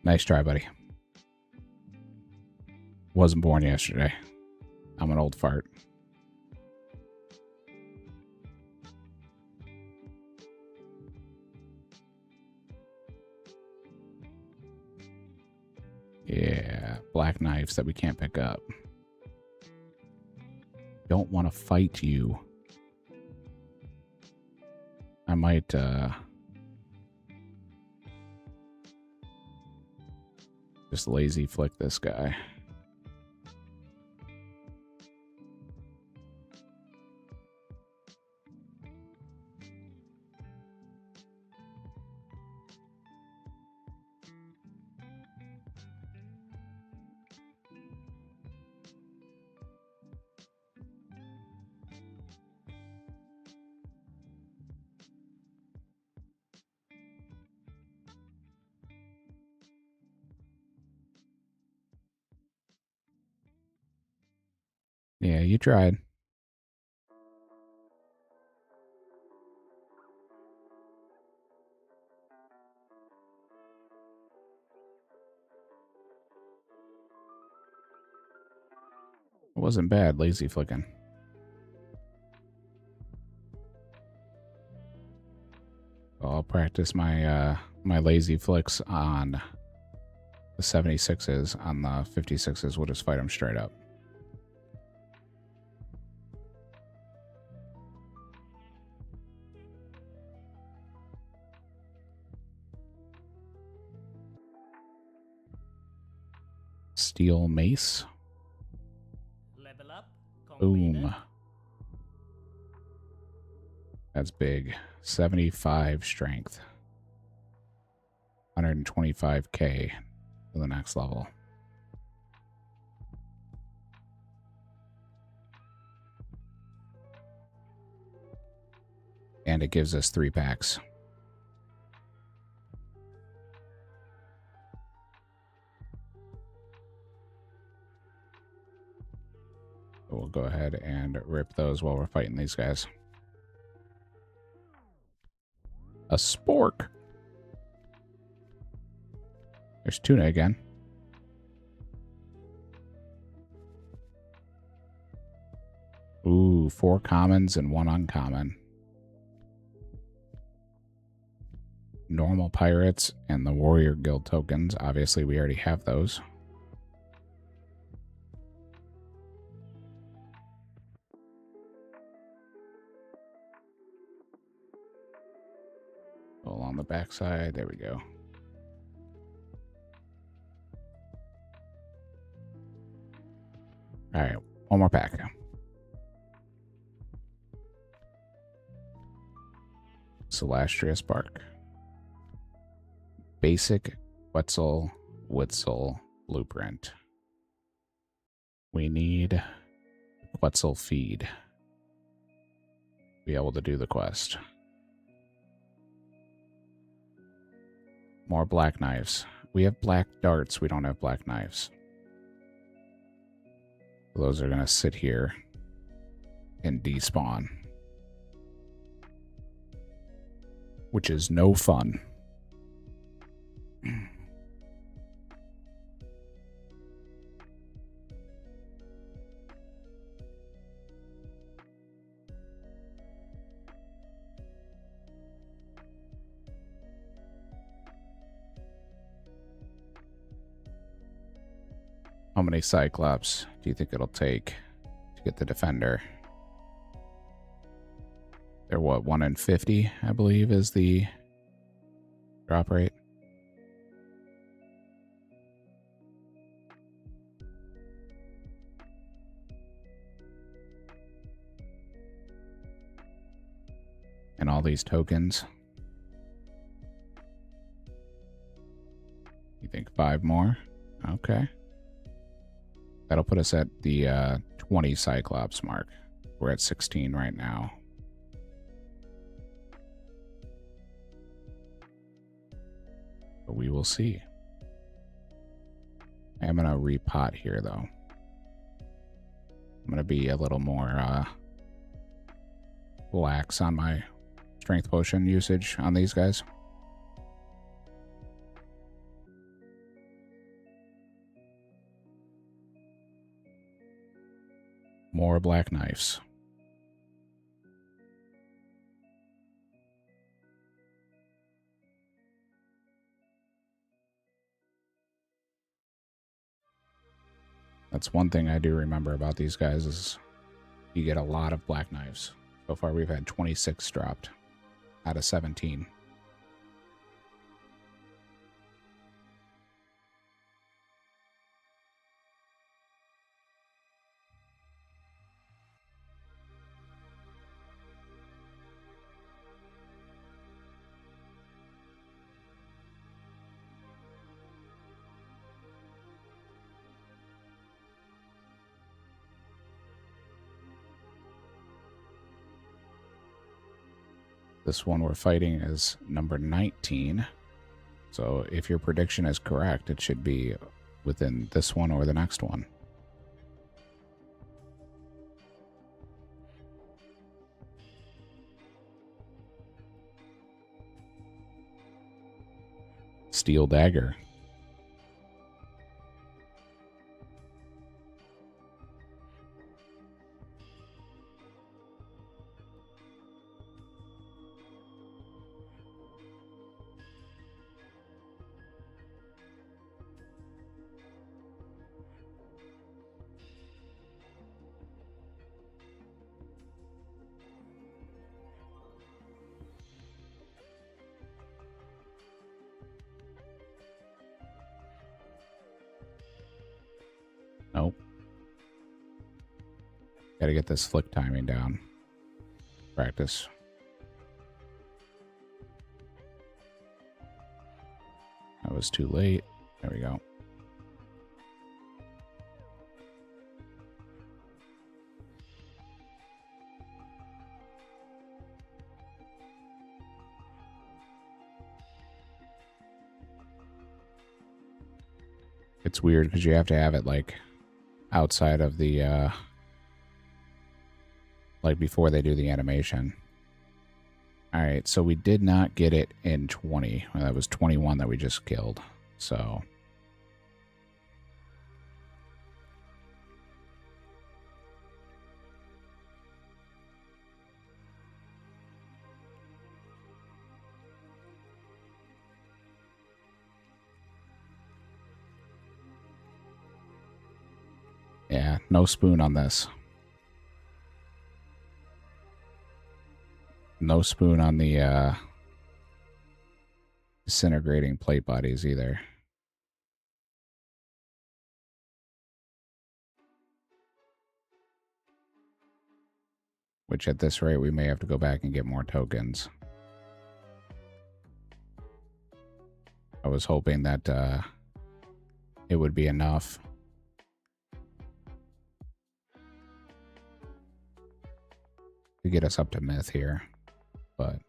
Nice try, buddy. Wasn't born yesterday. I'm an old fart. Yeah, black knives that we can't pick up. Don't want to fight you. I might, just lazy flick this guy. Yeah, you tried. It wasn't bad, lazy flicking. I'll practice my my lazy flicks on the 76s. On the 56s, we'll just fight them straight up. Steel mace. Level up. Completed. Boom. That's big. 75 strength. 125k for the next level. And it gives us 3 packs. We'll go ahead and rip those while we're fighting these guys. A spork. There's tuna again. Ooh, 4 commons and 1 uncommon. Normal pirates and the warrior guild tokens. Obviously, we already have those. Along the backside, there we go. All right, one more pack. Celastria Spark. Basic Wetzel Witzel blueprint. We need Quetzal feed to be able to do the quest. More black knives. We have black darts. We don't have black knives. Those are going to sit here and despawn, which is no fun. How many Cyclops do you think it'll take to get the Defender? They're what, 1 in 50, I believe, is the drop rate. And all these tokens. You think 5 more? Okay. That'll put us at the 20 Cyclops mark. We're at 16 right now. But we will see. I'm going to repot here, though. I'm going to be a little more lax on my strength potion usage on these guys. More black knives. That's one thing I do remember about these guys is you get a lot of black knives. So far we've had 26 dropped out of 17. This one we're fighting is number 19. So if your prediction is correct, it should be within this one or the next one. Steel dagger. Nope. Gotta get this flick timing down. Practice. That was too late. There we go. It's weird because you have to have it like outside of the like before they do the animation. All right, so we did not get it in 20. Well, that was 21 that we just killed. So yeah, no spoon on this. No spoon on the disintegrating plate bodies either. Which at this rate, we may have to go back and get more tokens. I was hoping that it would be enough. To get us up to myth here. But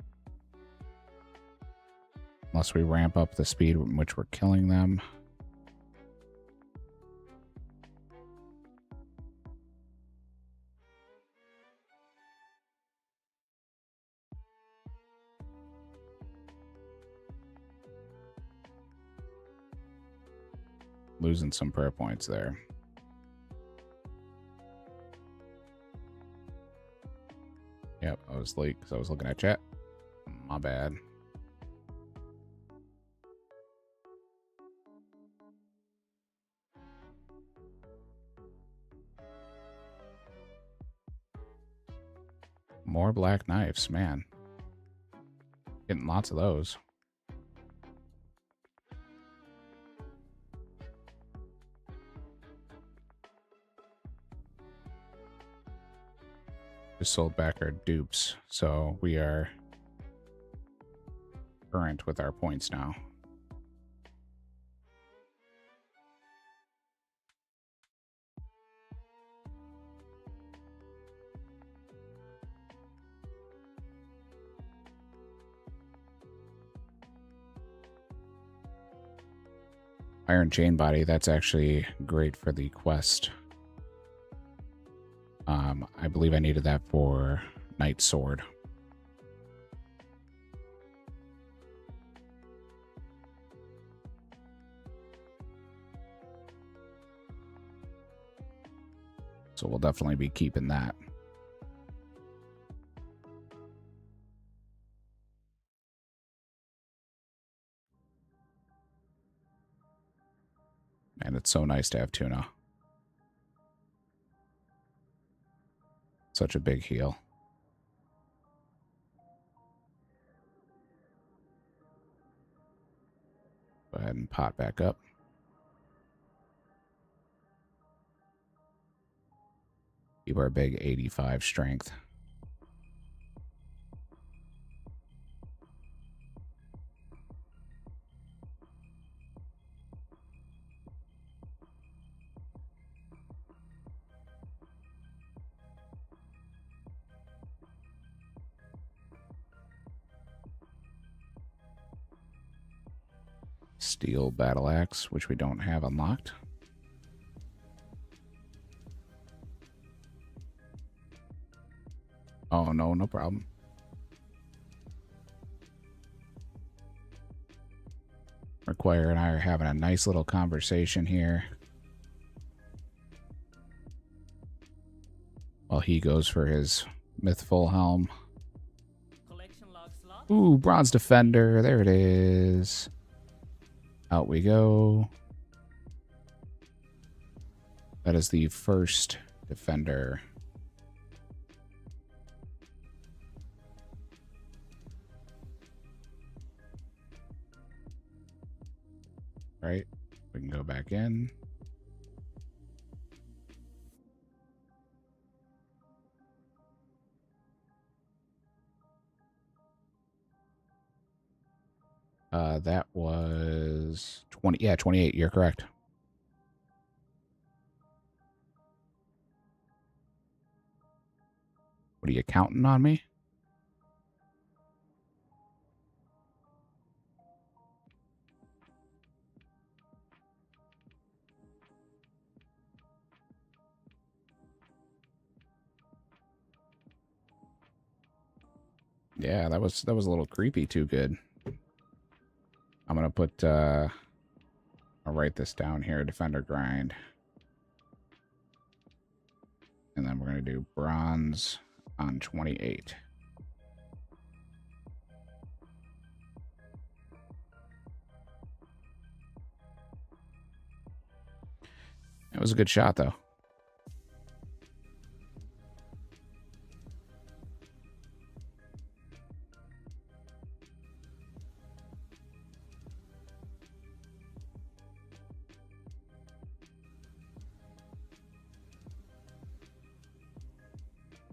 unless we ramp up the speed in which we're killing them. Losing some prayer points there. Yep, I was late because I was looking at chat. My bad. More black knives, man. Getting lots of those. Just sold back our dupes, so we are current with our points now. Iron chain body, that's actually great for the quest. I believe I needed that for Knight Sword. So we'll definitely be keeping that. And it's so nice to have tuna. Such a big heal. Go ahead and pot back up. Keep our big 85 strength. Steel battle axe, which we don't have unlocked. Oh, no, no problem. Require and I are having a nice little conversation here. While he goes for his Mythful Helm. Collection log slot. Ooh, Bronze Defender. There it is. Out we go. That is the first Defender. Right, we can go back in. That was 20. Yeah, 28. You're correct. What are you counting on me? Yeah, that was a little creepy too good. I'm gonna put I'll write this down here, Defender grind. And then we're gonna do bronze on 28. It was a good shot though.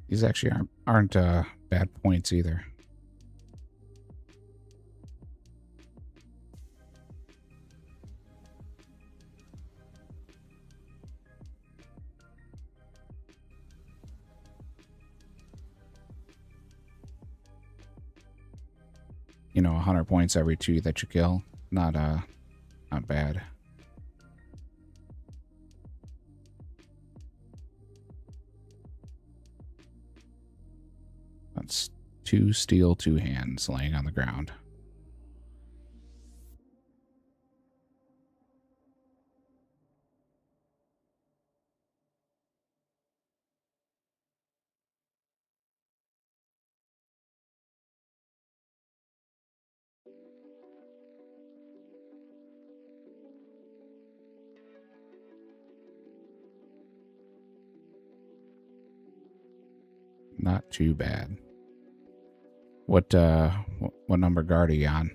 These actually aren't bad points either. You know, 100 points every 2 that you kill. Not bad. That's 2 steel, 2 hands laying on the ground. Not too bad. What number guard are you on?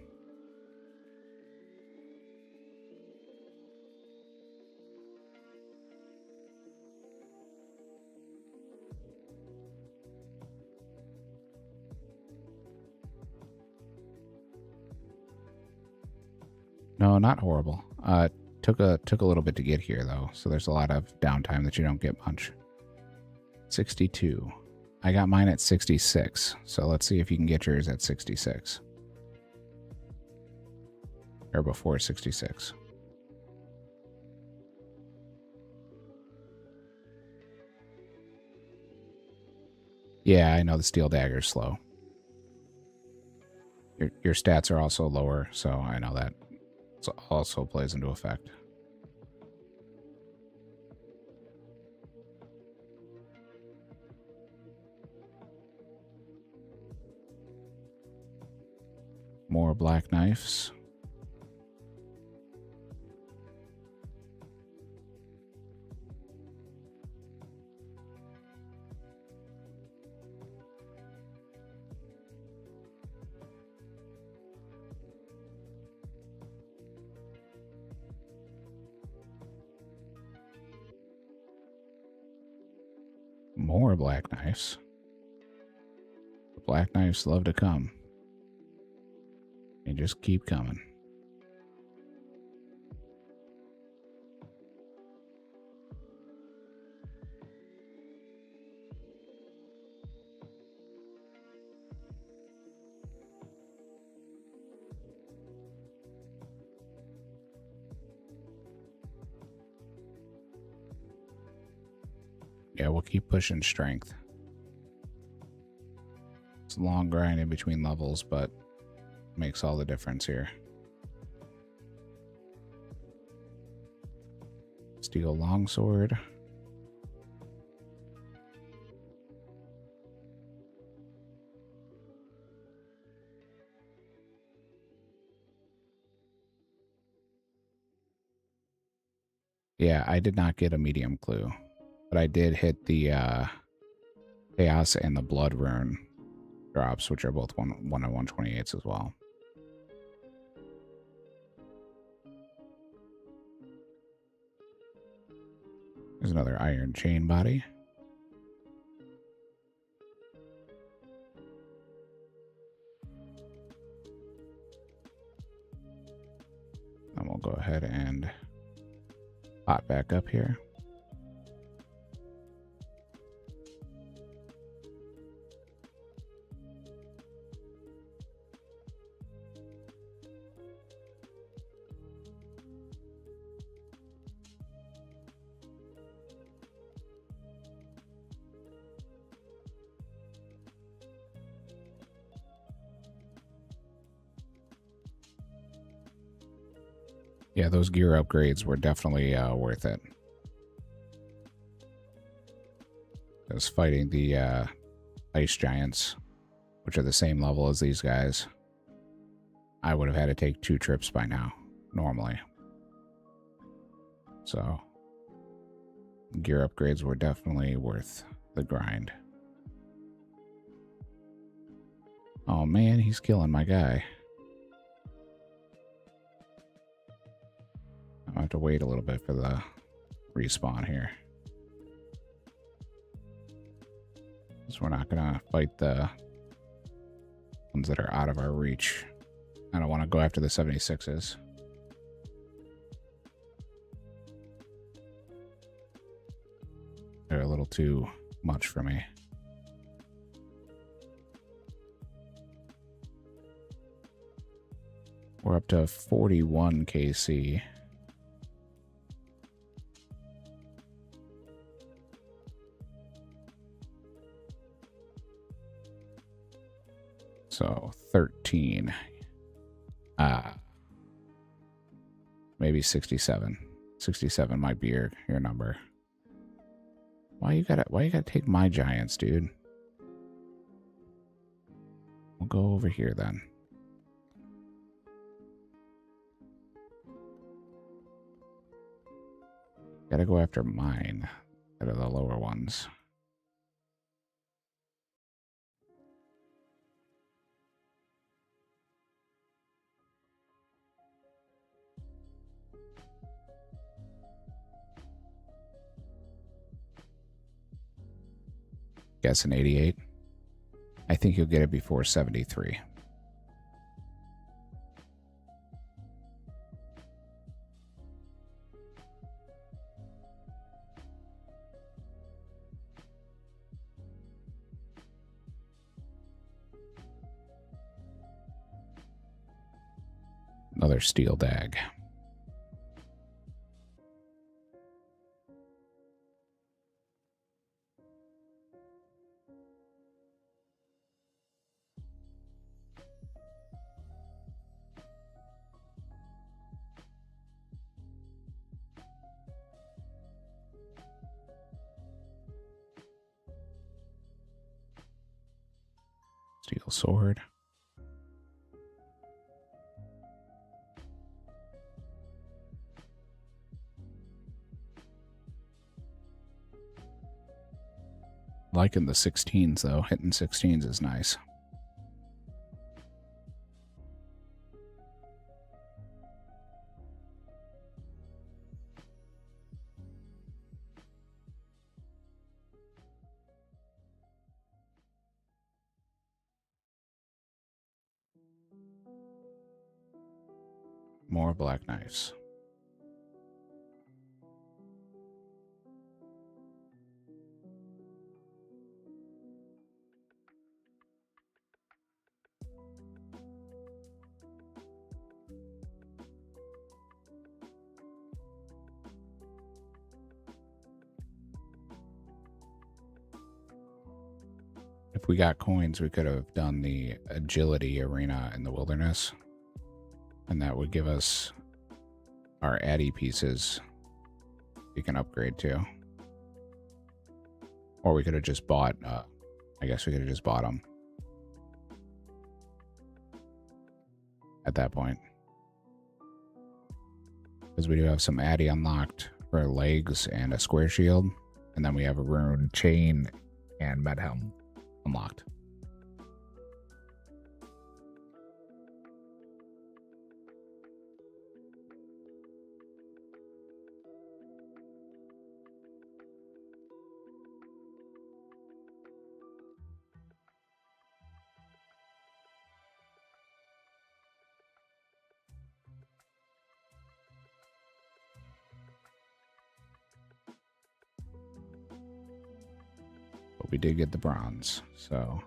No, not horrible. Took a little bit to get here though, so there's a lot of downtime that you don't get much. 62. I got mine at 66, so let's see if you can get yours at 66. Or before 66. Yeah, I know the steel dagger's slow. Your stats are also lower, so I know that also plays into effect. More black knives. More black knives. The black knives love to come. They just keep coming. Yeah, we'll keep pushing strength. It's a long grind in between levels, but makes all the difference here. Steel longsword. Yeah, I did not get a medium clue, but I did hit the chaos and the blood rune drops, which are both 1 and 128s as well. There's another iron chain body. And we'll go ahead and pot back up here. Yeah, those gear upgrades were definitely worth it. Because fighting the ice giants, which are the same level as these guys, I would have had to take 2 trips by now, normally. So, gear upgrades were definitely worth the grind. Oh man, he's killing my guy. I'll have to wait a little bit for the respawn here. Because we're not going to fight the ones that are out of our reach. I don't want to go after the 76s. They're a little too much for me. We're up to 41 KC. So 13. Maybe 67. 67 might be your number. Why you gotta take my giants, dude? We'll go over here then. Gotta go after mine that are the lower ones. Guess an 88. I think you'll get it before 73. Another steel dag. Steel sword. liking the 16s, though. Hitting 16s is nice. More black knives. If we got coins, we could have done the agility arena in the wilderness. And that would give us our Addy pieces we can upgrade to. Or we could have just bought, I guess we could have just bought them at that point. Because we do have some Addy unlocked for legs and a square shield. And then we have a rune chain and med helm unlocked. But we did get the bronze, so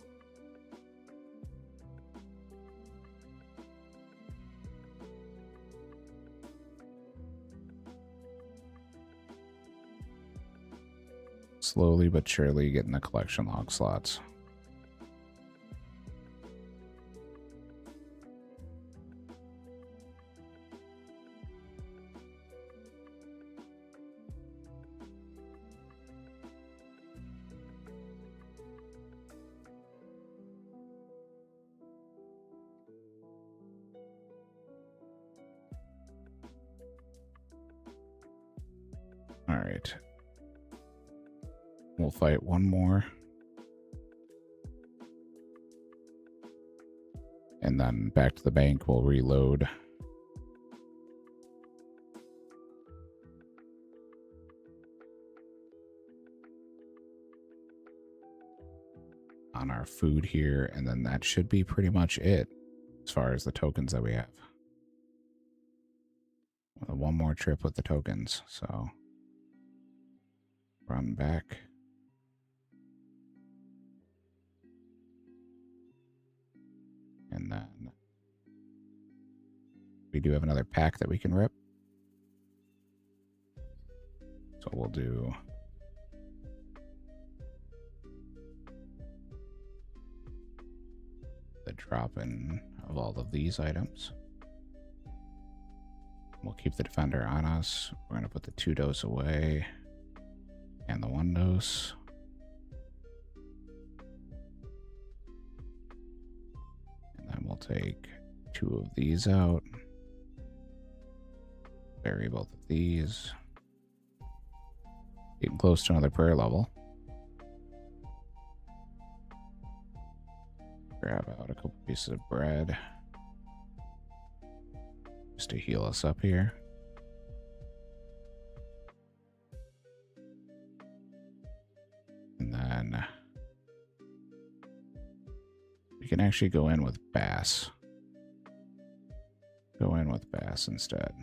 slowly but surely getting the collection log slots. All right. We'll fight one more. And then back to the bank, we'll reload. On our food here, and then that should be pretty much it as far as the tokens that we have. One more trip with the tokens, so run back. And then we do have another pack that we can rip. So we'll do the drop-in of all of these items. We'll keep the defender on us. We're going to put the 2 dose away and the 1 dose. And then we'll take 2 of these out. Bury both of these. Getting close to another prayer level. Grab out a couple pieces of bread just to heal us up here. And then we can actually go in with bass. Go in with bass instead.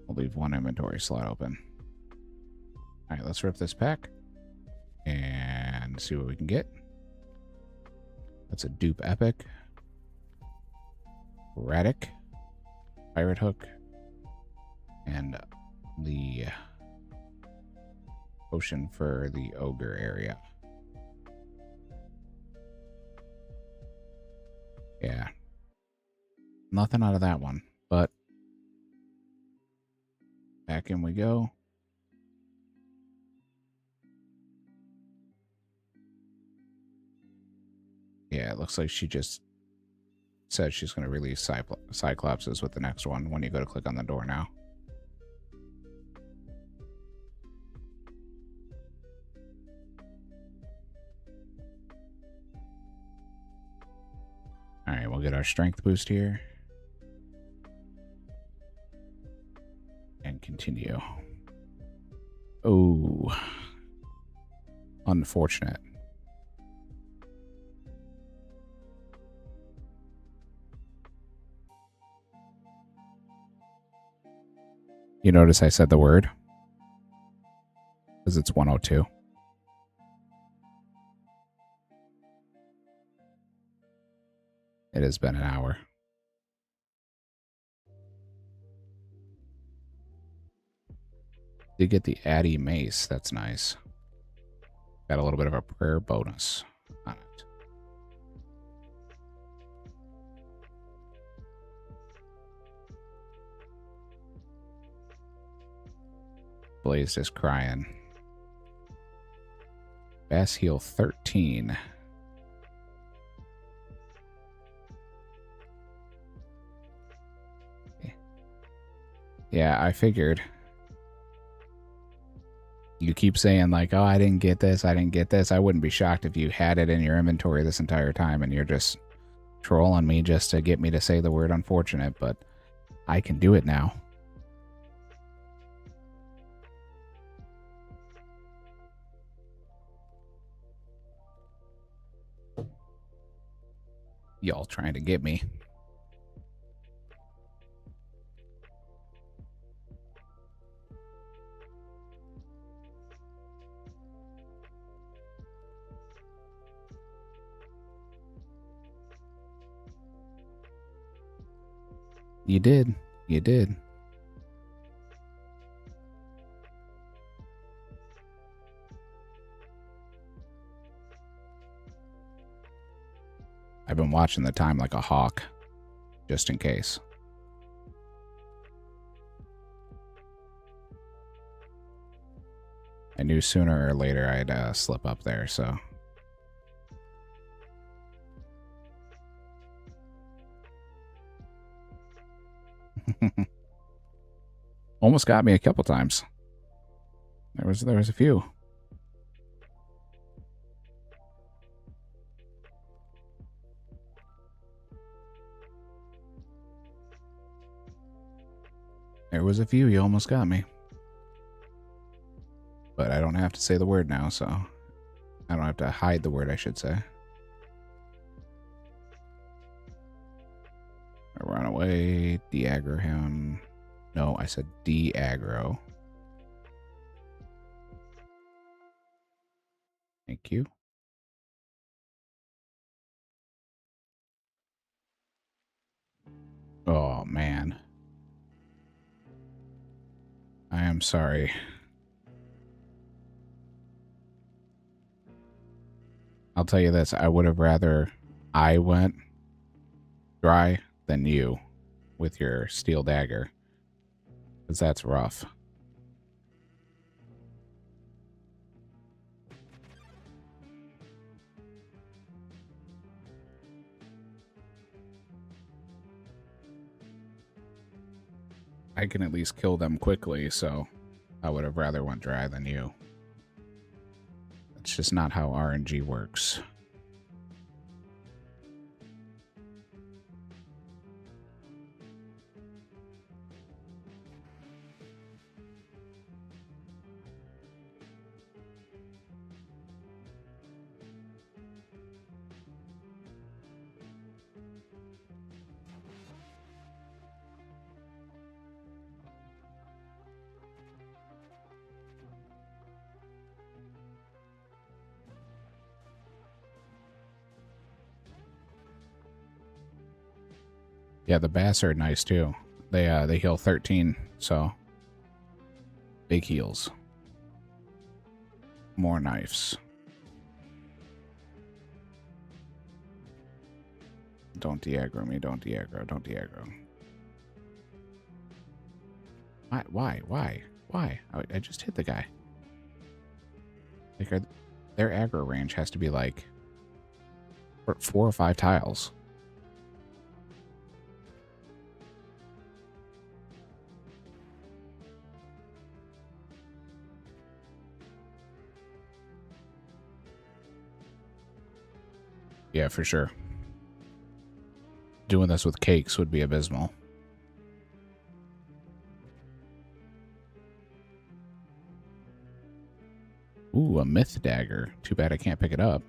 We'll leave 1 inventory slot open. All right, let's rip this pack and see what we can get. That's a dupe epic, Radic, pirate hook, and the potion for the ogre area. Yeah, nothing out of that one, but back in we go. Yeah, it looks like she just says she's going to release Cyclopses with the next one when you go to click on the door now. All right, we'll get our strength boost here. And continue. Oh, unfortunate. You notice I said the word? Because it's 102. It has been an hour. Did get the Addy Mace. That's nice. Got a little bit of a prayer bonus on it. Blaze is crying. Bass heal 13. Yeah, I figured. You keep saying like, oh, I didn't get this, I didn't get this. I wouldn't be shocked if you had it in your inventory this entire time and you're just trolling me just to get me to say the word unfortunate, but I can do it now. Y'all trying to get me. You did. You did. I've been watching the time like a hawk, just in case. I knew sooner or later I'd slip up there, so... Almost got me a couple times. There was a few. There was a few. You almost got me. But I don't have to say the word now, so I don't have to hide the word, I should say. Run away, de-aggro him. No, I said de-aggro. Thank you. Oh, man. I am sorry. I'll tell you this, I would have rather I went dry than you with your steel dagger, because that's rough. I can at least kill them quickly, so I would have rather went dry than you. It's just not how RNG works. Yeah, the bass are nice too. They heal 13, so big heals. More knives. Don't de-aggro me, don't de-aggro, don't de-aggro. Why? I just hit the guy. Like, their aggro range has to be like 4 or 5 tiles. Yeah, for sure. Doing this with cakes would be abysmal. Ooh, a myth dagger. Too bad I can't pick it up.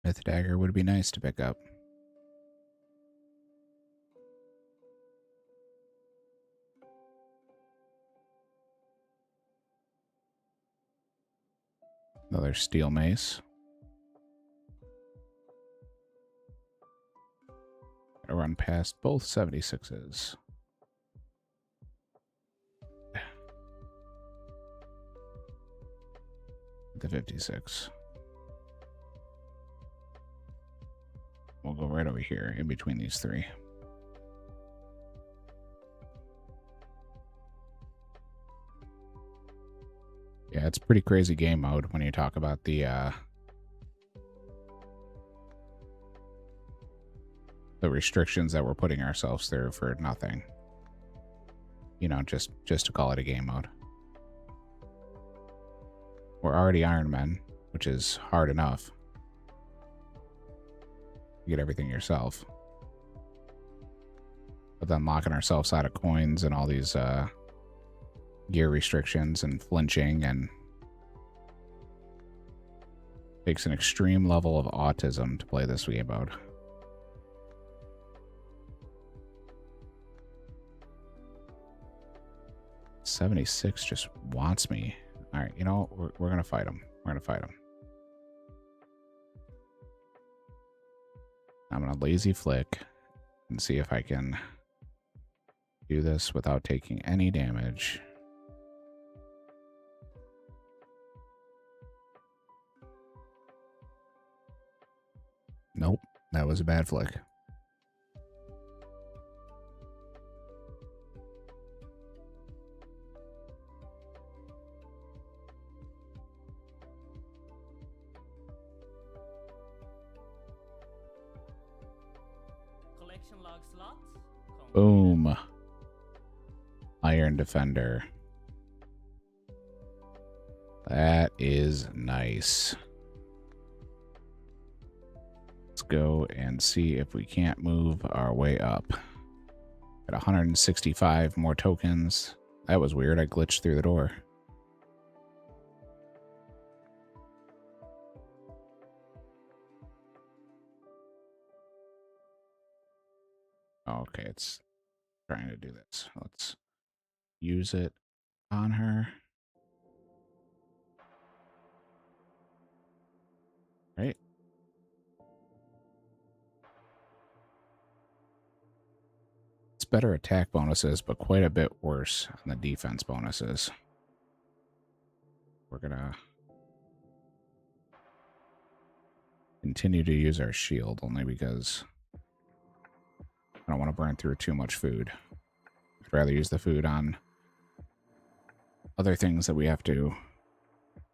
Myth dagger would be nice to pick up. Another steel mace. Gotta run past both 76s. The 56. We'll go right over here in between these three. Yeah, it's pretty crazy game mode when you talk about the restrictions that we're putting ourselves through for nothing. You know, just to call it a game mode. We're already Ironmen, which is hard enough. You get everything yourself. But then locking ourselves out of coins and all these gear restrictions and flinching and takes an extreme level of autism to play this game mode. $76 just wants me. All right, you know, we're gonna fight him. We're gonna fight him. I'm gonna lazy flick and see if I can do this without taking any damage. Nope, that was a bad flick. Collection log slot. Boom. Iron Defender. That is nice. Let's go and see if we can't move our way up. Got 165 more tokens. That was weird. I glitched through the door. Okay, it's trying to do this. Let's use it on her. Right. It's better attack bonuses, but quite a bit worse on the defense bonuses. We're gonna continue to use our shield only because I don't want to burn through too much food. I'd rather use the food on other things that we have to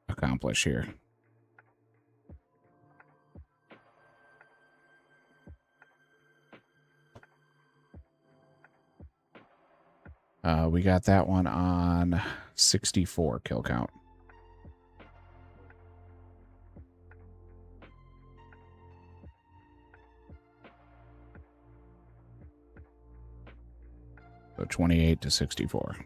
accomplish here. We got that one on 64 kill count. So 28 to 64.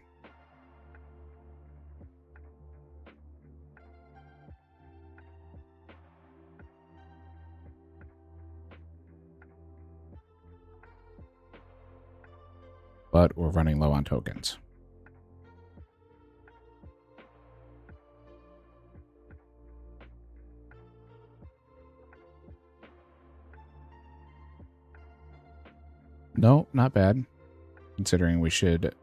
But we're running low on tokens. No, not bad. Considering we should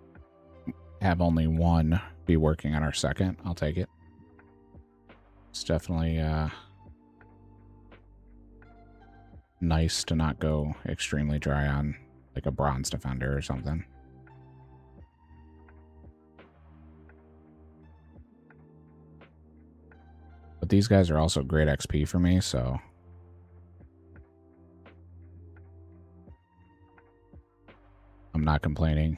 have only one be working on our second. I'll take it. It's definitely nice to not go extremely dry on like a bronze defender or something. But these guys are also great XP for me, so... I'm not complaining.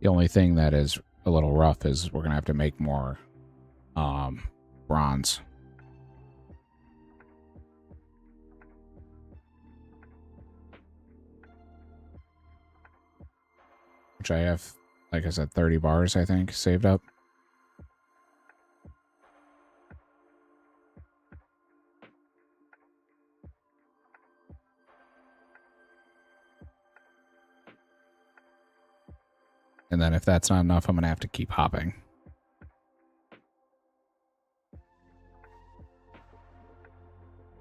The only thing that is a little rough is we're going to have to make more bronze. Which I have, like I said, 30 bars, I think, saved up. And then if that's not enough, I'm going to have to keep hopping.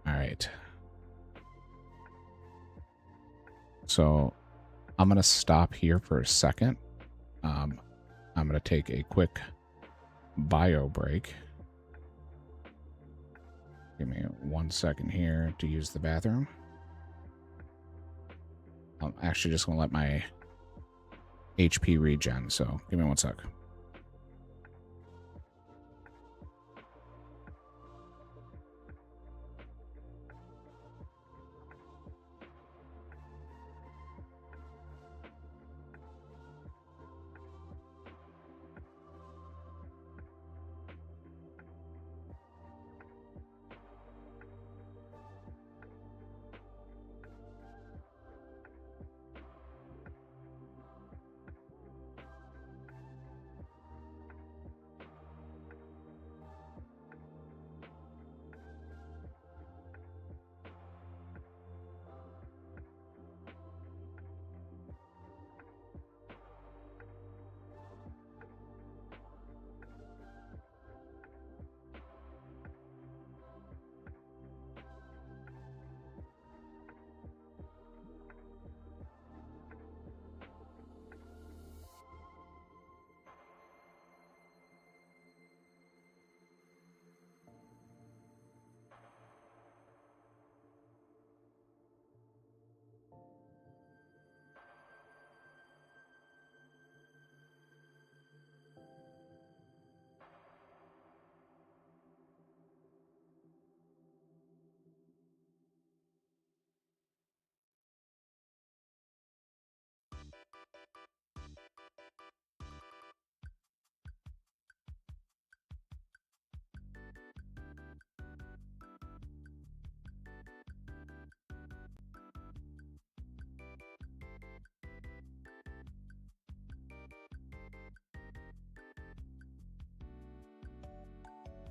All right. So I'm going to stop here for a second. I'm going to take a quick bio break. Give me 1 second here to use the bathroom. I'm actually just going to let my HP regen, so give me 1 sec.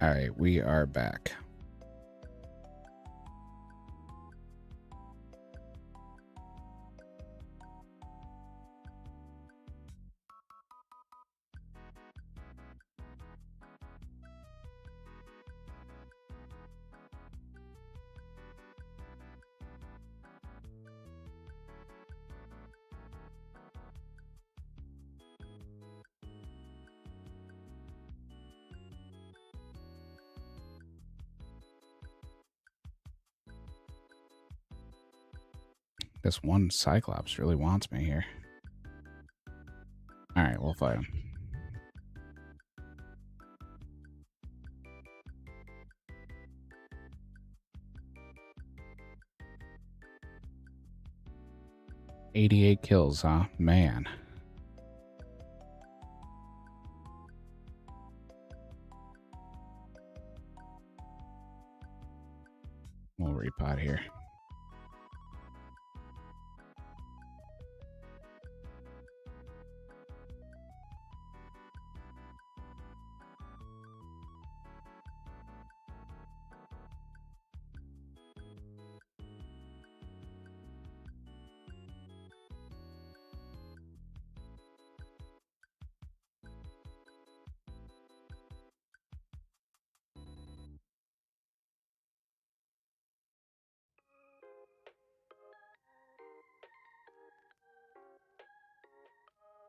All right, we are back. This one Cyclops really wants me here. All right, we'll fight him. "88 kills, huh? Man. We'll repot here.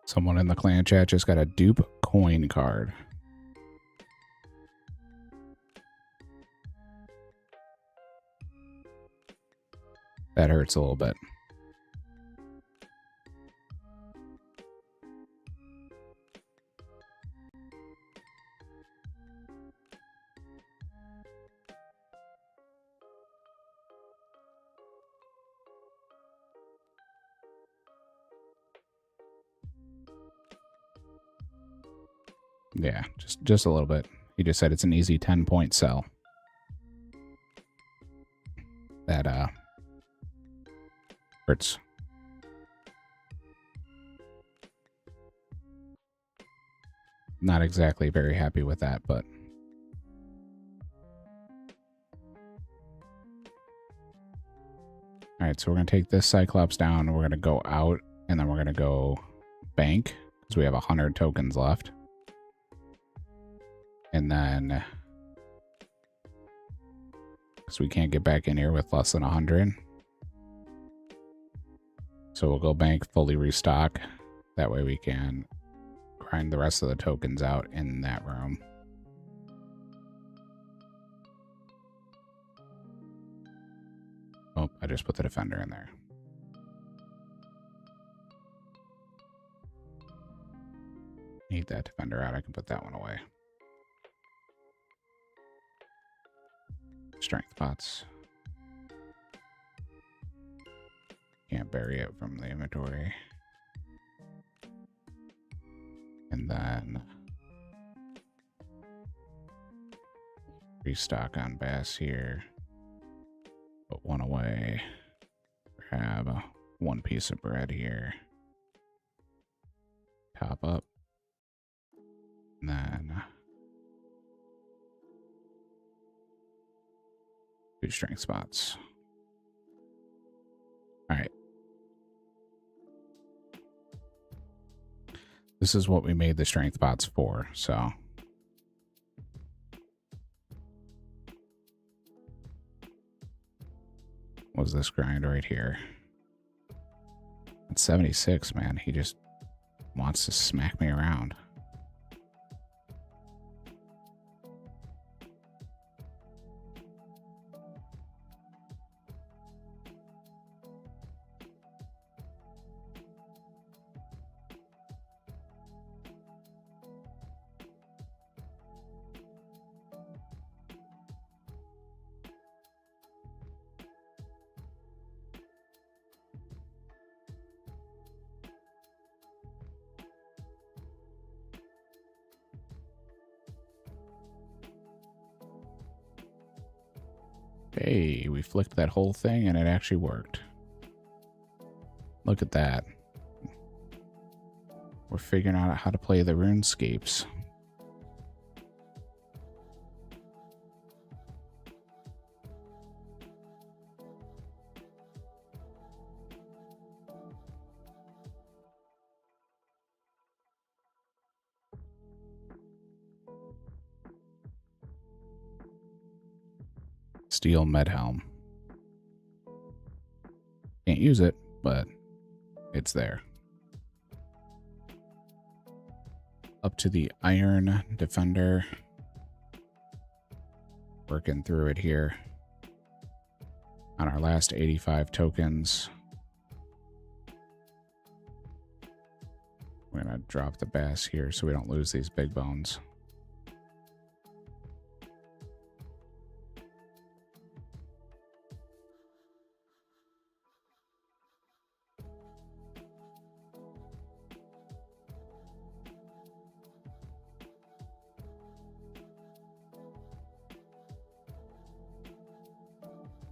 Someone in the clan chat just got a dupe coin card. That hurts a little bit. Yeah, just a little bit. He just said it's an easy 10-point sell. That hurts. Not exactly very happy with that, but all right, so we're going to take this Cyclops down. We're going to go out, and then we're going to go bank, because we have 100 tokens left. And then, because we can't get back in here with less than 100. So we'll go bank, fully restock. That way we can grind the rest of the tokens out in that room. Oh, I just put the defender in there. Need that defender out. I can put that one away. Strength pots. Can't bury it from the inventory. And then restock on bass here. Put one away. Grab one piece of bread here. Top up. And then 2 strength spots. All right. This is what we made the strength pots for, so. Was this grind right here? At 76, man. He just wants to smack me around. Hey, we flicked that whole thing and it actually worked. Look at that. We're figuring out how to play the RuneScapes. Steel Medhelm. Can't use it, but it's there. Up to the Iron Defender. Working through it here. On our last 85 tokens. We're going to drop the bass here so we don't lose these big bones.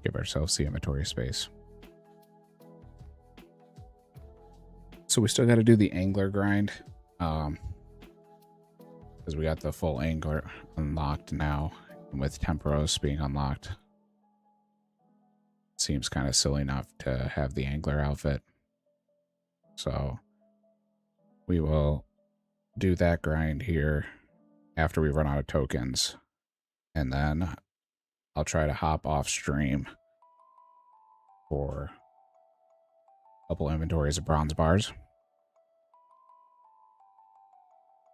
Give ourselves the inventory space. So we still got to do the angler grind. Because we got the full angler unlocked now. And with Temporos being unlocked, it seems kind of silly enough to have the angler outfit. So we will do that grind here after we run out of tokens. And then I'll try to hop off stream for a couple inventories of bronze bars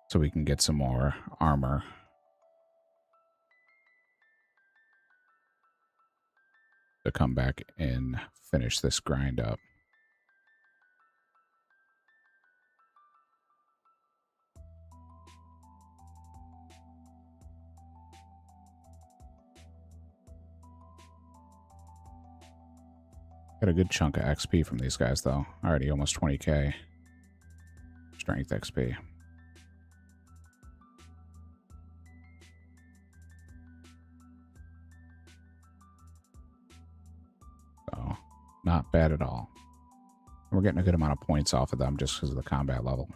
so we can get some more armor to come back and finish this grind up. Got a good chunk of XP from these guys, though. Already almost 20k. Strength XP. Not bad at all. We're getting a good amount of points off of them just because of the combat level.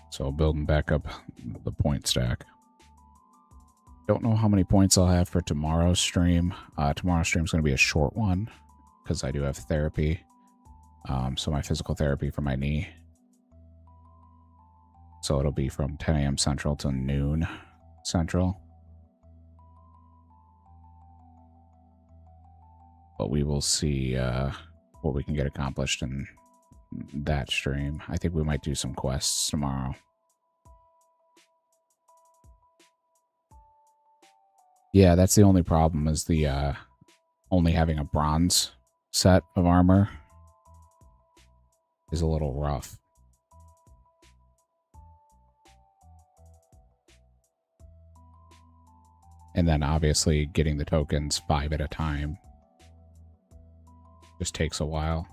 So building back up the point stack. Don't know how many points I'll have for tomorrow's stream. Tomorrow's stream is going to be a short one because I do have therapy. So my physical therapy for my knee. So it'll be from 10 a.m. Central to noon Central. But we will see what we can get accomplished in that stream. I think we might do some quests tomorrow. Yeah, that's the only problem is the only having a bronze set of armor is a little rough. And then obviously getting the tokens 5 at a time just takes a while.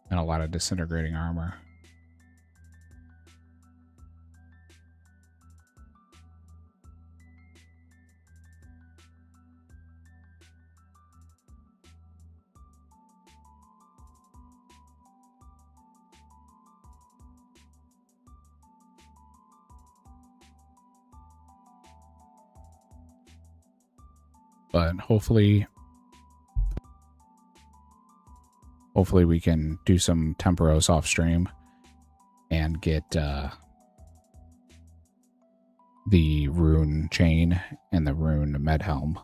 And a lot of disintegrating armor. But hopefully we can do some Temporos off stream and get the rune chain and the rune med helm,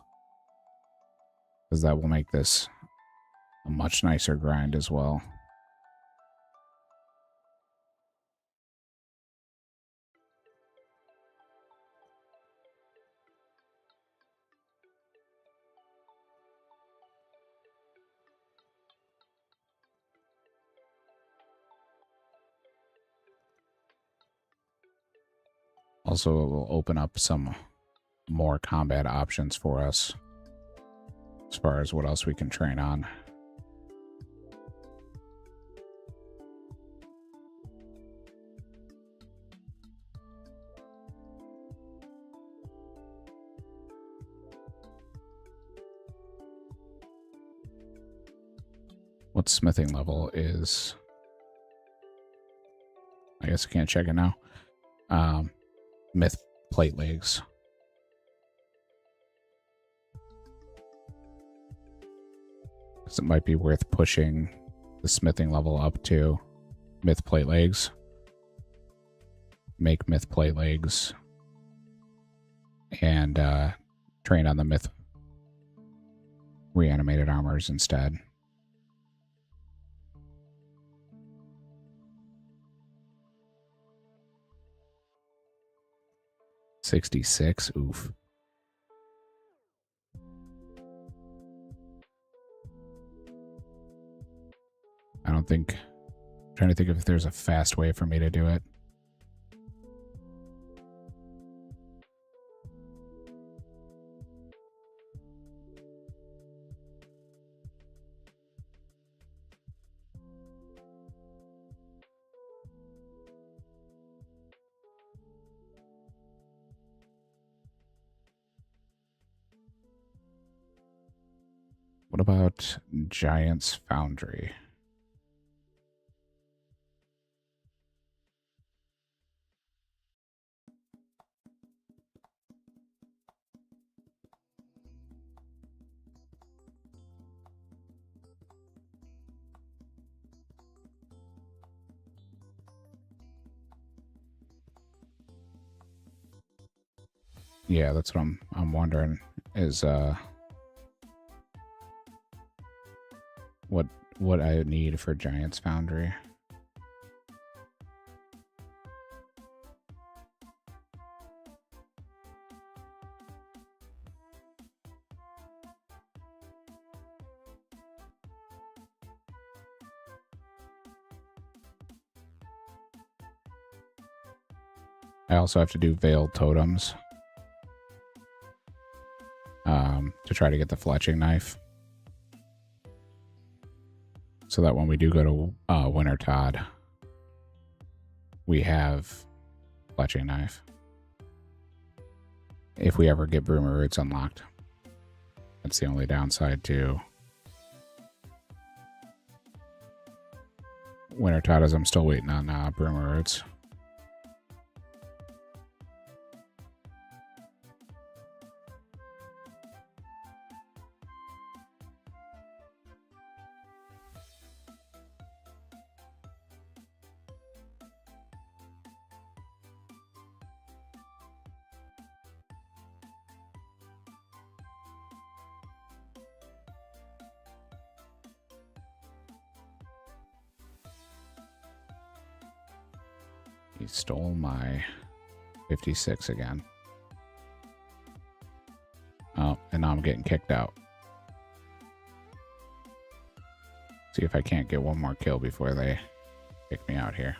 because that will make this a much nicer grind as well. Also, it will open up some more combat options for us as far as what else we can train on. What smithing level is... I guess I can't check it now. Myth plate legs. So it might be worth pushing the smithing level up to myth plate legs. Make myth plate legs. And train on the myth reanimated armors instead. $66. Oof. I don't think... I'm trying to think if there's a fast way for me to do it. What about Giant's Foundry? Yeah, that's what I'm wondering is what I need for Giant's Foundry. I also have to do veiled totems to try to get the fletching knife, so that when we do go to Winter Todd, we have fletching knife. if we ever get Broomer Roots unlocked. That's the only downside to Winter Tide, I'm still waiting on Broomer Roots. He stole my 56 again. Oh, and now I'm getting kicked out. See if I can't get one more kill before they kick me out here.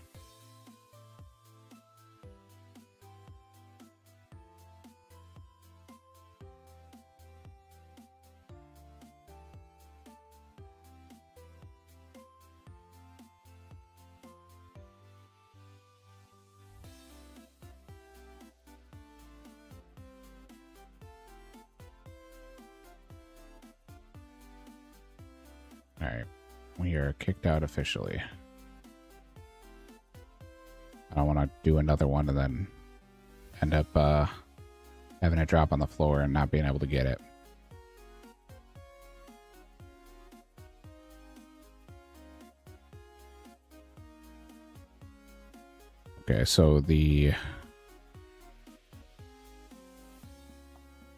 Alright, we are kicked out officially. I don't want to do another one and then end up having it drop on the floor and not being able to get it. Okay, so the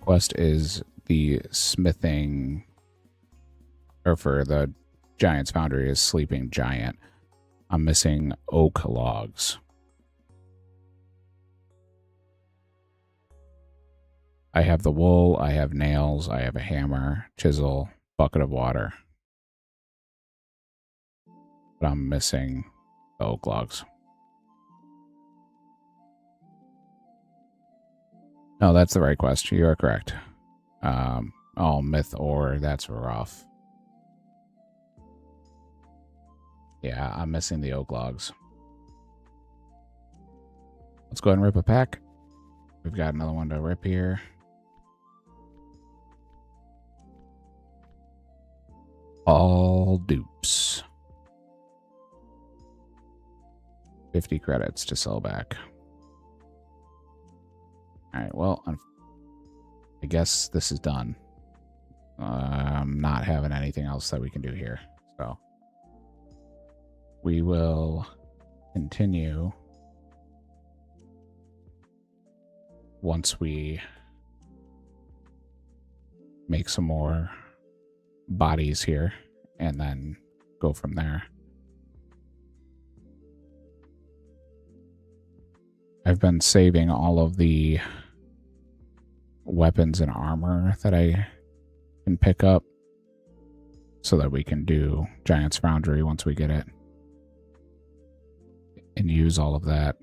quest is the smithing, or for the Giant's Foundry is Sleeping Giant. I'm missing oak logs. I have the wool, I have nails, I have a hammer, chisel, bucket of water. But I'm missing the oak logs. No, that's the right quest. You are correct. Oh, myth ore, that's rough. Yeah, I'm missing the oak logs. Let's go ahead and rip a pack. We've got another one to rip here. All dupes. 50 credits to sell back. Alright, well, I guess this is done. I'm not having anything else that we can do here, so we will continue once we make some more bodies here and then go from there. I've been saving all of the weapons and armor that I can pick up so that we can do Giant's Foundry once we get it and use all of that.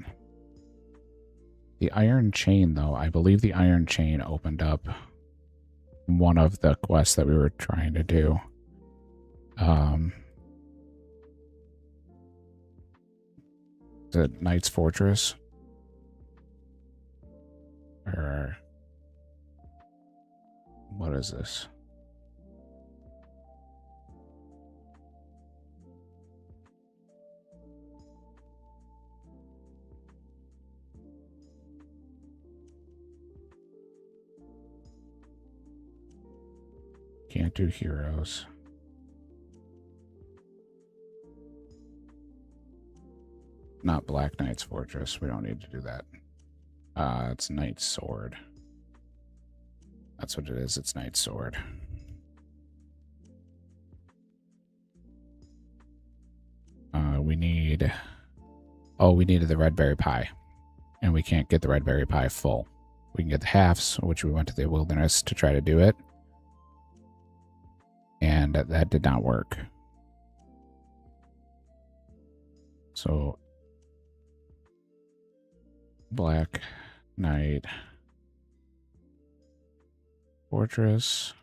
The Iron Chain, though, I believe the Iron Chain opened up one of the quests that we were trying to do. Is it Knight's Fortress? Or what is this? Can't do heroes. Not Black Knight's Fortress. We don't need to do that. It's Knight's Sword. That's what it is. It's Knight's Sword. We need... Oh, we needed the red berry pie. And we can't get the red berry pie full. We can get the halves, which we went to the wilderness to try to do it. And that did not work. So... Black Knight Fortress.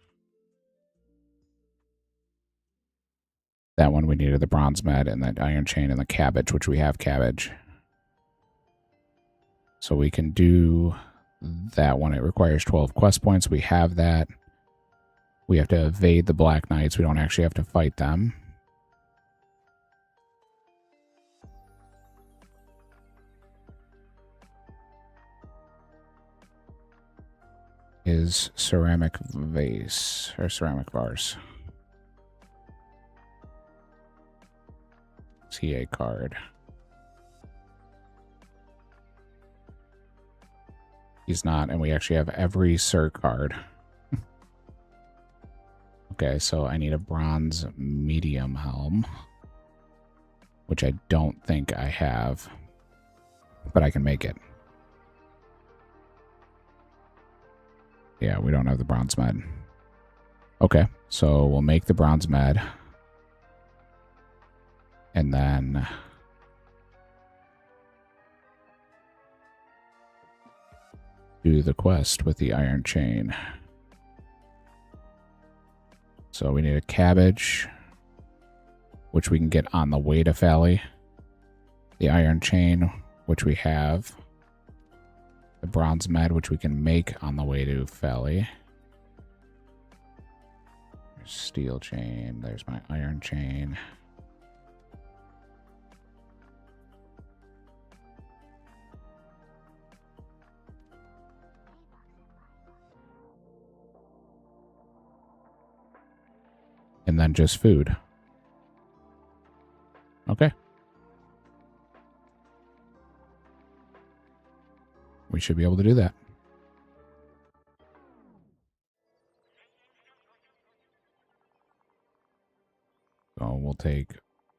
That one we needed the bronze med and the iron chain and the cabbage, which we have cabbage. So we can do that one. It requires 12 quest points. We have that. We have to evade the Black Knights. We don't actually have to fight them. Is ceramic vase or ceramic vase. TA card. He's not, and we actually have every Sir card. Okay, so I need a bronze medium helm, which I don't think I have, but I can make it. Yeah, we don't have the bronze med. Okay, so we'll make the bronze med. And then do the quest with the iron chain. So we need a cabbage, which we can get on the way to Valley. The iron chain, which we have. The bronze med, which we can make on the way to Valley. There's steel chain. There's my iron chain. And then just food. Okay. We should be able to do that. So we'll take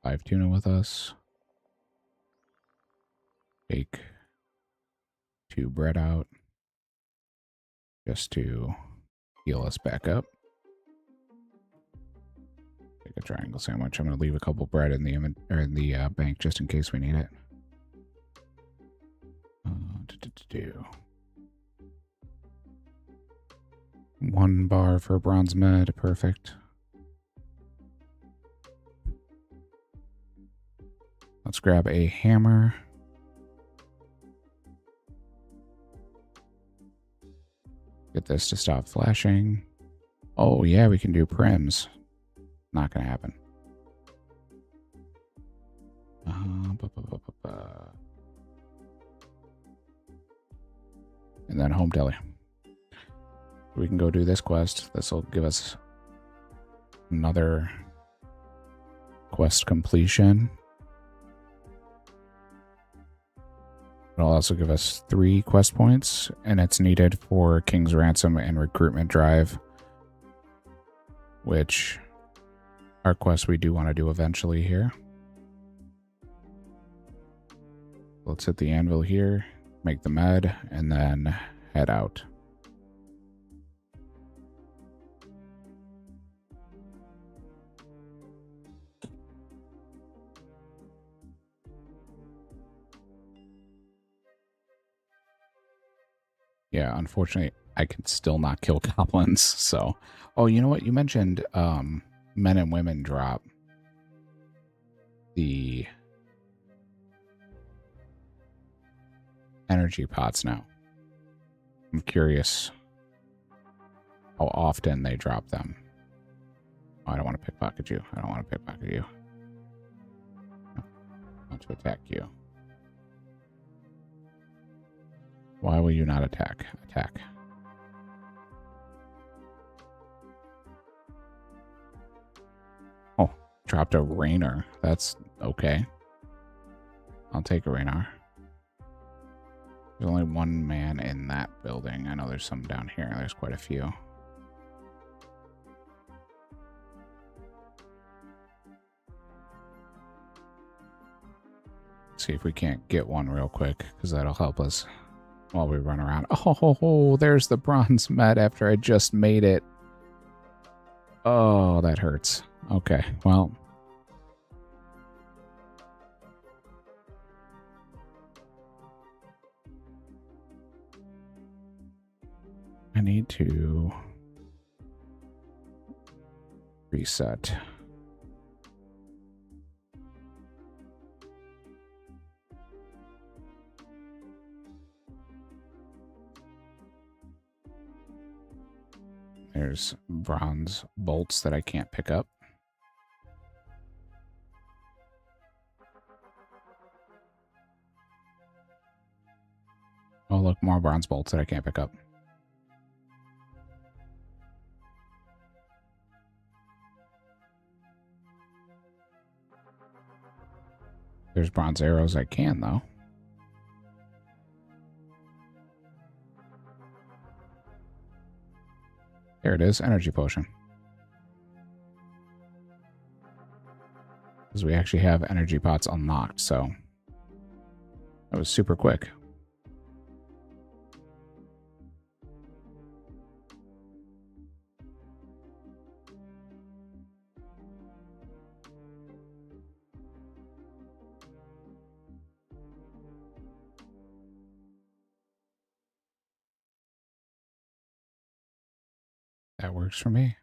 5 tuna with us. Take 2 bread out. Just to heal us back up. Take a triangle sandwich. I'm going to leave a couple bread in the bank just in case we need it. One bar for bronze med, perfect. Let's grab a hammer. Get this to stop flashing. Oh yeah, we can do prims. Not gonna happen. And then home telly. We can go do this quest. This will give us another quest completion. It'll also give us 3 quest points, and it's needed for King's Ransom and Recruitment Drive, which are quests we do want to do eventually here. Let's hit the anvil here, make the med, and then head out. Yeah, unfortunately, I can still not kill goblins, so... Oh, you know what? You mentioned men and women drop the energy pots now. I'm curious how often they drop them. Oh, I don't want to pickpocket you. I don't want to pickpocket you. No, I want to attack you. Why will you not attack? Attack. Oh, dropped a Rainer. That's okay. I'll take a Rainer. There's only one man in that building. I know there's some down here. There's quite a few. See if we can't get one real quick, because that'll help us while we run around. Oh, there's the bronze med after I just made it. Oh, that hurts. Okay, well. I need to reset. There's bronze bolts that I can't pick up. Oh, look, more bronze bolts that I can't pick up. There's bronze arrows I can, though. There it is, energy potion. Because we actually have energy pots unlocked, so that was super quick. That works for me.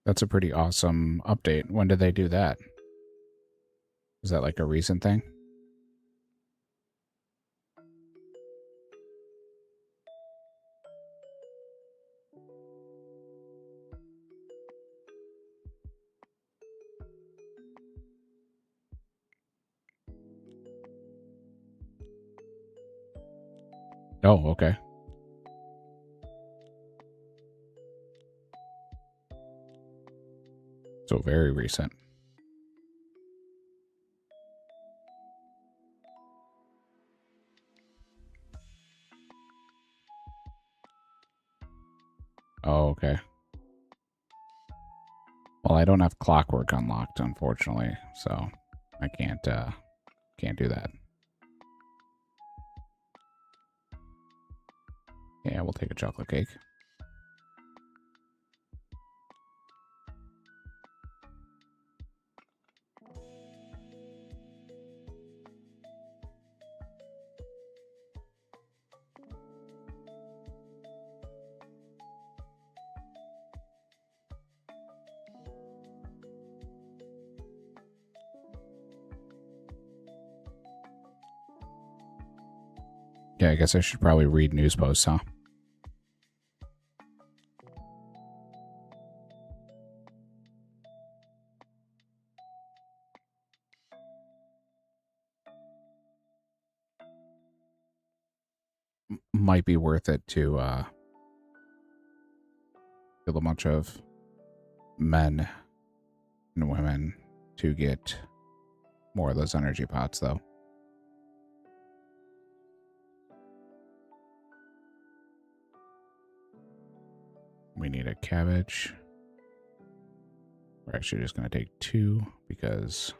That's a pretty awesome update. When did they do that? Is that like a recent thing? Oh, okay. So very recent. Oh, okay. Well, I don't have clockwork unlocked, unfortunately, so I can't do that. Yeah, we'll take a chocolate cake. Yeah, I guess I should probably read news posts, huh? Might be worth it to kill a bunch of men and women to get more of those energy pots, though. We need a cabbage. We're actually just going to take 2 because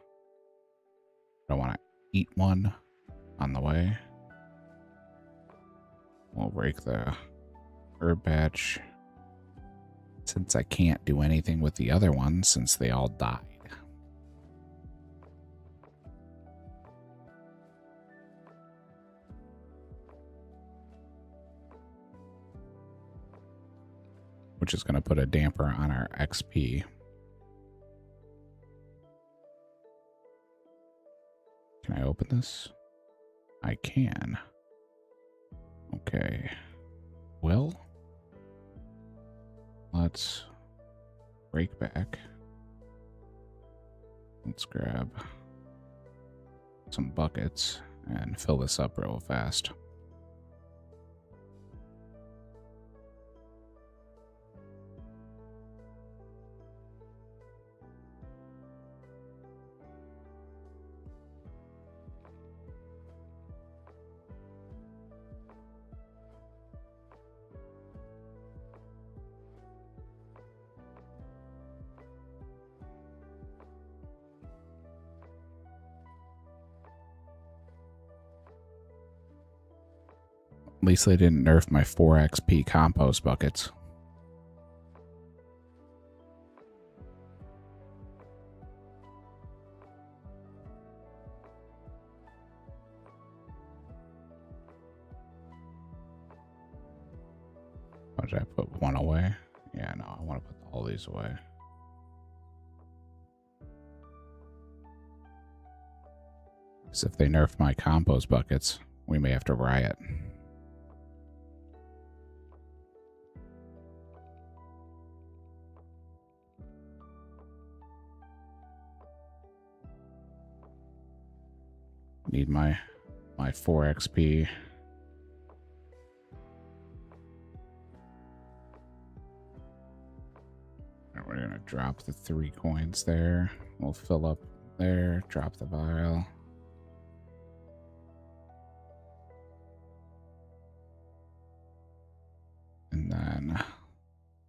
I don't want to eat one on the way. We'll break the herb patch since I can't do anything with the other ones since they all died. Which is going to put a damper on our XP. Can I open this? I can. Okay. Well, let's break back. Let's grab some buckets and fill this up real fast. At least they didn't nerf my 4 XP compost buckets. What did I put 1 away? Yeah, no, I want to put all these away. Because if they nerf my compost buckets, we may have to riot. need my 4 XP. And we're gonna drop the 3 coins there. We'll fill up there, drop the vial. And then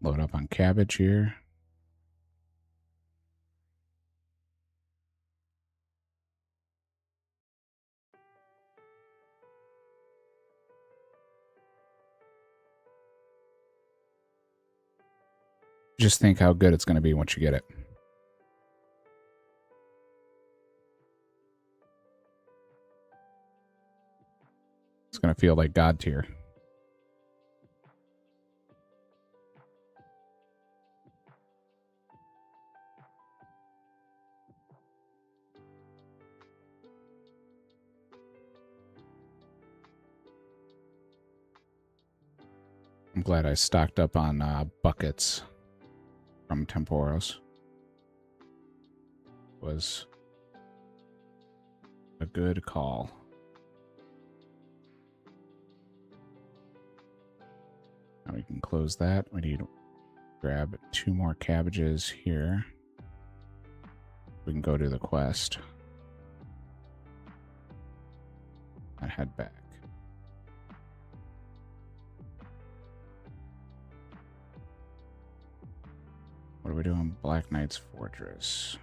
load up on cabbage here. Just think how good it's going to be once you get it. It's going to feel like God tier. I'm glad I stocked up on buckets from Temporos. Was a good call. Now we can close that. We need to grab 2 more cabbages here. We can go to the quest and head back. What are we doing? Black Knight's Fortress.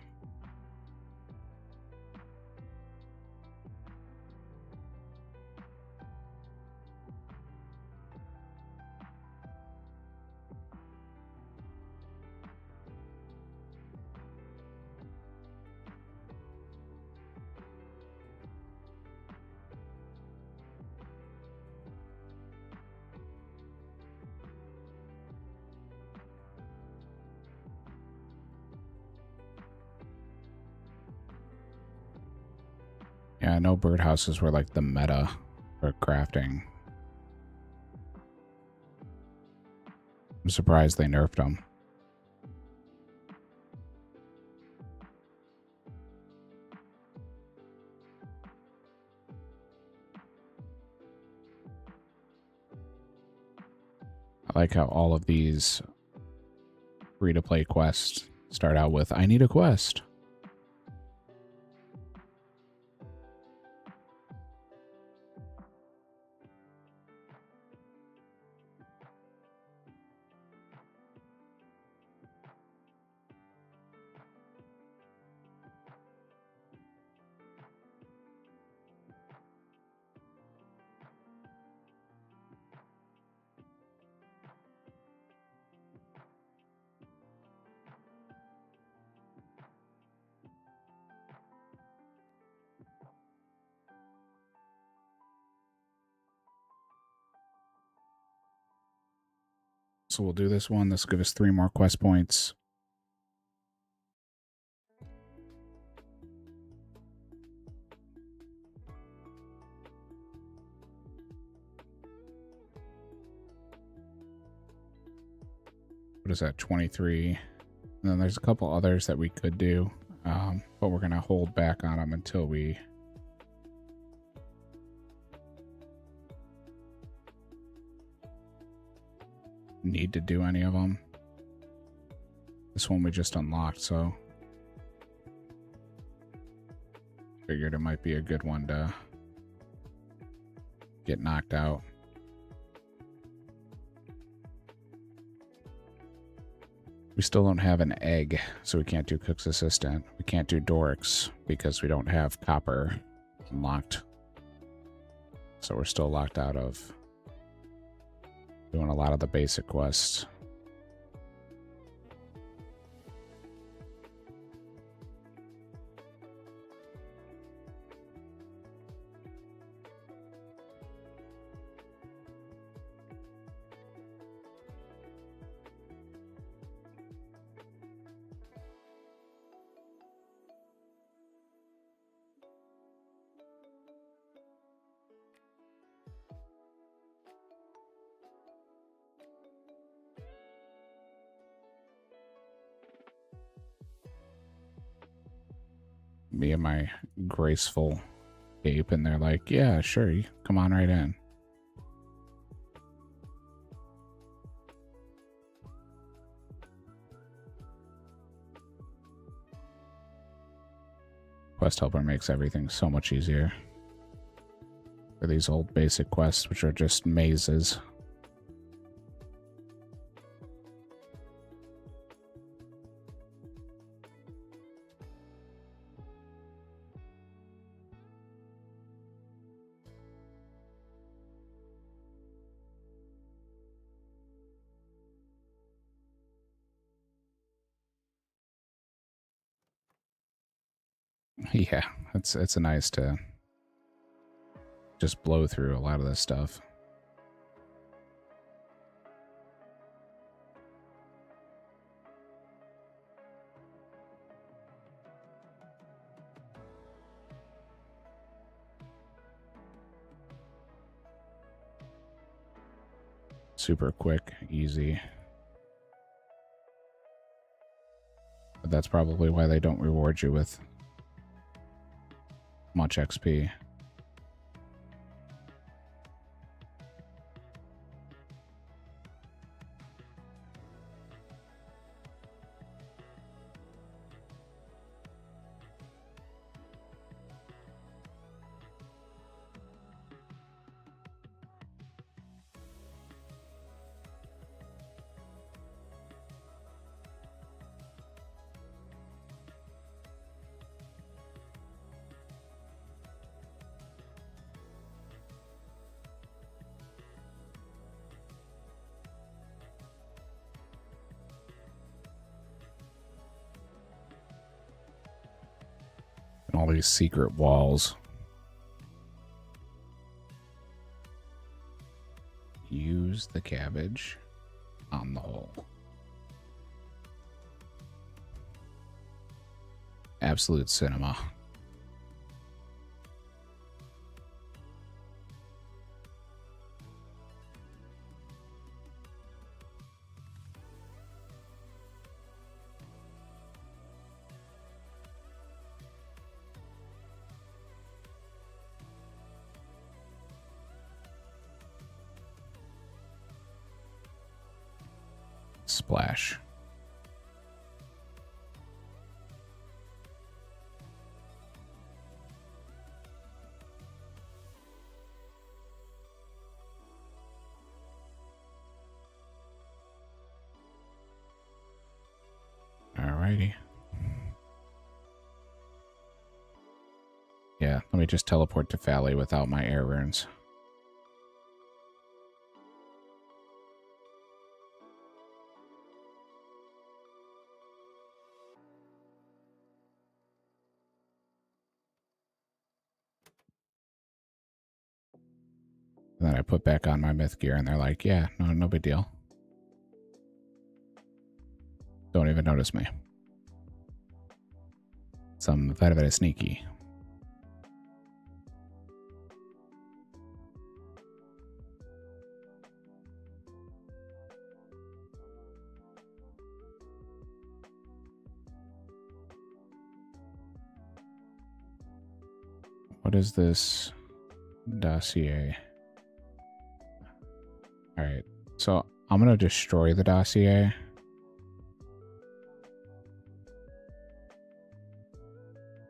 Yeah, I know birdhouses were like the meta for crafting. I'm surprised they nerfed them. I like how all of these free-to-play quests start out with, I need a quest. So we'll do this one. This will give us 3 more quest points. What is that? 23. And then there's a couple others that we could do, but we're going to hold back on them until we need to do any of them. This one we just unlocked, so figured it might be a good one to get knocked out. We still don't have an egg, so we can't do Cook's Assistant. We can't do Doric's because we don't have copper unlocked. So we're still locked out of doing a lot of the basic quests. Me and my graceful escape, and they're like, yeah, sure, you come on right in. Quest Helper makes everything so much easier for these old basic quests, which are just mazes. Yeah, it's nice to just blow through a lot of this stuff. Super quick, easy. But that's probably why they don't reward you with much XP. And all these secret walls. Use the cabbage on the hole. Absolute cinema. Splash. Alrighty. Yeah, let me just teleport to Fally without my air runes. And then I put back on my myth gear and they're like, yeah, no big deal. Don't even notice me. Some very sneaky. What is this dossier? Alright, so I'm going to destroy the dossier.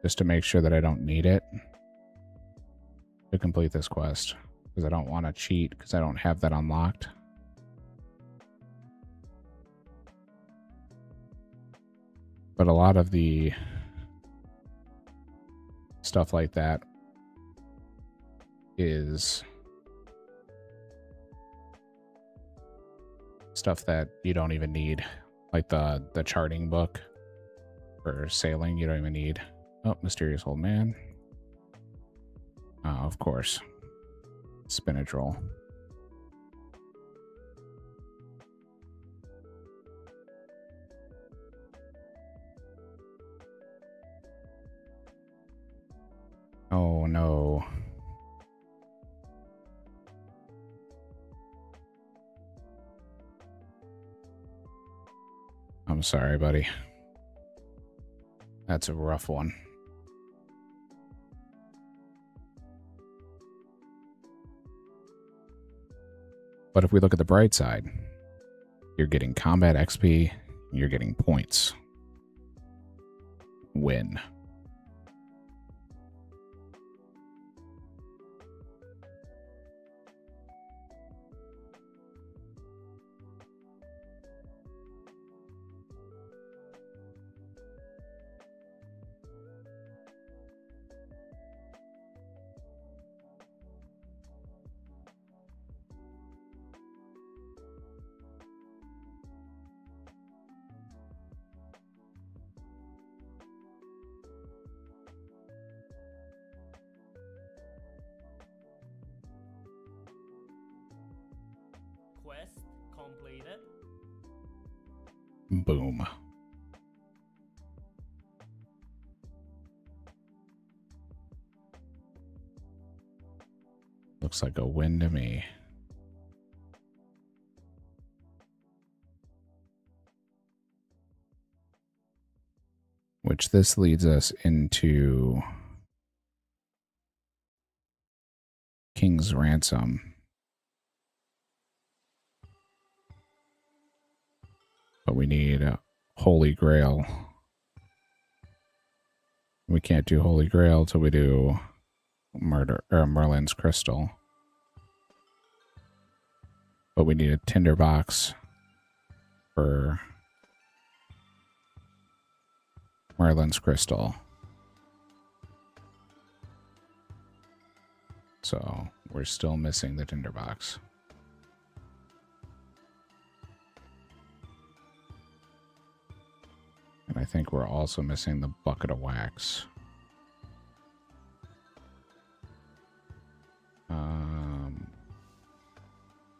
Just to make sure that I don't need it to complete this quest. Because I don't want to cheat because I don't have that unlocked. But a lot of the stuff like that is stuff that you don't even need. Like the charting book for sailing, you don't even need. Oh, mysterious old man. Of course. Spinach roll. Oh no. I'm sorry, buddy. That's a rough one. But if we look at the bright side, you're getting combat XP, you're getting points. Win. Quest completed. Boom. Looks like a win to me. Which this leads us into King's Ransom. But we need a Holy Grail. We can't do Holy Grail till we do Merlin's Crystal. But we need a tinderbox for Merlin's Crystal. So we're still missing the tinderbox. And I think we're also missing the bucket of wax.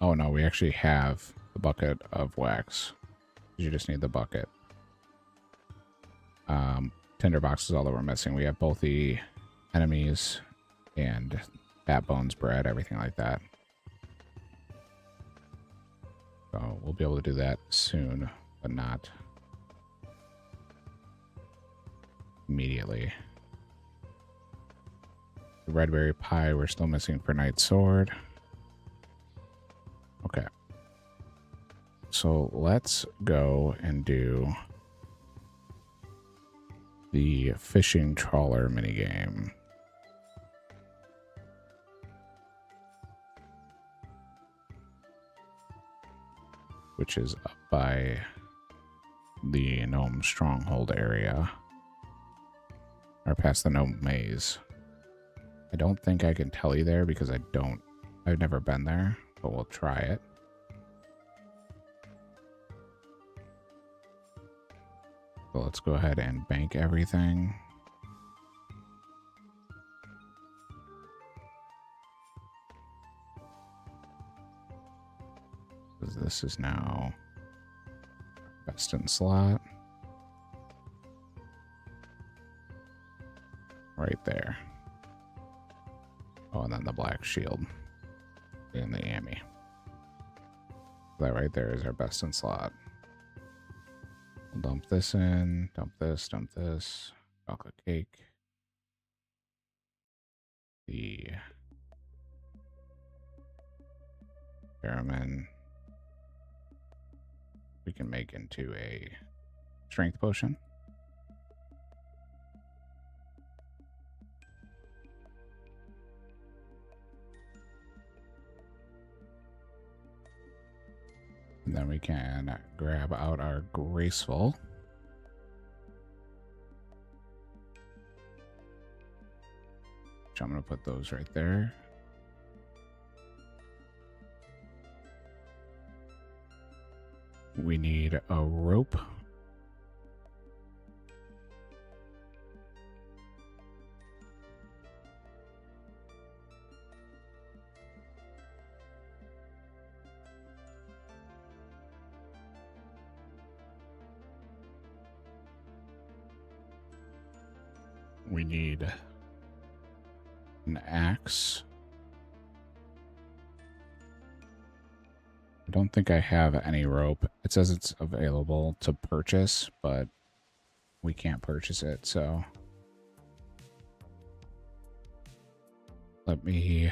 Oh no, we actually have the bucket of wax. You just need the bucket. Tinderbox is all that we're missing. We have both the enemies and Bat Bones bread, everything like that. So we'll be able to do that soon, but not immediately. The red berry pie we're still missing for Knight's Sword. Okay. So let's go and do the fishing trawler minigame. Which is up by the Gnome Stronghold area. Or past the Gnome Maze. I don't think I can tell you there because I've never been there, but we'll try it. So let's go ahead and bank everything. Because this is now best in slot. Right there. Oh, and then the black shield in the Ami. That right there is our best in slot. We'll dump this in, dump this, chocolate cake. The Airman we can make into a strength potion. And then we can grab out our graceful. Which I'm going to put those right there. We need a rope. We need an axe. I don't think I have any rope. It says it's available to purchase, but we can't purchase it, so let me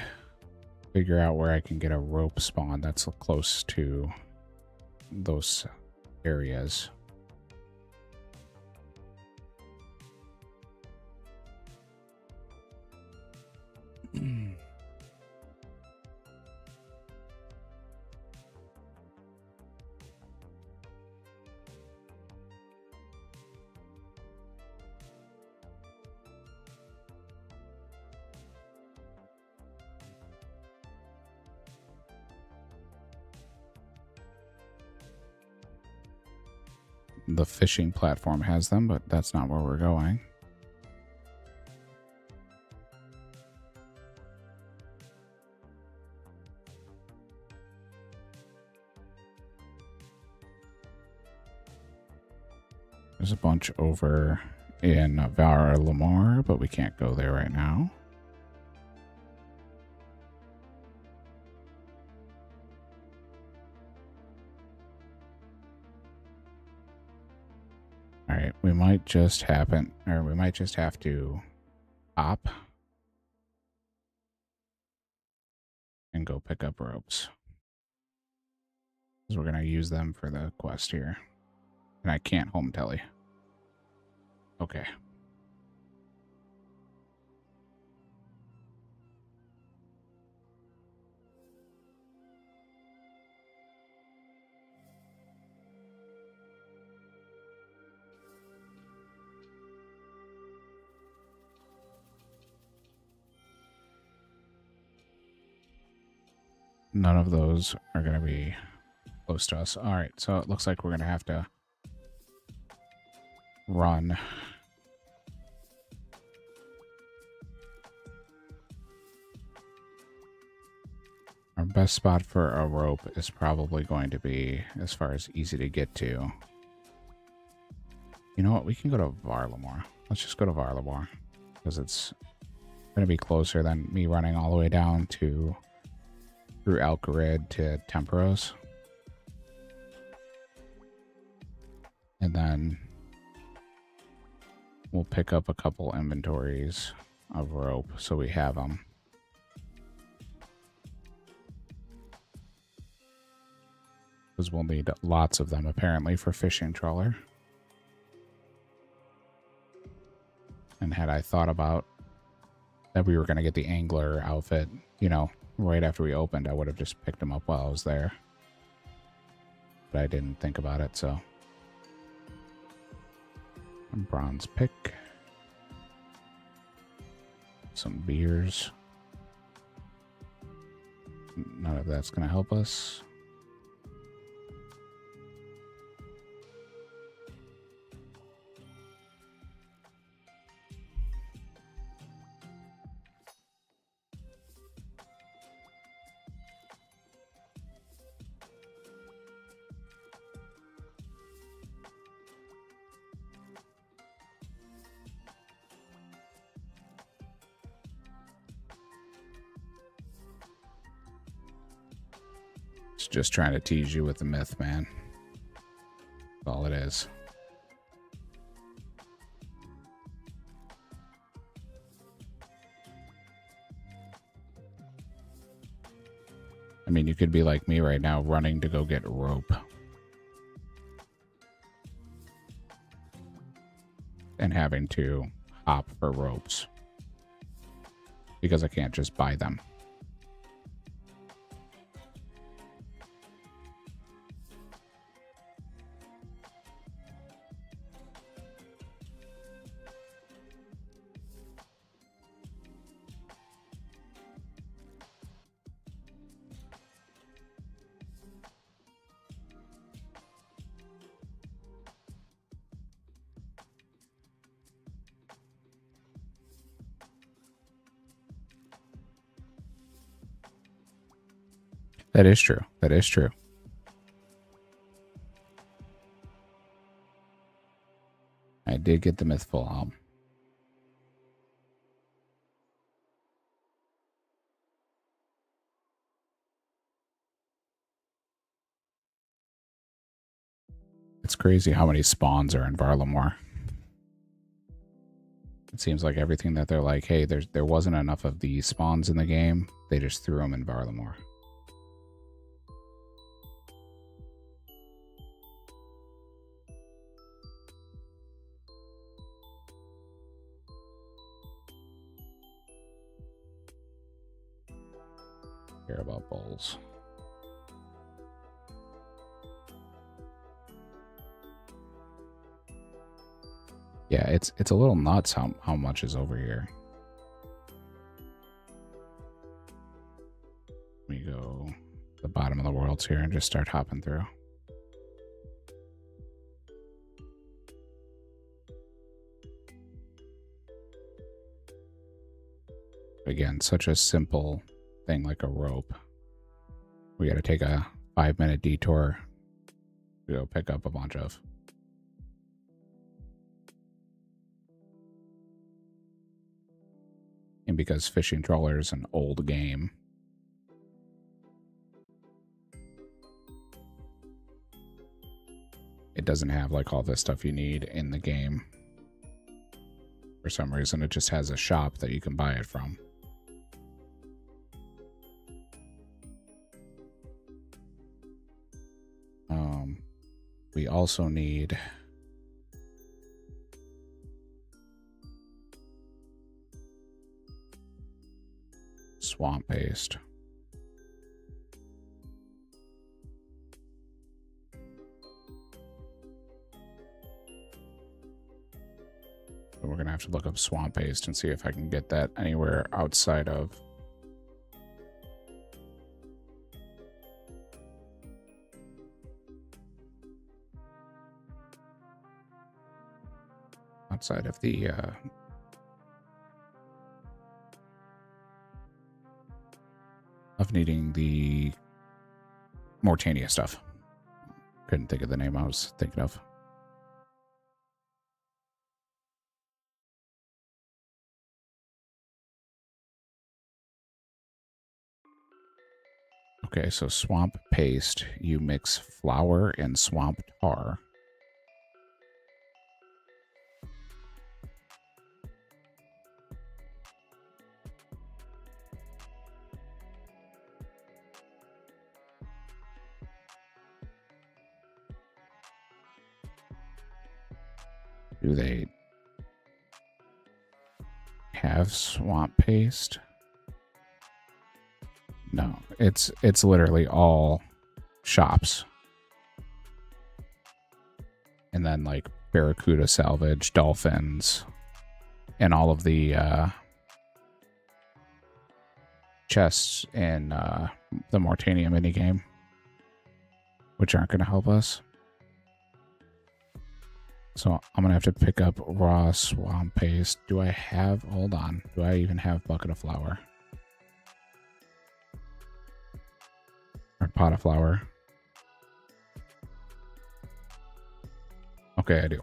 figure out where I can get a rope spawn that's close to those areas. The fishing platform has them, but that's not where we're going. There's a bunch over in Var Lamar, but we can't go there right now. All right, we might just have to hop and go pick up ropes, because we're gonna use them for the quest here, and I can't home telly. Okay. None of those are going to be close to us. All right, so it looks like we're going to have to run. Our best spot for a rope is probably going to be, as far as easy to get to. You know what? We can go to Varlamore. Let's just go to Varlamore, because it's going to be closer than me running all the way down to through Alcarid to Temperos. And then we'll pick up a couple inventories of rope so we have them. Because we'll need lots of them apparently for fishing trawler. And had I thought about that we were going to get the angler outfit, you know, right after we opened, I would have just picked them up while I was there. But I didn't think about it, so. A bronze pick. Some beers. None of that's going to help us. It's just trying to tease you with the myth, man. That's all it is. I mean, you could be like me right now, running to go get rope. And having to hop for ropes. Because I can't just buy them. That is true. That is true. I did get the Mythful Helm. It's crazy how many spawns are in Varlamore. It seems like everything that they're like, hey, there wasn't enough of these spawns in the game, they just threw them in Varlamore. Care about bulls. Yeah, it's a little nuts how much is over here. We go to the bottom of the worlds here and just start hopping through. Again, such a simple thing like a rope. We got to take a 5-minute detour to go pick up a bunch of. And because fishing trawler is an old game, it doesn't have like all the stuff you need in the game. For some reason, it just has a shop that you can buy it from. We also need swamp paste. So we're gonna have to look up swamp paste and see if I can get that anywhere outside of the of needing the Mortania stuff. Couldn't think of the name I was thinking of. Okay, so swamp paste, you mix flour and swamp tar. Do they have swamp paste? No, it's literally all shops. And then like Barracuda Salvage, Dolphins, and all of the chests in the Mortania minigame, which aren't going to help us. So I'm going to have to pick up raw swamp paste. Do I have, hold on, do I even have bucket of flour? Or pot of flour? Okay, I do.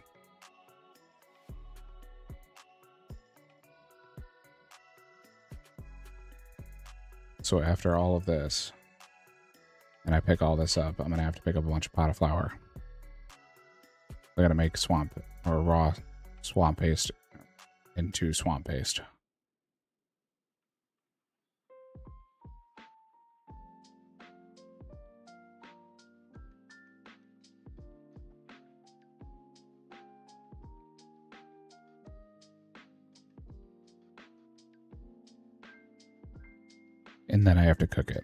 So after all of this, and I pick all this up, I'm going to have to pick up a bunch of pot of flour. I gotta make swamp or raw swamp paste into swamp paste. And then I have to cook it.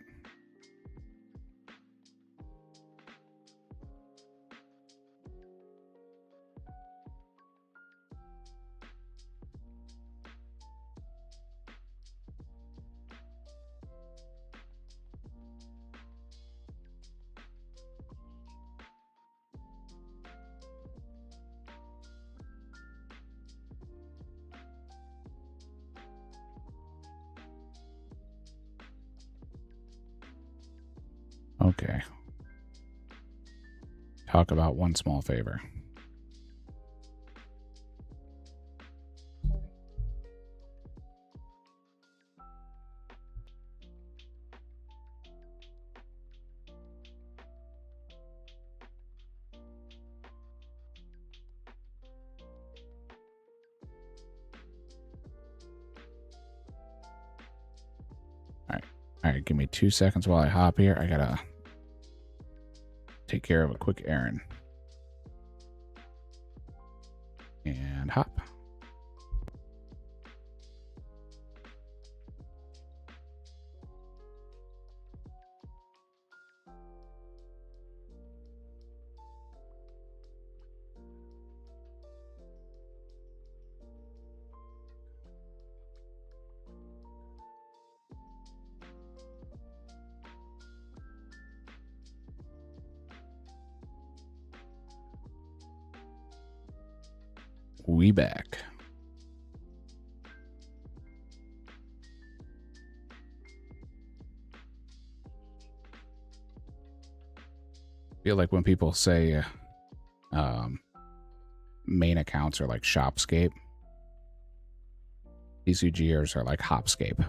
Okay. Talk about one small favor. right, give me 2 seconds while I hop here. I gotta take care of a quick errand. And hop. We back. Feel like when people say main accounts are like Shopscape, TCGers are like Hopscape.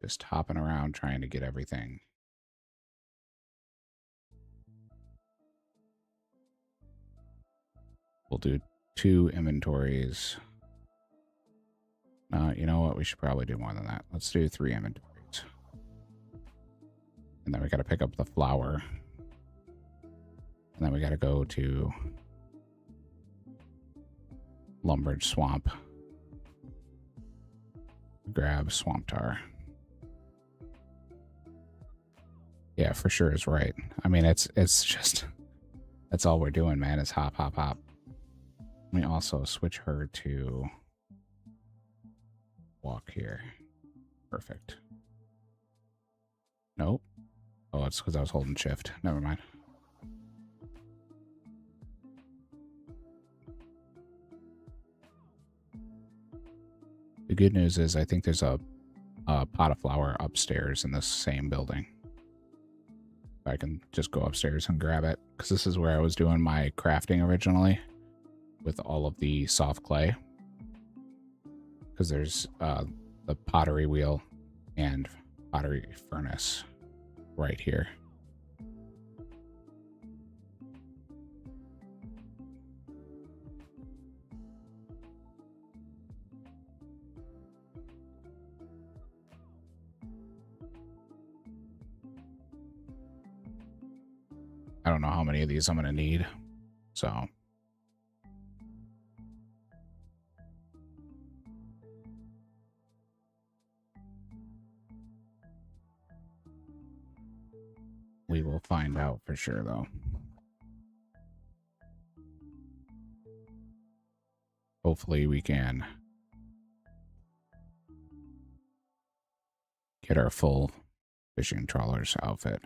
Just hopping around trying to get everything. We'll do 2 inventories. You know what? We should probably do more than that. Let's do 3 inventories. And then we got to pick up the flour. And then we got to go to Lumbridge Swamp. Grab Swamp Tar. Yeah, for sure is right. I mean, it's just, that's all we're doing, man, is hop, hop, hop. Let me also switch her to walk here. Perfect. Nope. Oh, it's because I was holding shift. Never mind. The good news is I think there's a pot of flour upstairs in this same building. I can just go upstairs and grab it, because this is where I was doing my crafting originally with all of the soft clay. Because there's the pottery wheel and pottery furnace right here. I don't know how many of these I'm going to need, so we will find out for sure, though. Hopefully we can get our full fishing trawlers outfit.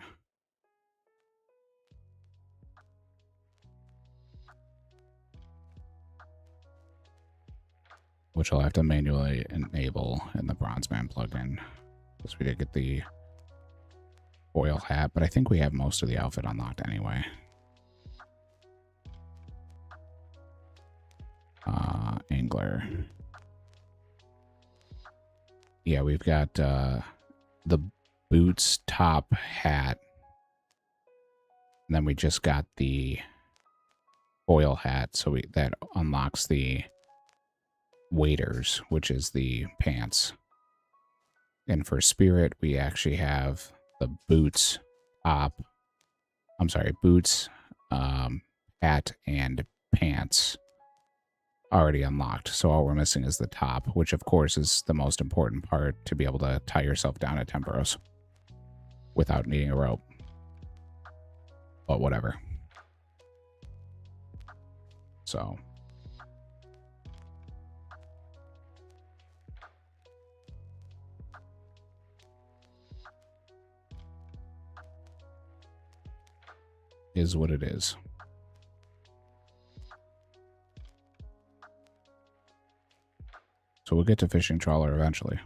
Which I'll have to manually enable in the Bronzeman plugin, because we did get the foil hat, but I think we have most of the outfit unlocked anyway. Angler. Yeah, we've got the boots, top, hat. And then we just got the foil hat, so that unlocks the waders, which is the pants. And for spirit, we actually have the boots, top. I'm sorry, boots, hat, and pants already unlocked. So all we're missing is the top, which of course is the most important part to be able to tie yourself down at Temperos without needing a rope. But whatever. So is what it is. So we'll get to fishing trawler eventually.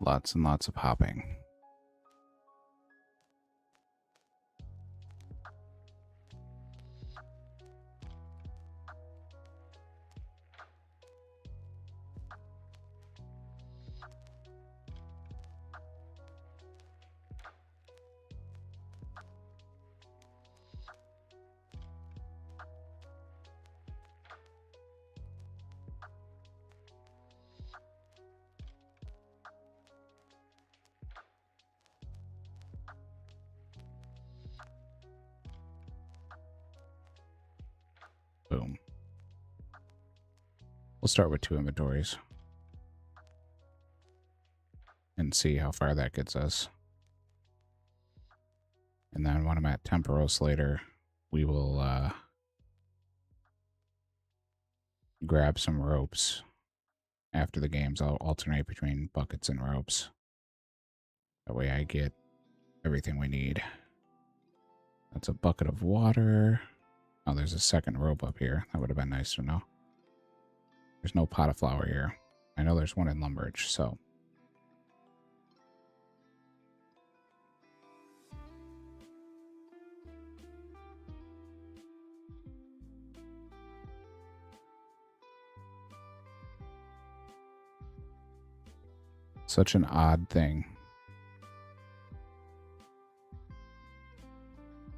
Lots and lots of hopping. Boom. We'll start with 2 inventories and see how far that gets us. And then when I'm at Temperos later, we will grab some ropes. After the games, I'll alternate between buckets and ropes. That way I get everything we need. That's a bucket of water. Oh, there's a second rope up here. That would have been nice to know. There's no pot of flour here. I know there's one in Lumbridge, so. Such an odd thing.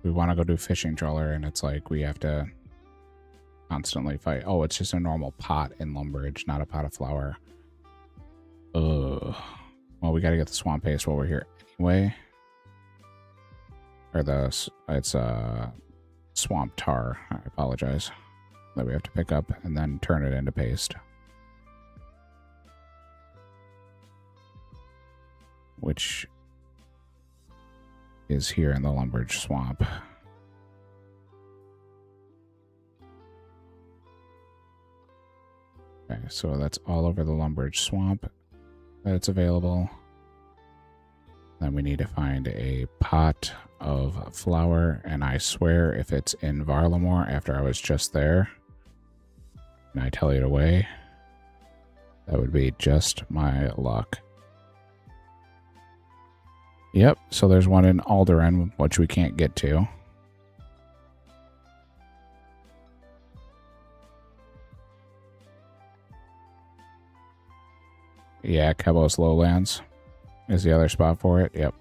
We want to go do fishing trawler, and it's like we have to constantly fight. Oh, it's just a normal pot in Lumbridge, not a pot of flour. Ugh. Well, we got to get the swamp paste while we're here anyway. Or it's swamp tar. I apologize. That we have to pick up and then turn it into paste. Which is here in the Lumbridge swamp. Okay, so that's all over the Lumbridge swamp that it's available. Then we need to find a pot of flour, and I swear if it's in Varlamore after I was just there, and I tell you to weigh, that would be just my luck. Yep, so there's one in Alderaan, which we can't get to. Yeah, Kebos Lowlands is the other spot for it. Yep.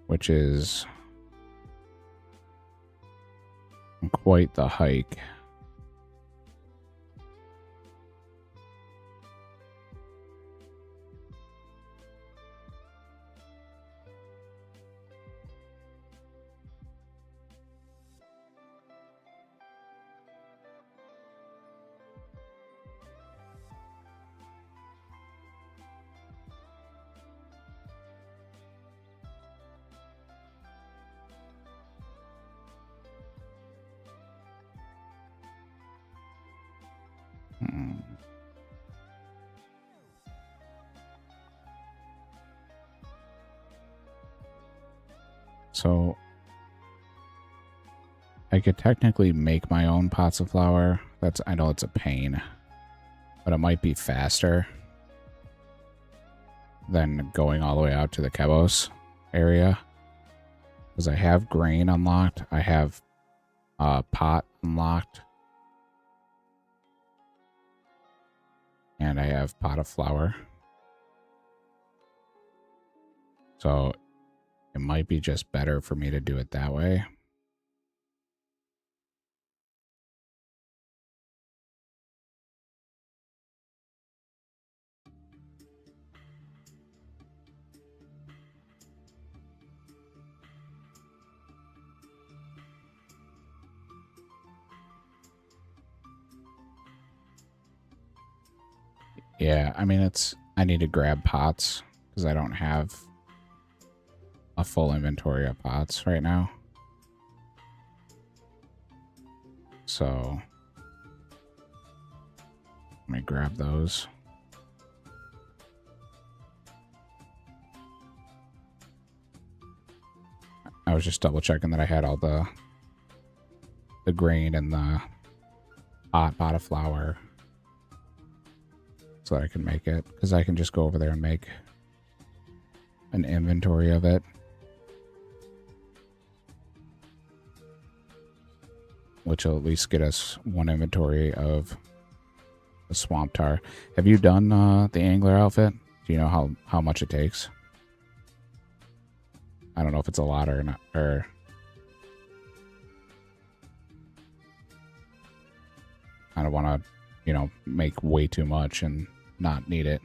Which is quite the hike. So I could technically make my own pots of flour. I know it's a pain, but it might be faster than going all the way out to the Kebos area. Because I have grain unlocked. I have pot unlocked. And I have pot of flour. So it might be just better for me to do it that way. Yeah, I mean, I need to grab pots because I don't have a full inventory of pots right now. So let me grab those. I was just double checking that I had all the grain and the pot of flour. so that I can make it, because I can just go over there and make an inventory of it, which will at least get us one inventory of the swamp tar. Have you done the angler outfit? Do you know how much it takes? I don't know if it's a lot or not, or I don't want to, you know, make way too much and not need it.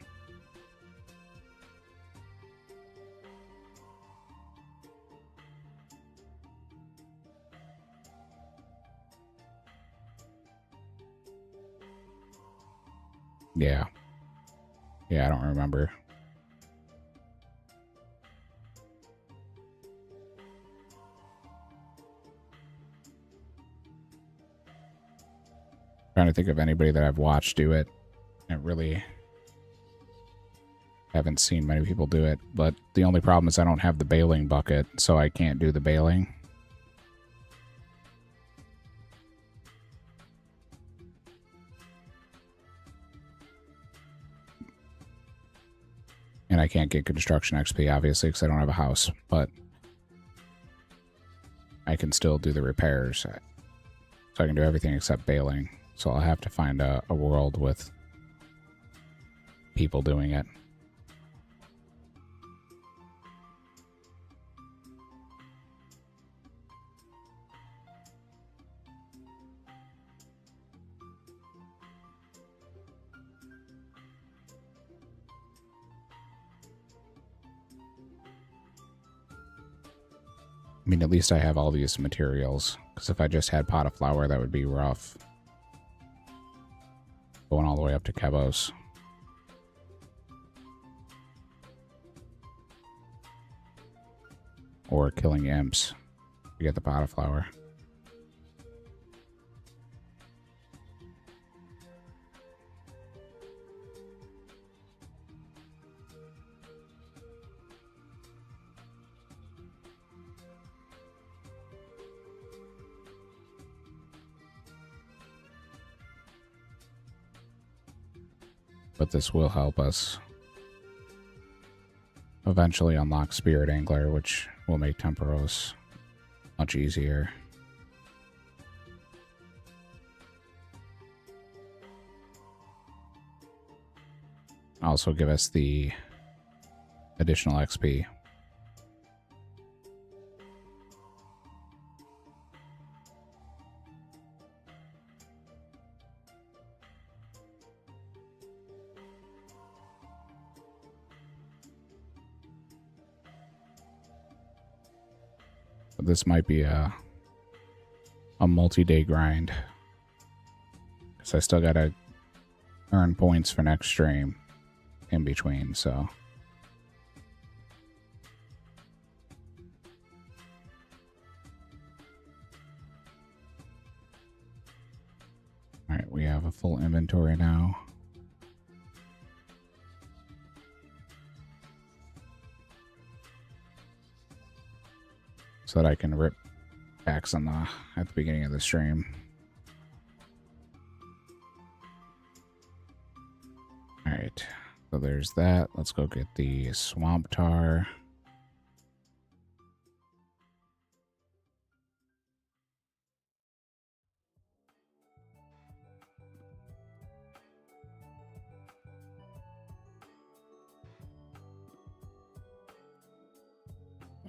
Yeah. Yeah, I don't remember. Trying to think of anybody that I've watched do it. I really haven't seen many people do it, but the only problem is I don't have the baling bucket, so I can't do the baling. And I can't get construction XP, obviously, because I don't have a house, but I can still do the repairs. So I can do everything except baling. So I'll have to find a world with people doing it. I mean, at least I have all these materials, because if I just had pot of flour, that would be rough. Going all the way up to Kebos. Or killing imps to get the pot of flour. But this will help us eventually unlock Spirit Angler, which will make Temperos much easier. Also give us the additional XP. This might be a multi-day grind, because I still gotta earn points for next stream in between, so alright, we have a full inventory now. So that I can rip packs on at the beginning of the stream. Alright, so there's that. Let's go get the swamp tar.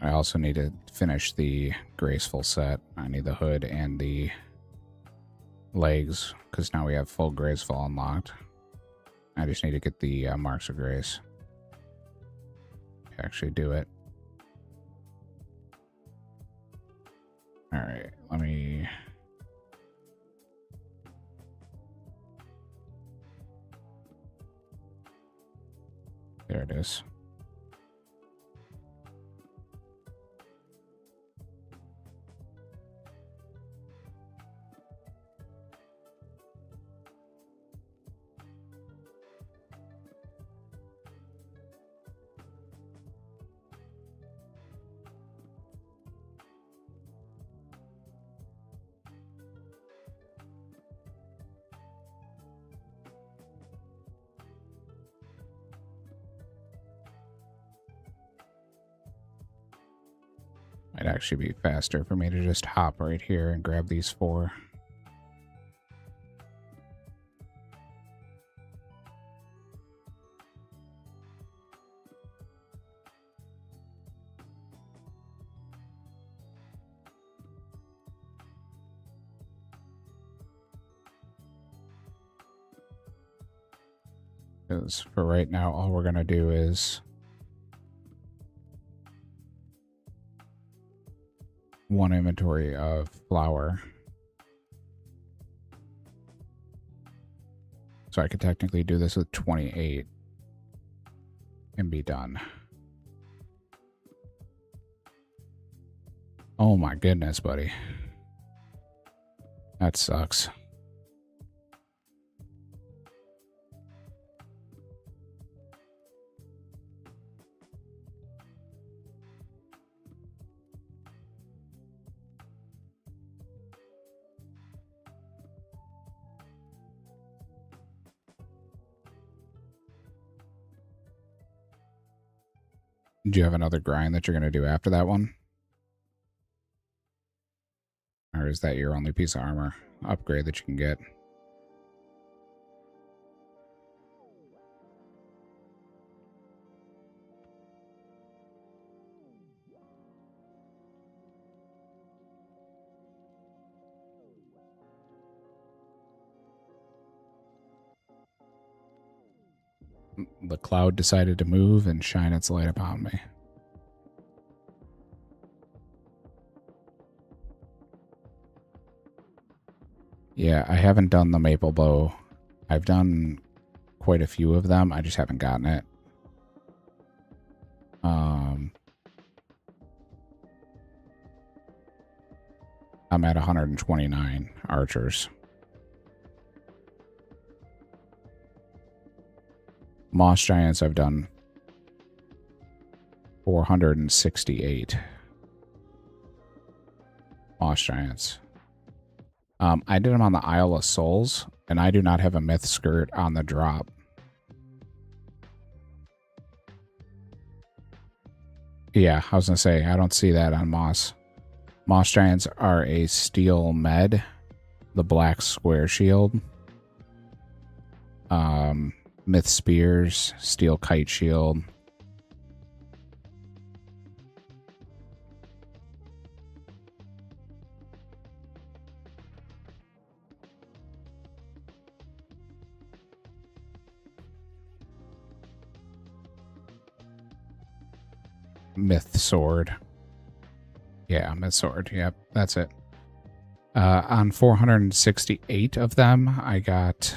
I also need to finish the graceful set. I need the hood and the legs, because now we have full graceful unlocked. I just need to get the marks of grace to actually do it. Alright, let me... There it is. It'd actually be faster for me to just hop right here and grab these 4. Because for right now, all we're going to do is one inventory of flour. So I could technically do this with 28 and be done. Oh my goodness, buddy. That sucks. Do you have another grind that you're going to do after that one? Or is that your only piece of armor upgrade that you can get? The cloud decided to move and shine its light upon me. Yeah, I haven't done the maple bow. I've done quite a few of them. I just haven't gotten it. I'm at 129 archers. Moss Giants I've done 468. Moss Giants. I did them on the Isle of Souls, and I do not have a myth skirt on the drop. Yeah, I was going to say, I don't see that on Moss. Moss Giants are a steel med, the black square shield. Myth spears, steel kite shield. Myth sword. Yeah, myth sword. Yep, that's it. On 468 of them, I got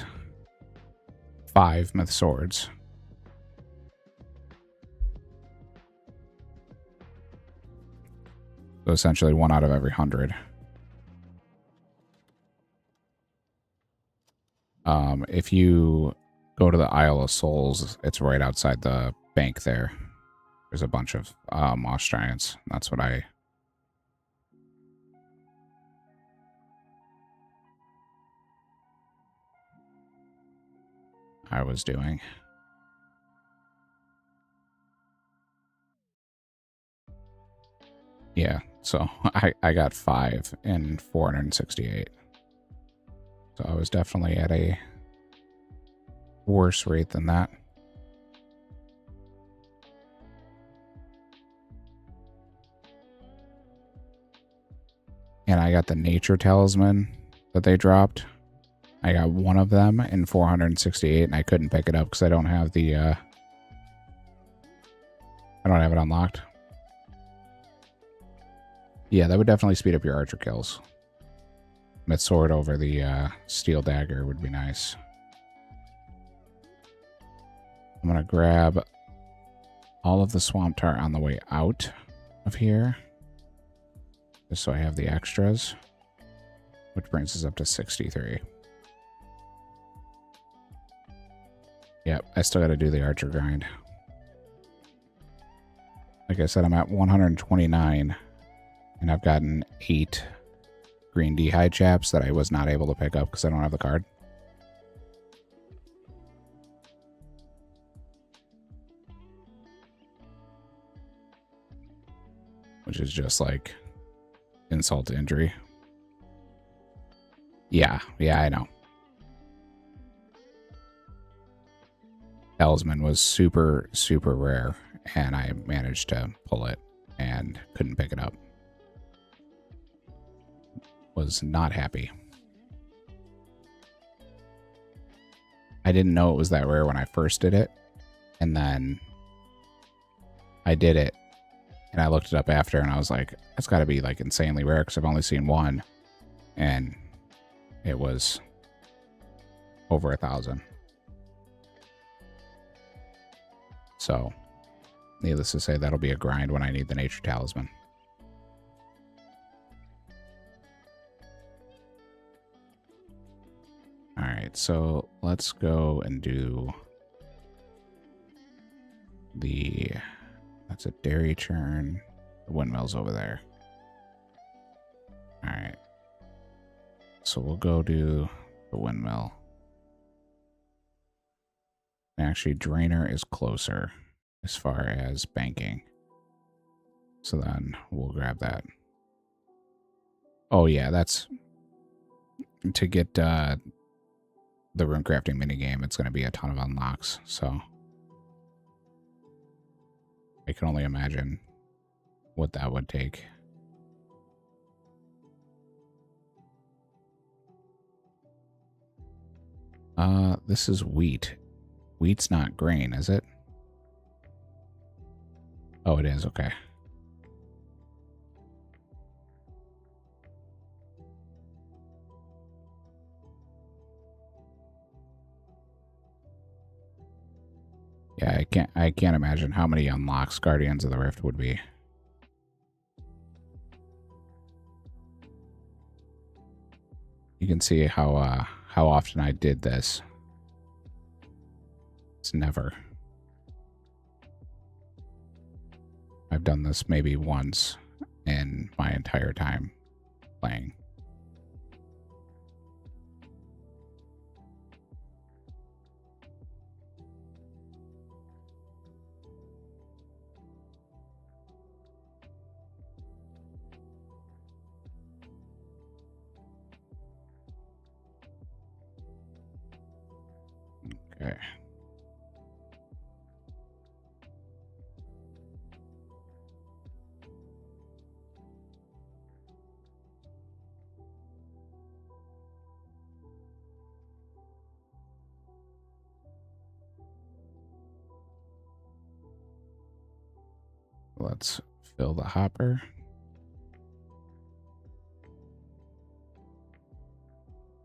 5 myth swords. So essentially 1 out of every 100. If you go to the Isle of Souls, it's right outside the bank there. There's a bunch of Moss Giants. That's what I was doing. Yeah, so I got 5 in 468. So I was definitely at a worse rate than that. And I got the nature talisman that they dropped. I got 1 of them in 468, and I couldn't pick it up because I don't have the I don't have it unlocked. Yeah, that would definitely speed up your archer kills. Myth sword over the steel dagger would be nice. I'm gonna grab all of the swamp tart on the way out of here, just so I have the extras, which brings us up to 63. Yep, I still got to do the archer grind. Like I said, I'm at 129, and I've gotten 8 green D-hide chaps that I was not able to pick up because I don't have the card. which is just like insult to injury. Yeah, I know. Talisman was super, super rare, and I managed to pull it and couldn't pick it up. Was not happy. I didn't know it was that rare when I first did it, and then I did it, and I looked it up after, and I was like, that's got to be like insanely rare because I've only seen one, and it was over 1,000. So, needless to say, that'll be a grind when I need the Nature Talisman. Alright, so let's go and do the... That's a dairy churn. The windmill's over there. Alright. So we'll go do the windmill. Actually, drainer is closer as far as banking. So then we'll grab that. Oh yeah, that's to get the room crafting minigame. It's going to be a ton of unlocks, so I can only imagine what that would take. This is wheat. Wheat's not grain, is it? Oh, it is. Okay. Yeah, I can't imagine how many unlocks Guardians of the Rift would be. You can see how often I did this. It's never. I've done this maybe once in my entire time playing. Okay. Let's fill the hopper.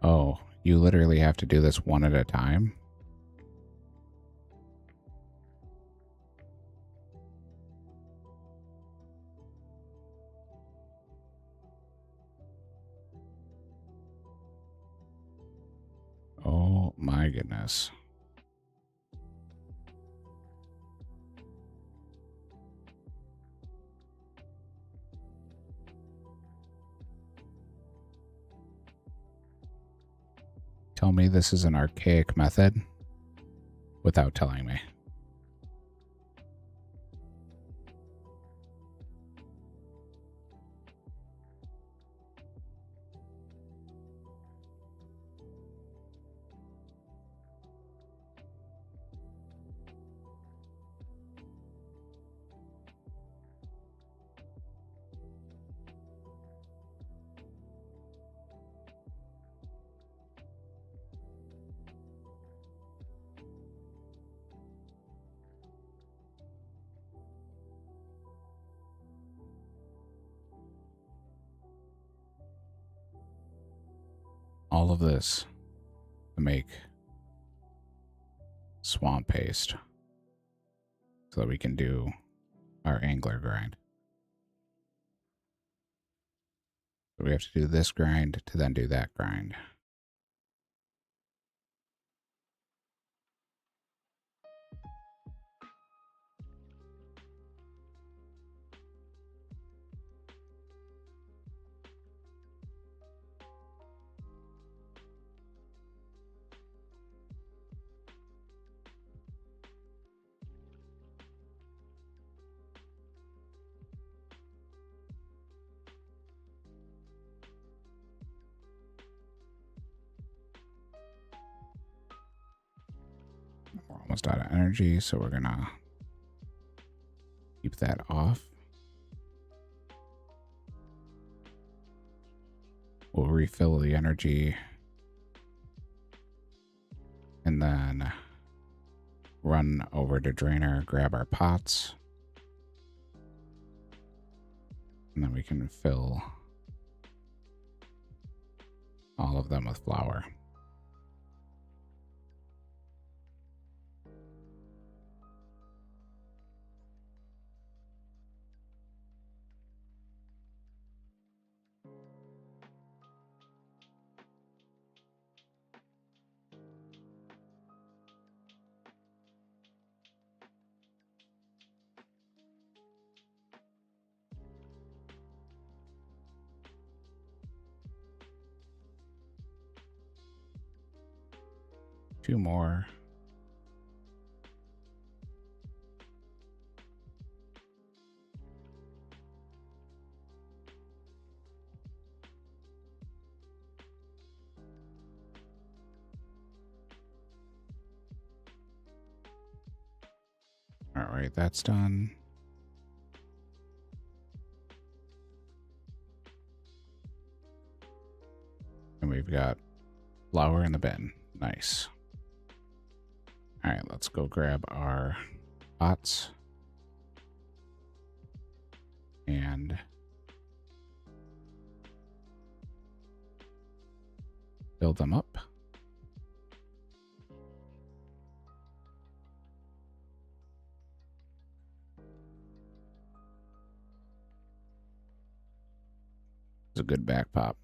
Oh, you literally have to do this one at a time? Oh my goodness. Tell me this is an archaic method without telling me. All of this to make swamp paste so that we can do our angler grind. So we have to do this grind to then do that grind. almost out of energy, so we're gonna keep that off. We'll refill the energy and then run over to drainer, grab our pots, and then we can fill all of them with flour. Two more. All right, that's done. And we've got flour in the bin. Nice. All right, let's go grab our pots and fill them up. It's a good back pop.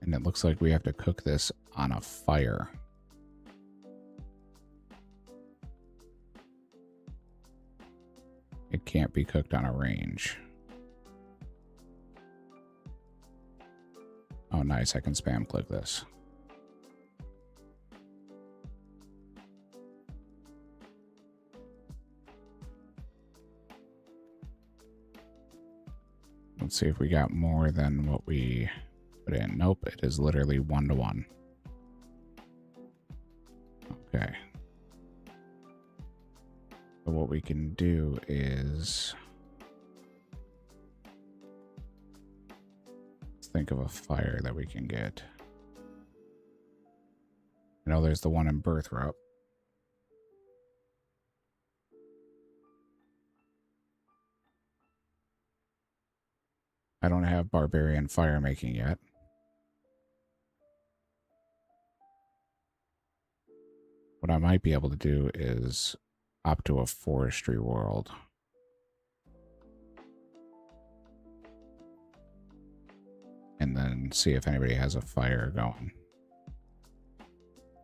And it looks like we have to cook this on a fire. It can't be cooked on a range. Oh, nice. I can spam click this. Let's see if we got more than what we put in. Nope, it is literally 1-to-1. Okay. So what we can do is let's think of a fire that we can get. I know there's the one in Birthrup. I don't have barbarian fire making yet. What I might be able to do is opt to a forestry world. And then see if anybody has a fire going.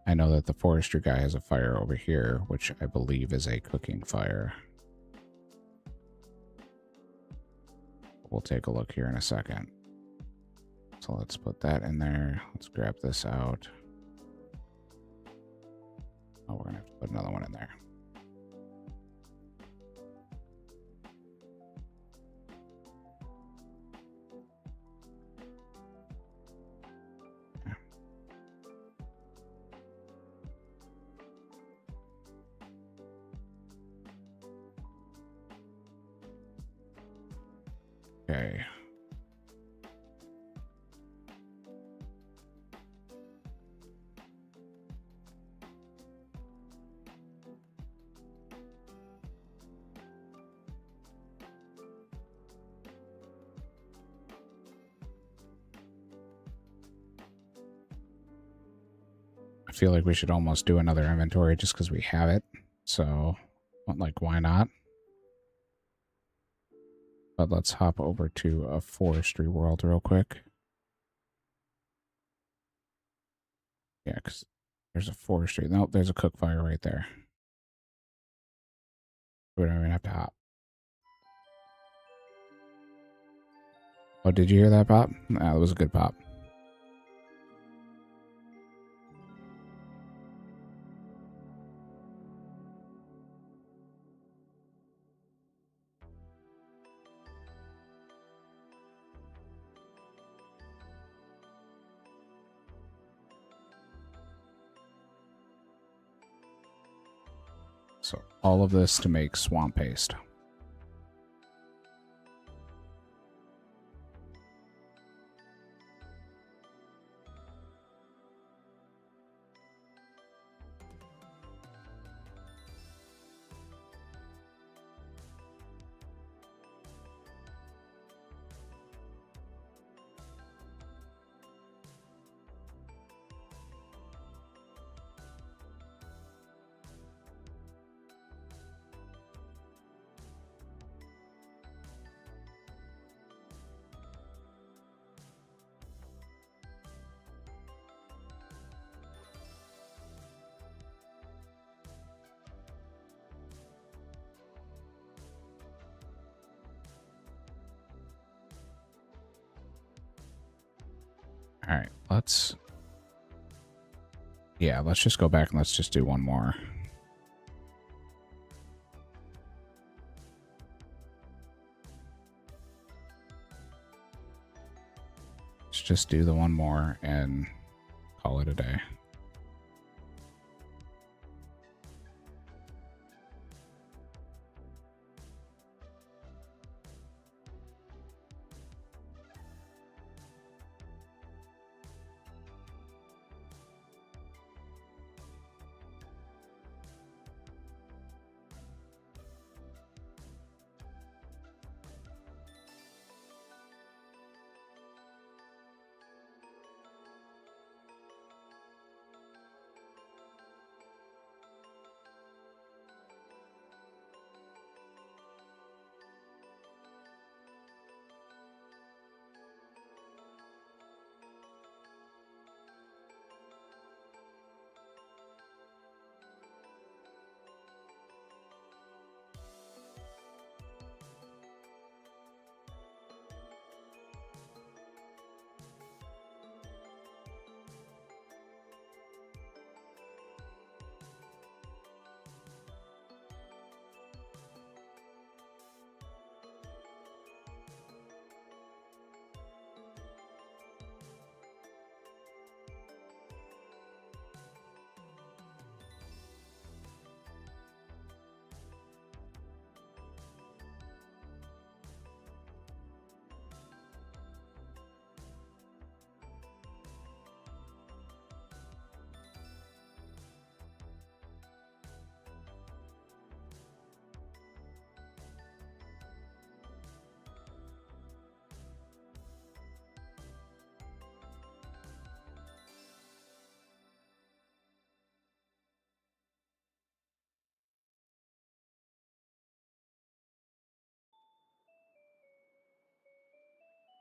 I know that the forestry guy has a fire over here, which I believe is a cooking fire. We'll take a look here in a second. So let's put that in there. Let's grab this out. Oh, we're gonna have to put another one in there. Okay. feel like we should almost do another inventory just because we have it. So, like, why not? But let's hop over to a forestry world real quick. Yeah, because there's a forestry. Nope, there's a cook fire right there. We don't even have to hop. Oh, did you hear that pop? That was a good pop. So all of this to make swamp paste. All right, let's just go back and let's just do one more. Let's just do the one more and call it a day.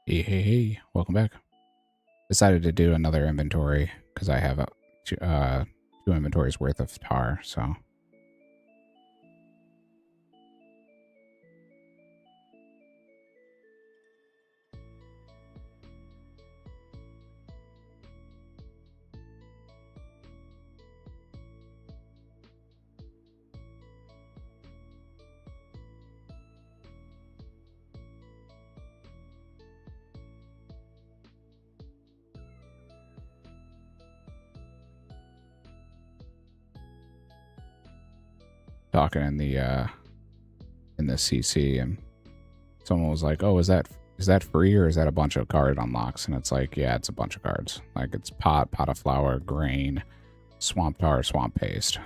Hey, welcome back. Decided to do another inventory because I have two inventories worth of tar, so. Talking in the CC, and someone was like, "Oh, is that free or is that a bunch of card unlocks?" And it's like, yeah, it's a bunch of cards. Like it's pot of flour, grain, swamp tar, swamp paste.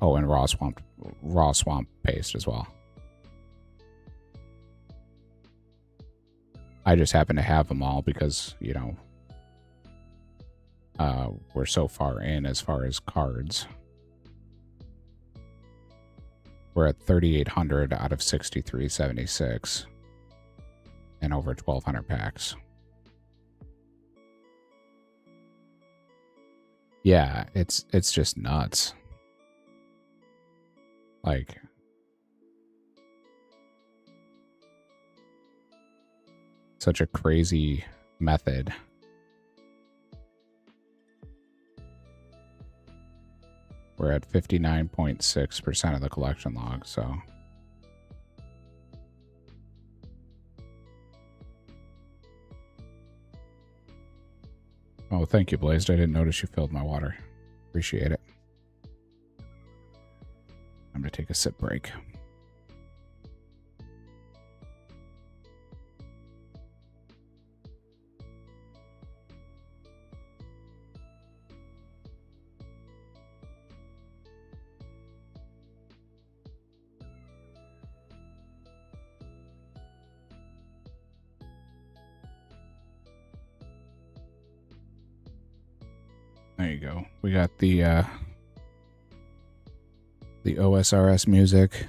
Oh, and raw swamp paste as well. I just happen to have them all because, you know, we're so far in as far as cards. We're at 3,800 out of 6,376 and over 1,200 packs. Yeah, it's just nuts. Like, such a crazy method. We're at 59.6% of the collection log, so. Oh, thank you, Blazed. I didn't notice you filled my water. Appreciate it. I'm going to take a sip break. There you go. We got the OSRS music,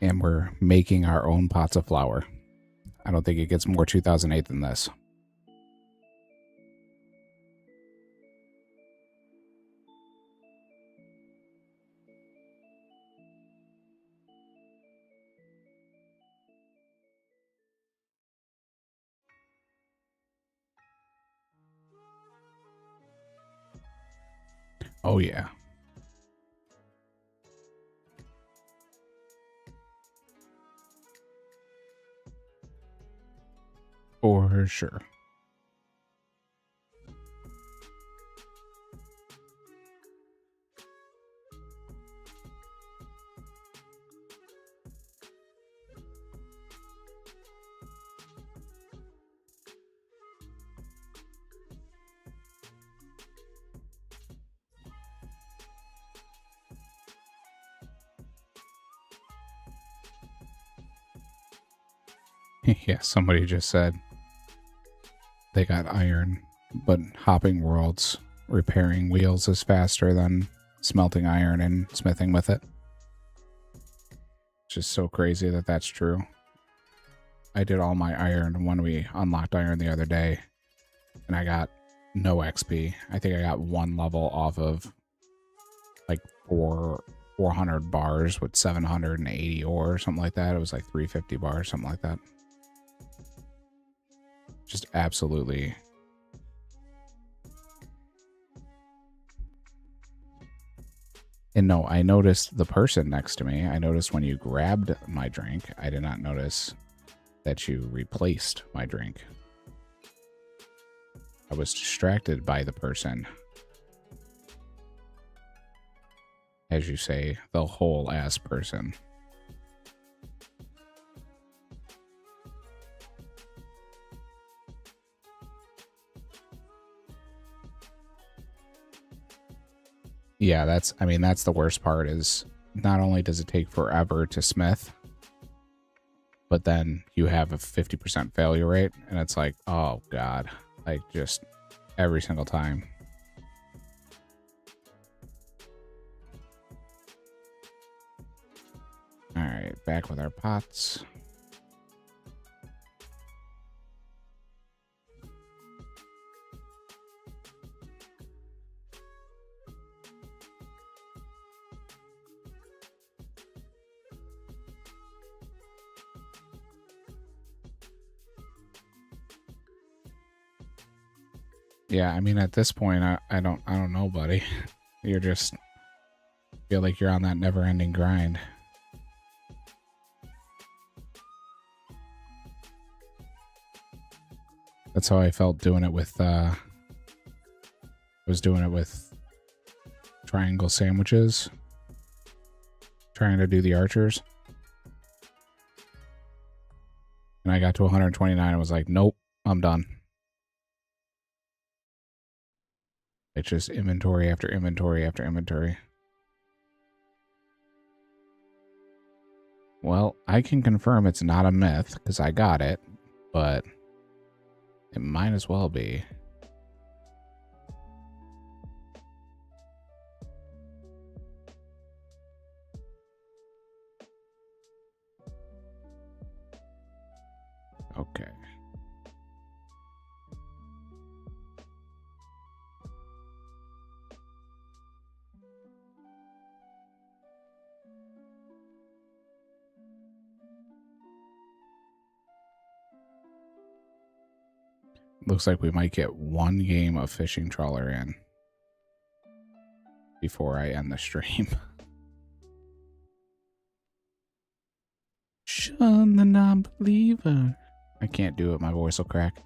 and we're making our own pots of flour. I don't think it gets more 2008 than this. Oh, yeah. For sure. Yeah, somebody just said they got iron, but hopping worlds repairing wheels is faster than smelting iron and smithing with it. It's just so crazy that that's true. I did all my iron when we unlocked iron the other day, and I got no XP. I think I got one level off of like 400 bars with 780 ore or something like that. It was like 350 bars, something like that. Just absolutely. And no, I noticed the person next to me. I noticed when you grabbed my drink. I did not notice that you replaced my drink. I was distracted by the person. As you say, the whole ass person. Yeah, that's the worst part is not only does it take forever to smith, but then you have a 50% failure rate, and it's like, oh God, like just every single time. All right, back with our pots. Yeah, I mean, at this point, I don't know, buddy. You're just feel like you're on that never-ending grind. That's how I felt doing it with, was doing it with triangle sandwiches. Trying to do the archers. And I got to 129 and was like, nope, I'm done. It's just inventory after inventory after inventory. Well, I can confirm it's not a myth because I got it, but it might as well be. Okay. Looks like we might get one game of fishing trawler in before I end the stream. Shun the non-believer. I can't do it. My voice will crack.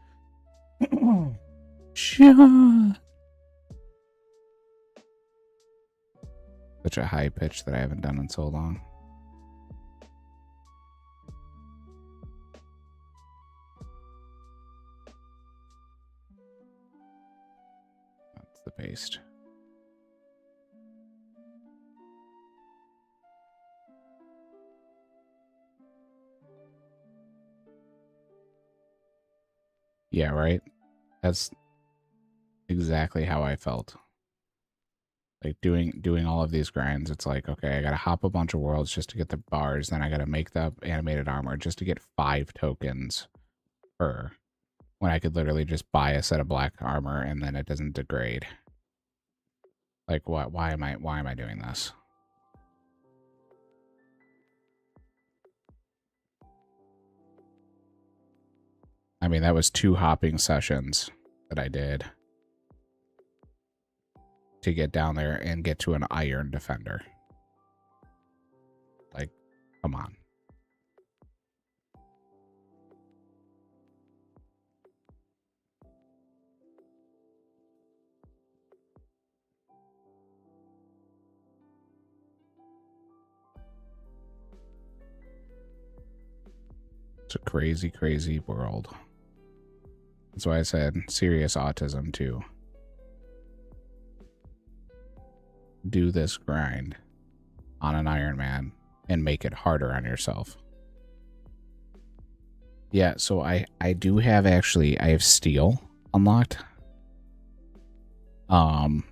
Shun. Such a high pitch that I haven't done in so long. That's the paste. Yeah, right? That's exactly how I felt. Like doing all of these grinds, it's like, okay, I gotta hop a bunch of worlds just to get the bars, then I gotta make the animated armor just to get 5 tokens per, when I could literally just buy a set of black armor and then it doesn't degrade. Like, what? Why am I doing this? I mean, that was 2 hopping sessions that I did to get down there and get to an iron defender. Like, come on. It's a crazy, crazy world. That's why I said serious autism too. Do this grind on an Ironman and make it harder on yourself. Yeah, so I do have I have steel unlocked. And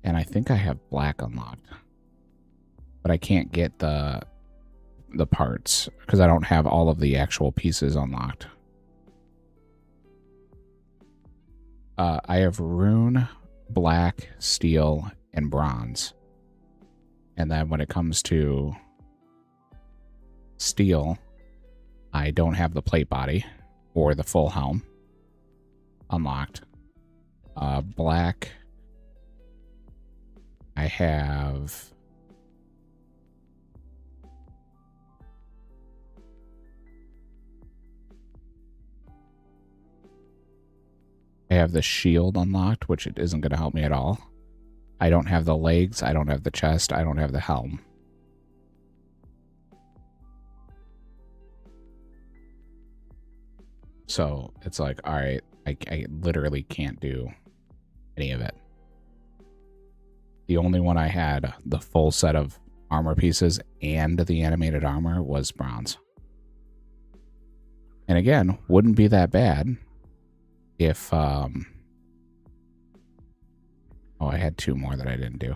I think I have black unlocked. But I can't get the parts because I don't have all of the actual pieces unlocked. I have rune, black, steel, and bronze. And then when it comes to steel, I don't have the plate body or the full helm unlocked. Black, I have the shield unlocked, which it isn't going to help me at all. I don't have the legs, I don't have the chest, I don't have the helm. So it's like, all right, I literally can't do any of it. The only one I had the full set of armor pieces and the animated armor was bronze. And again, wouldn't be that bad if oh, I had 2 more that I didn't do.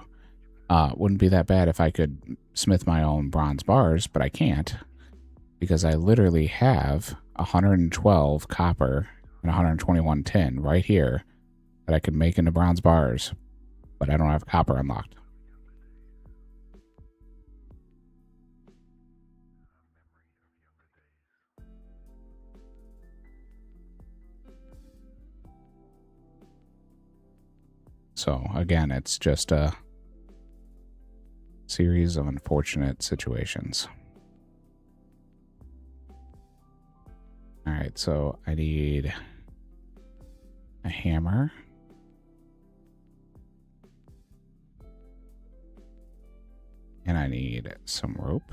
Wouldn't be that bad if I could smith my own bronze bars, but I can't because I literally have 112 copper and 121 tin right here that I could make into bronze bars, but I don't have copper unlocked. So again, it's just a series of unfortunate situations. All right, so I need a hammer. And I need some rope.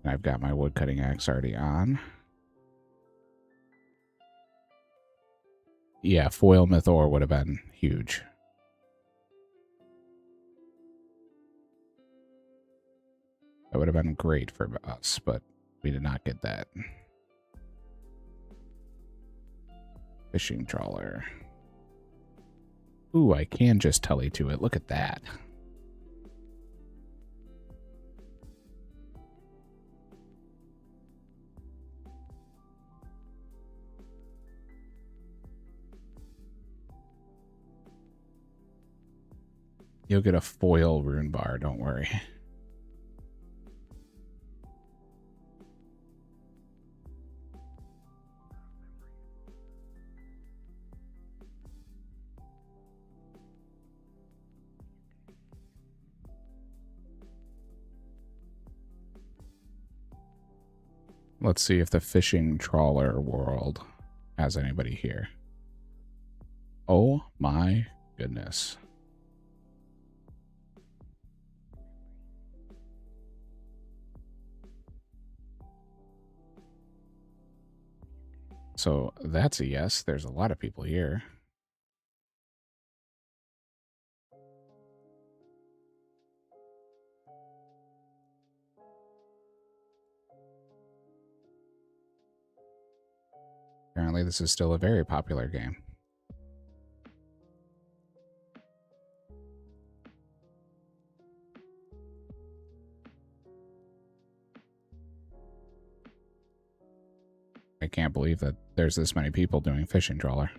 And I've got my wood cutting axe already on. Yeah, foil myth ore would have been huge. That would have been great for us, but we did not get that. Fishing trawler. Ooh, I can just tele to it. Look at that. You'll get a foil rune bar, don't worry. Let's see if the fishing trawler world has anybody here. Oh my goodness. So that's a yes. There's a lot of people here. Apparently this is still a very popular game. I can't believe that there's this many people doing fishing trawler.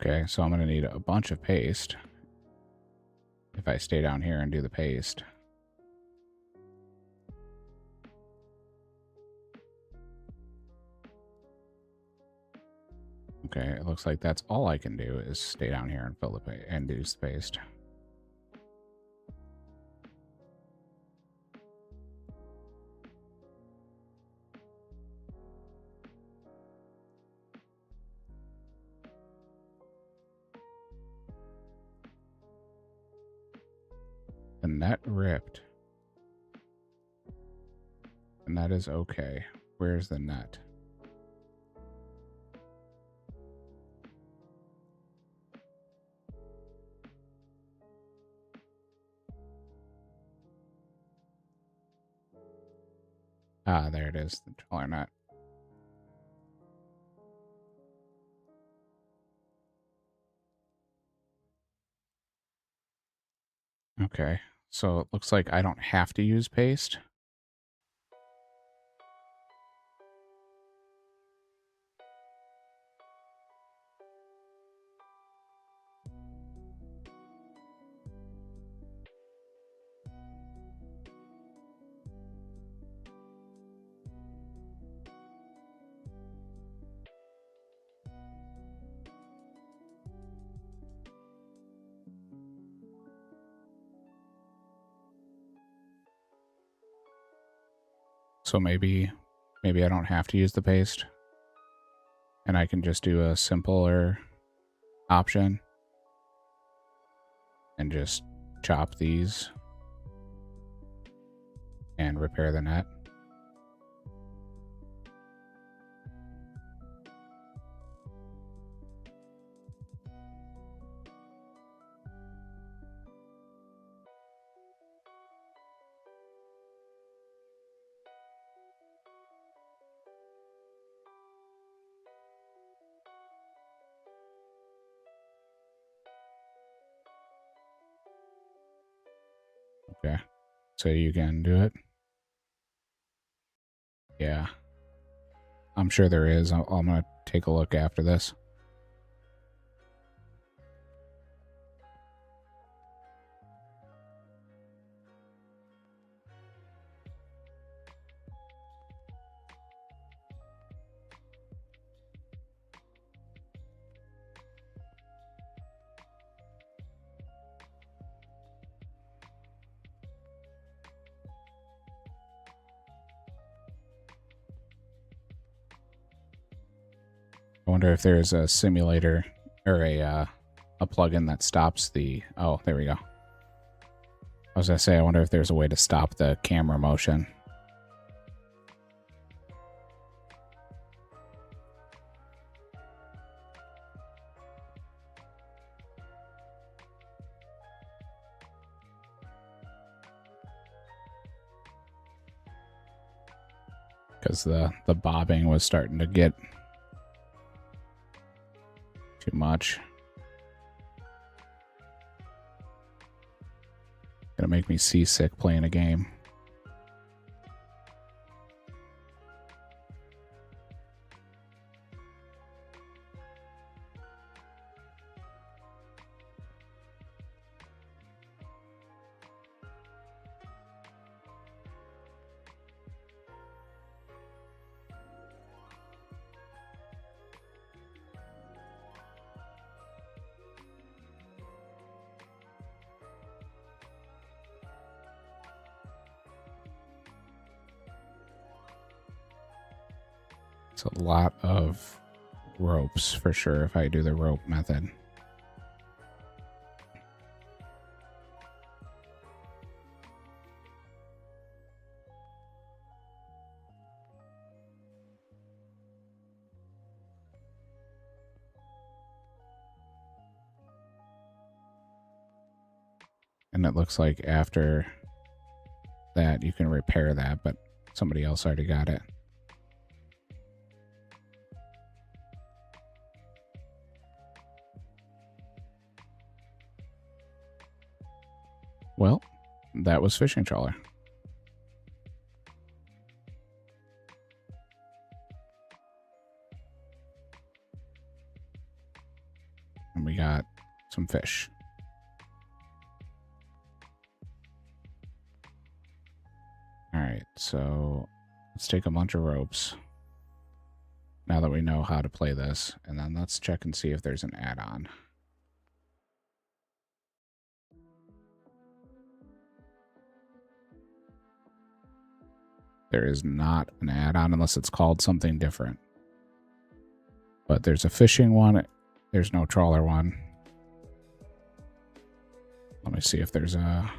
Okay, so I'm going to need a bunch of paste if I stay down here and do the paste. Okay, it looks like that's all I can do is stay down here and fill the and do the paste. The net ripped. And that is okay. Where's the net? Ah, there it is, the trawler net. Okay, so it looks like I don't have to use paste. So maybe I don't have to use the paste. And I can just do a simpler option. And just chop these. And repair the net. Okay, so you can do it? Yeah. I'm sure there is. I'm going to take a look after this. I wonder if there's a simulator or a plugin that stops the... Oh, there we go. I was going to say, I wonder if there's a way to stop the camera motion. Because the bobbing was starting to get too much. Gonna make me seasick playing a game. It's a lot of ropes for sure if I do the rope method. And it looks like after that you can repair that, but somebody else already got it. Well, that was fishing trawler. And we got some fish. All right, so let's take a bunch of ropes now that we know how to play this, and then let's check and see if there's an add-on. There is not an add-on unless it's called something different. But there's a fishing one. There's no trawler one. Let me see if there's a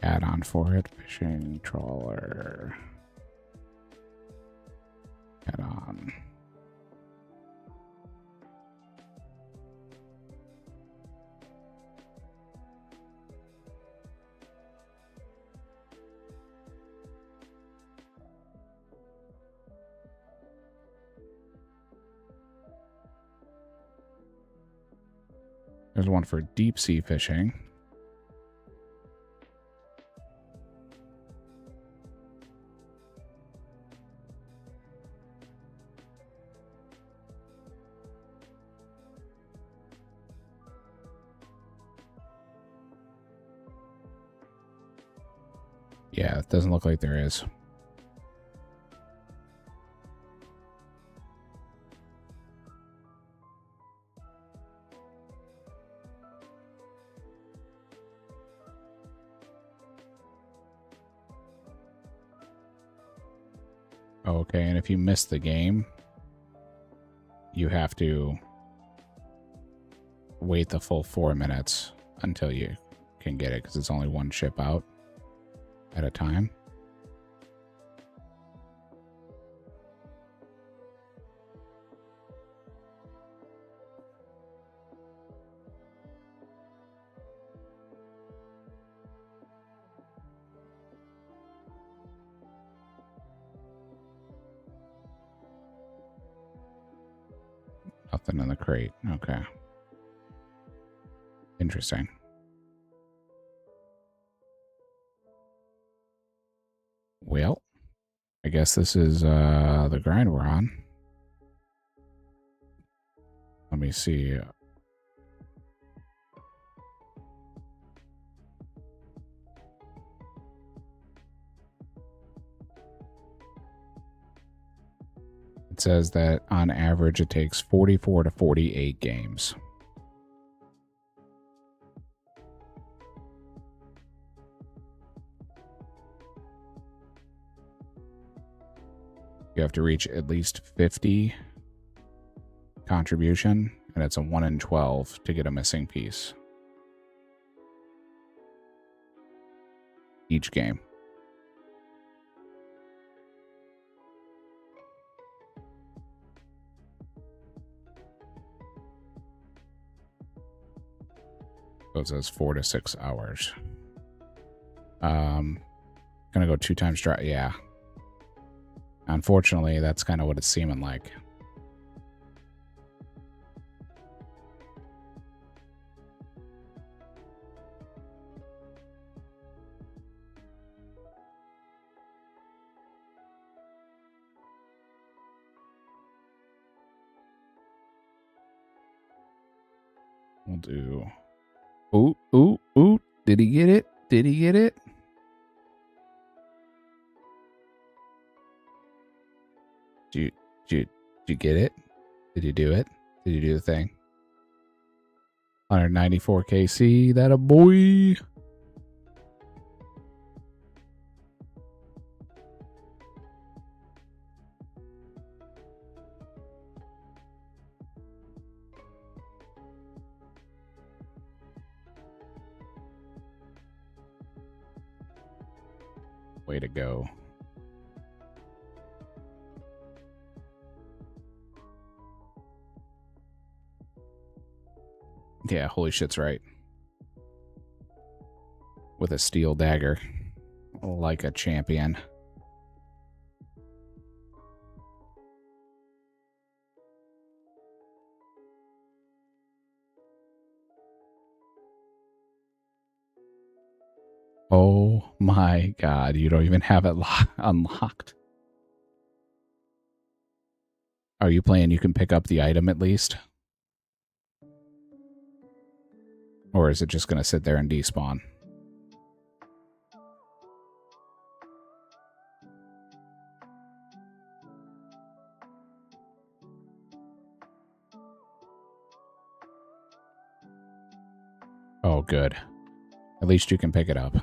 add-on for it. Fishing trawler. Add-on. There's one for deep sea fishing. Yeah, it doesn't look like there is. Okay, and if you miss the game, you have to wait the full 4 minutes until you can get it, because it's only one ship out at a time. Nothing in the crate. Okay. Interesting. Well, I guess this is the grind we're on. Let me see. It says that on average it takes 44 to 48 games. You have to reach at least 50 contribution, and it's a 1 in 12 to get a missing piece each game. So it says 4 to 6 hours. Gonna go 2 times dry. Yeah. Unfortunately, that's kind of what it's seeming like. We'll do. Ooh, ooh, ooh. Did he get it? Did he get it? Did you get it? Did you do it? Did you do the thing? 194 KC, that a boy. Way to go. Yeah, holy shit's right. With a steel dagger. Like a champion. Oh my god, you don't even have it unlocked. Are you playing you can pick up the item at least? Or is it just going to sit there and despawn? Oh, good. At least you can pick it up.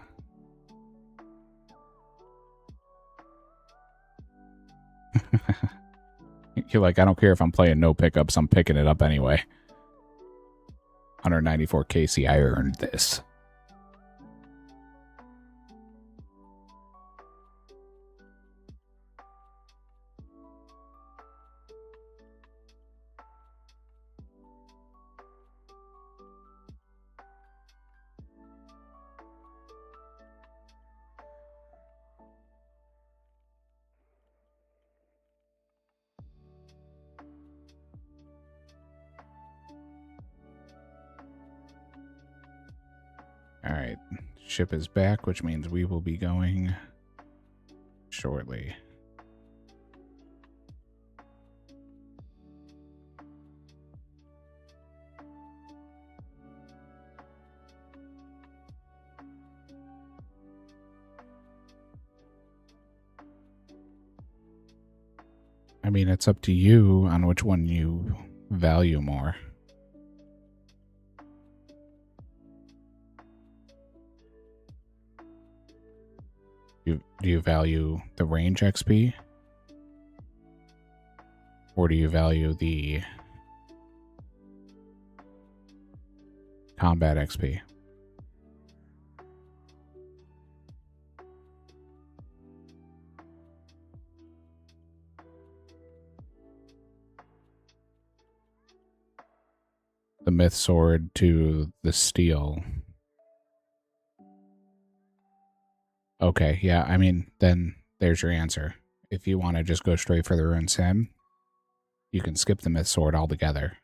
You're like, I don't care if I'm playing no pickups, I'm picking it up anyway. 194 KC, I earned this. Alright, ship is back, which means we will be going shortly. I mean, it's up to you on which one you value more. Do you value the range XP? Or do you value the combat XP? The myth sword to the steel. Okay, yeah, I mean, then there's your answer. If you want to just go straight for the rune sim, you can skip the myth sword altogether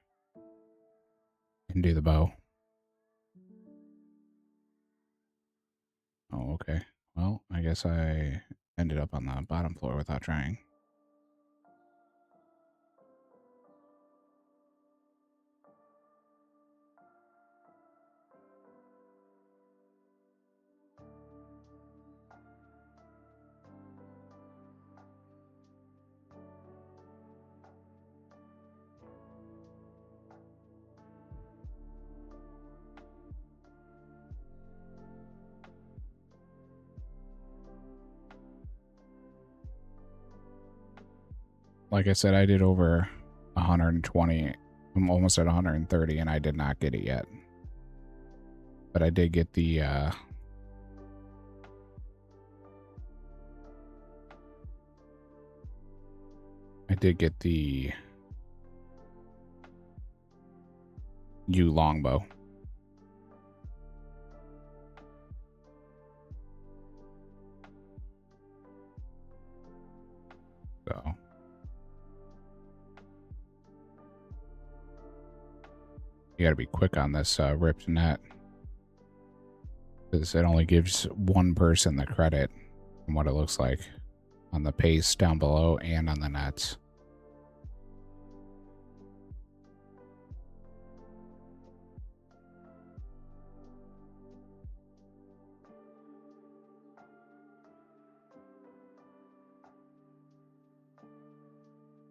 and do the bow. Oh, okay. Well, I guess I ended up on the bottom floor without trying. Like I said, I did over 120 I'm almost at 130 and I did not get it yet. But I did get the U longbow. So you gotta be quick on this ripped net, because it only gives one person the credit from what it looks like on the pace down below and on the nets.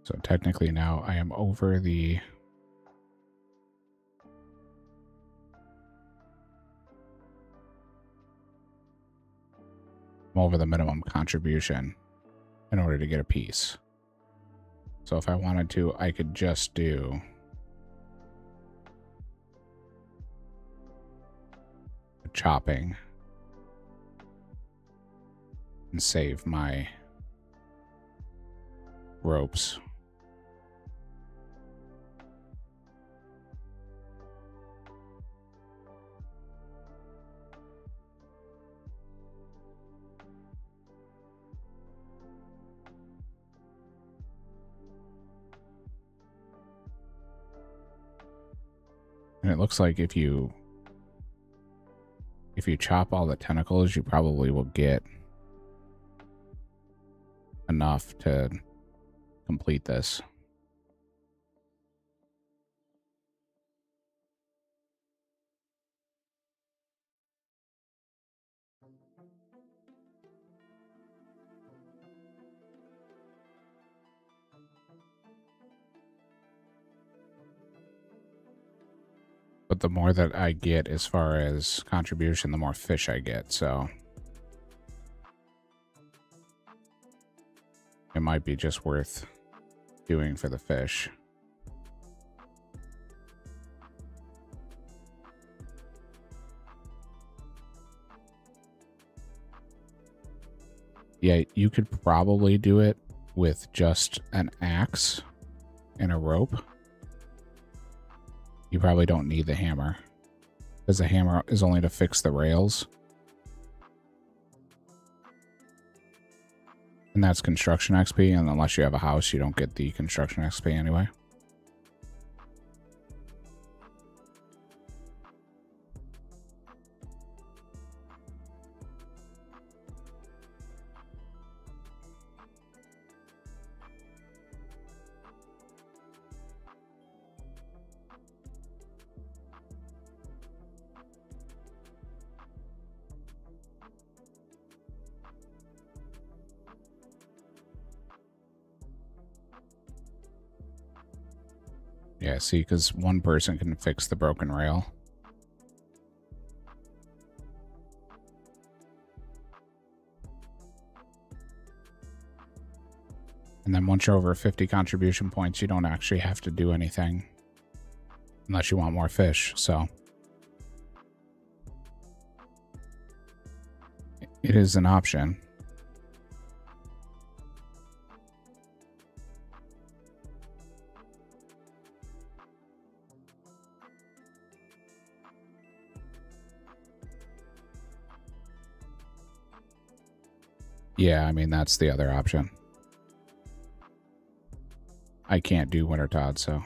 So technically now I am over the minimum contribution in order to get a piece. So if I wanted to, I could just do chopping and save my ropes. And it looks like if you chop all the tentacles, you probably will get enough to complete this. But the more that I get as far as contribution, the more fish I get, so it might be just worth doing for the fish. Yeah, you could probably do it with just an axe and a rope. You probably don't need the hammer, because the hammer is only to fix the rails. And that's construction XP, and unless you have a house, you don't get the construction XP anyway. Yeah, see, because one person can fix the broken rail. And then once you're over 50 contribution points, you don't actually have to do anything unless you want more fish, so it is an option. Yeah, I mean, that's the other option. I can't do winter Todd, so.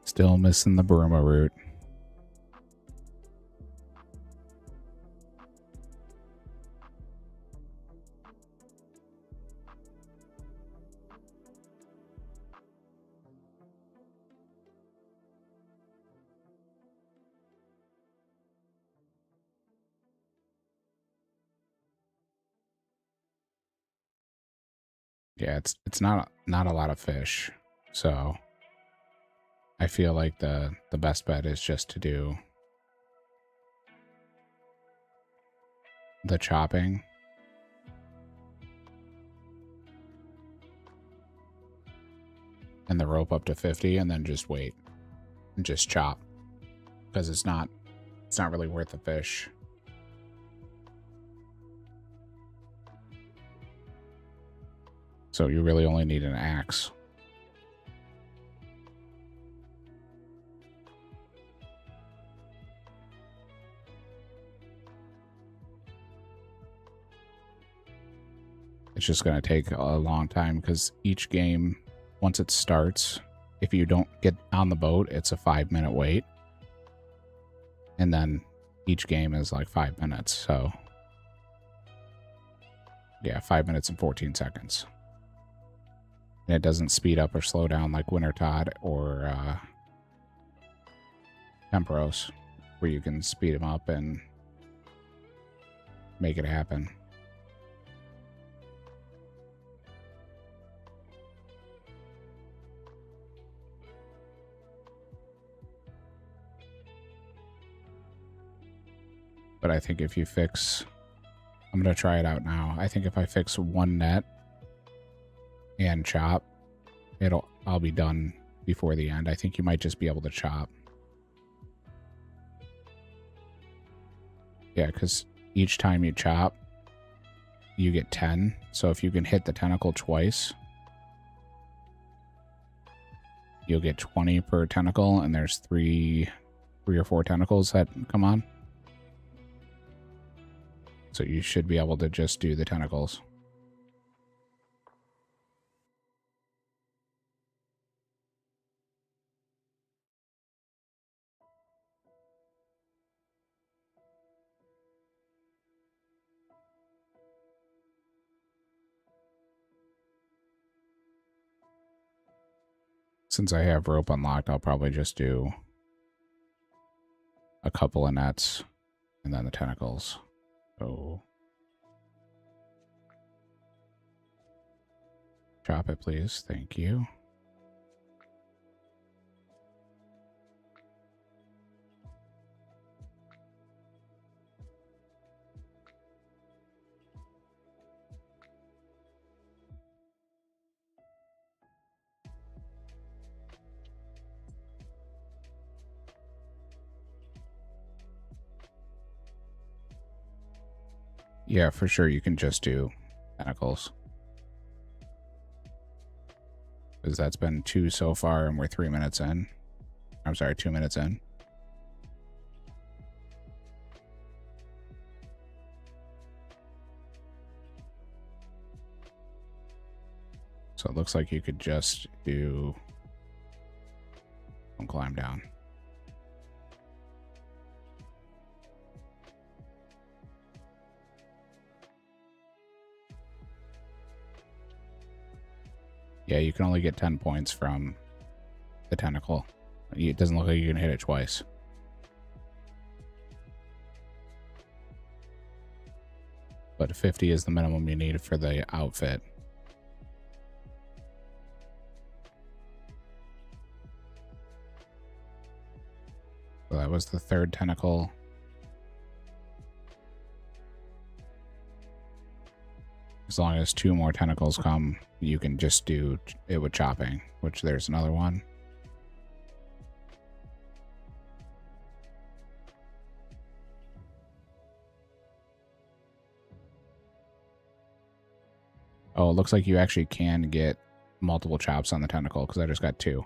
Still missing the Burma route. Yeah, it's not a lot of fish, so I feel like the best bet is just to do the chopping rope up to 50 and then just wait and just chop, because it's not really worth the fish. So you really only need an axe. It's just going to take a long time because each game, once it starts, if you don't get on the boat, it's a 5-minute wait. And then each game is like 5 minutes. So yeah, 5 minutes and 14 seconds. And it doesn't speed up or slow down like Winter Todd or Temperos, where you can speed them up and make it happen. But I think if you fix, I'm going to try it out now. I think if I fix one net and chop, I'll be done before the end. I think you might just be able to chop. Yeah, because each time you chop, you get 10. So if you can hit the tentacle twice, you'll get 20 per tentacle, and there's three or four tentacles that come on. So you should be able to just do the tentacles. Since I have rope unlocked, I'll probably just do a couple of nets and then the tentacles. So chop it, please. Thank you. Yeah, for sure you can just do tentacles. Because that's been 2 so far and we're 3 minutes in. I'm sorry, 2 minutes in. So it looks like you could just do... Don't climb down. Yeah, you can only get 10 points from the tentacle. It doesn't look like you can hit it twice. But 50 is the minimum you need for the outfit. So that was the third tentacle. As long as 2 more tentacles come, you can just do it with chopping, which there's another one. Oh, it looks like you actually can get multiple chops on the tentacle because I just got 2.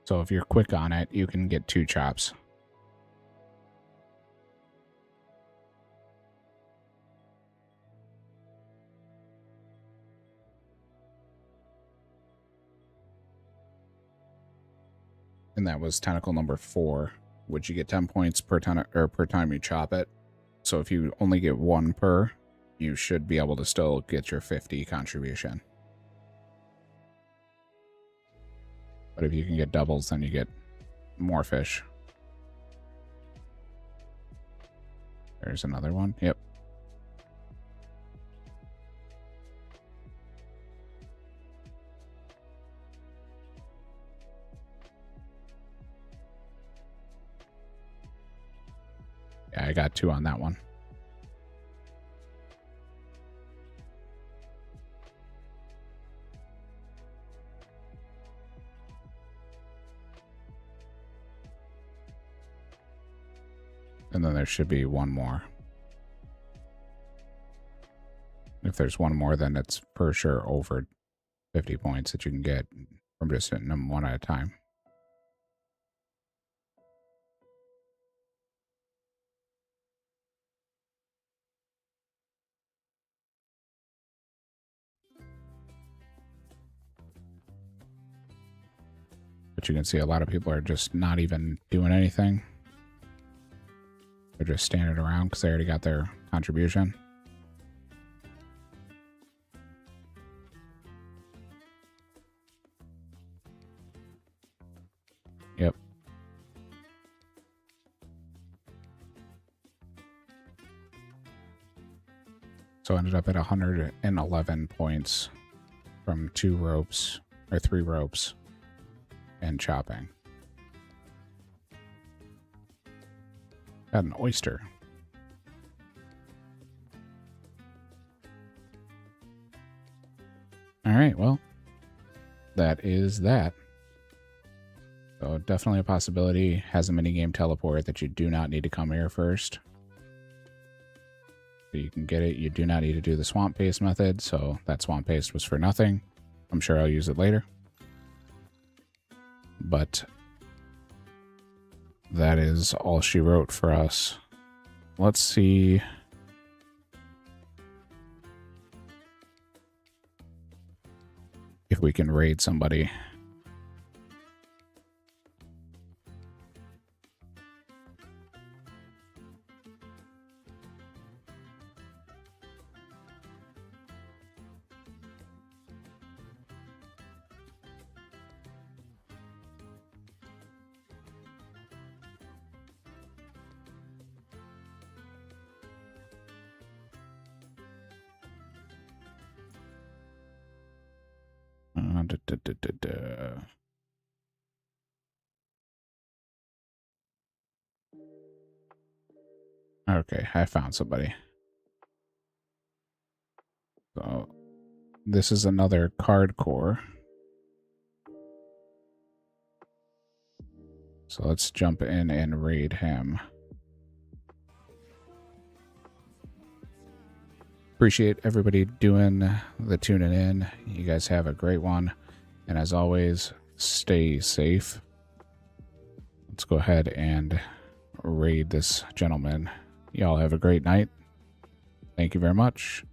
So if you're quick on it, you can get 2 chops. And that was tentacle number 4, which you get 10 points per time you chop it. So if you only get 1 per, you should be able to still get your 50 contribution. But if you can get doubles, then you get more fish. There's another one. Yep. Yeah, I got 2 on that one. And then there should be one more. If there's one more, then it's for sure over 50 points that you can get from just hitting them one at a time. But you can see a lot of people are just not even doing anything. They're just standing around because they already got their contribution. Yep. So I ended up at 111 points from 2 ropes, or 3 ropes, and chopping. Got an oyster. Alright, well, that is that. So definitely a possibility. Has a minigame teleport that you do not need to come here first. So you can get it. You do not need to do the swamp paste method, so that swamp paste was for nothing. I'm sure I'll use it later. But that is all she wrote for us. Let's see. If we can raid somebody. Okay, I found somebody. So this is another card core. So let's jump in and raid him. Appreciate everybody doing the tuning in. You guys have a great one. And as always, stay safe. Let's go ahead and raid this gentleman. Y'all have a great night. Thank you very much.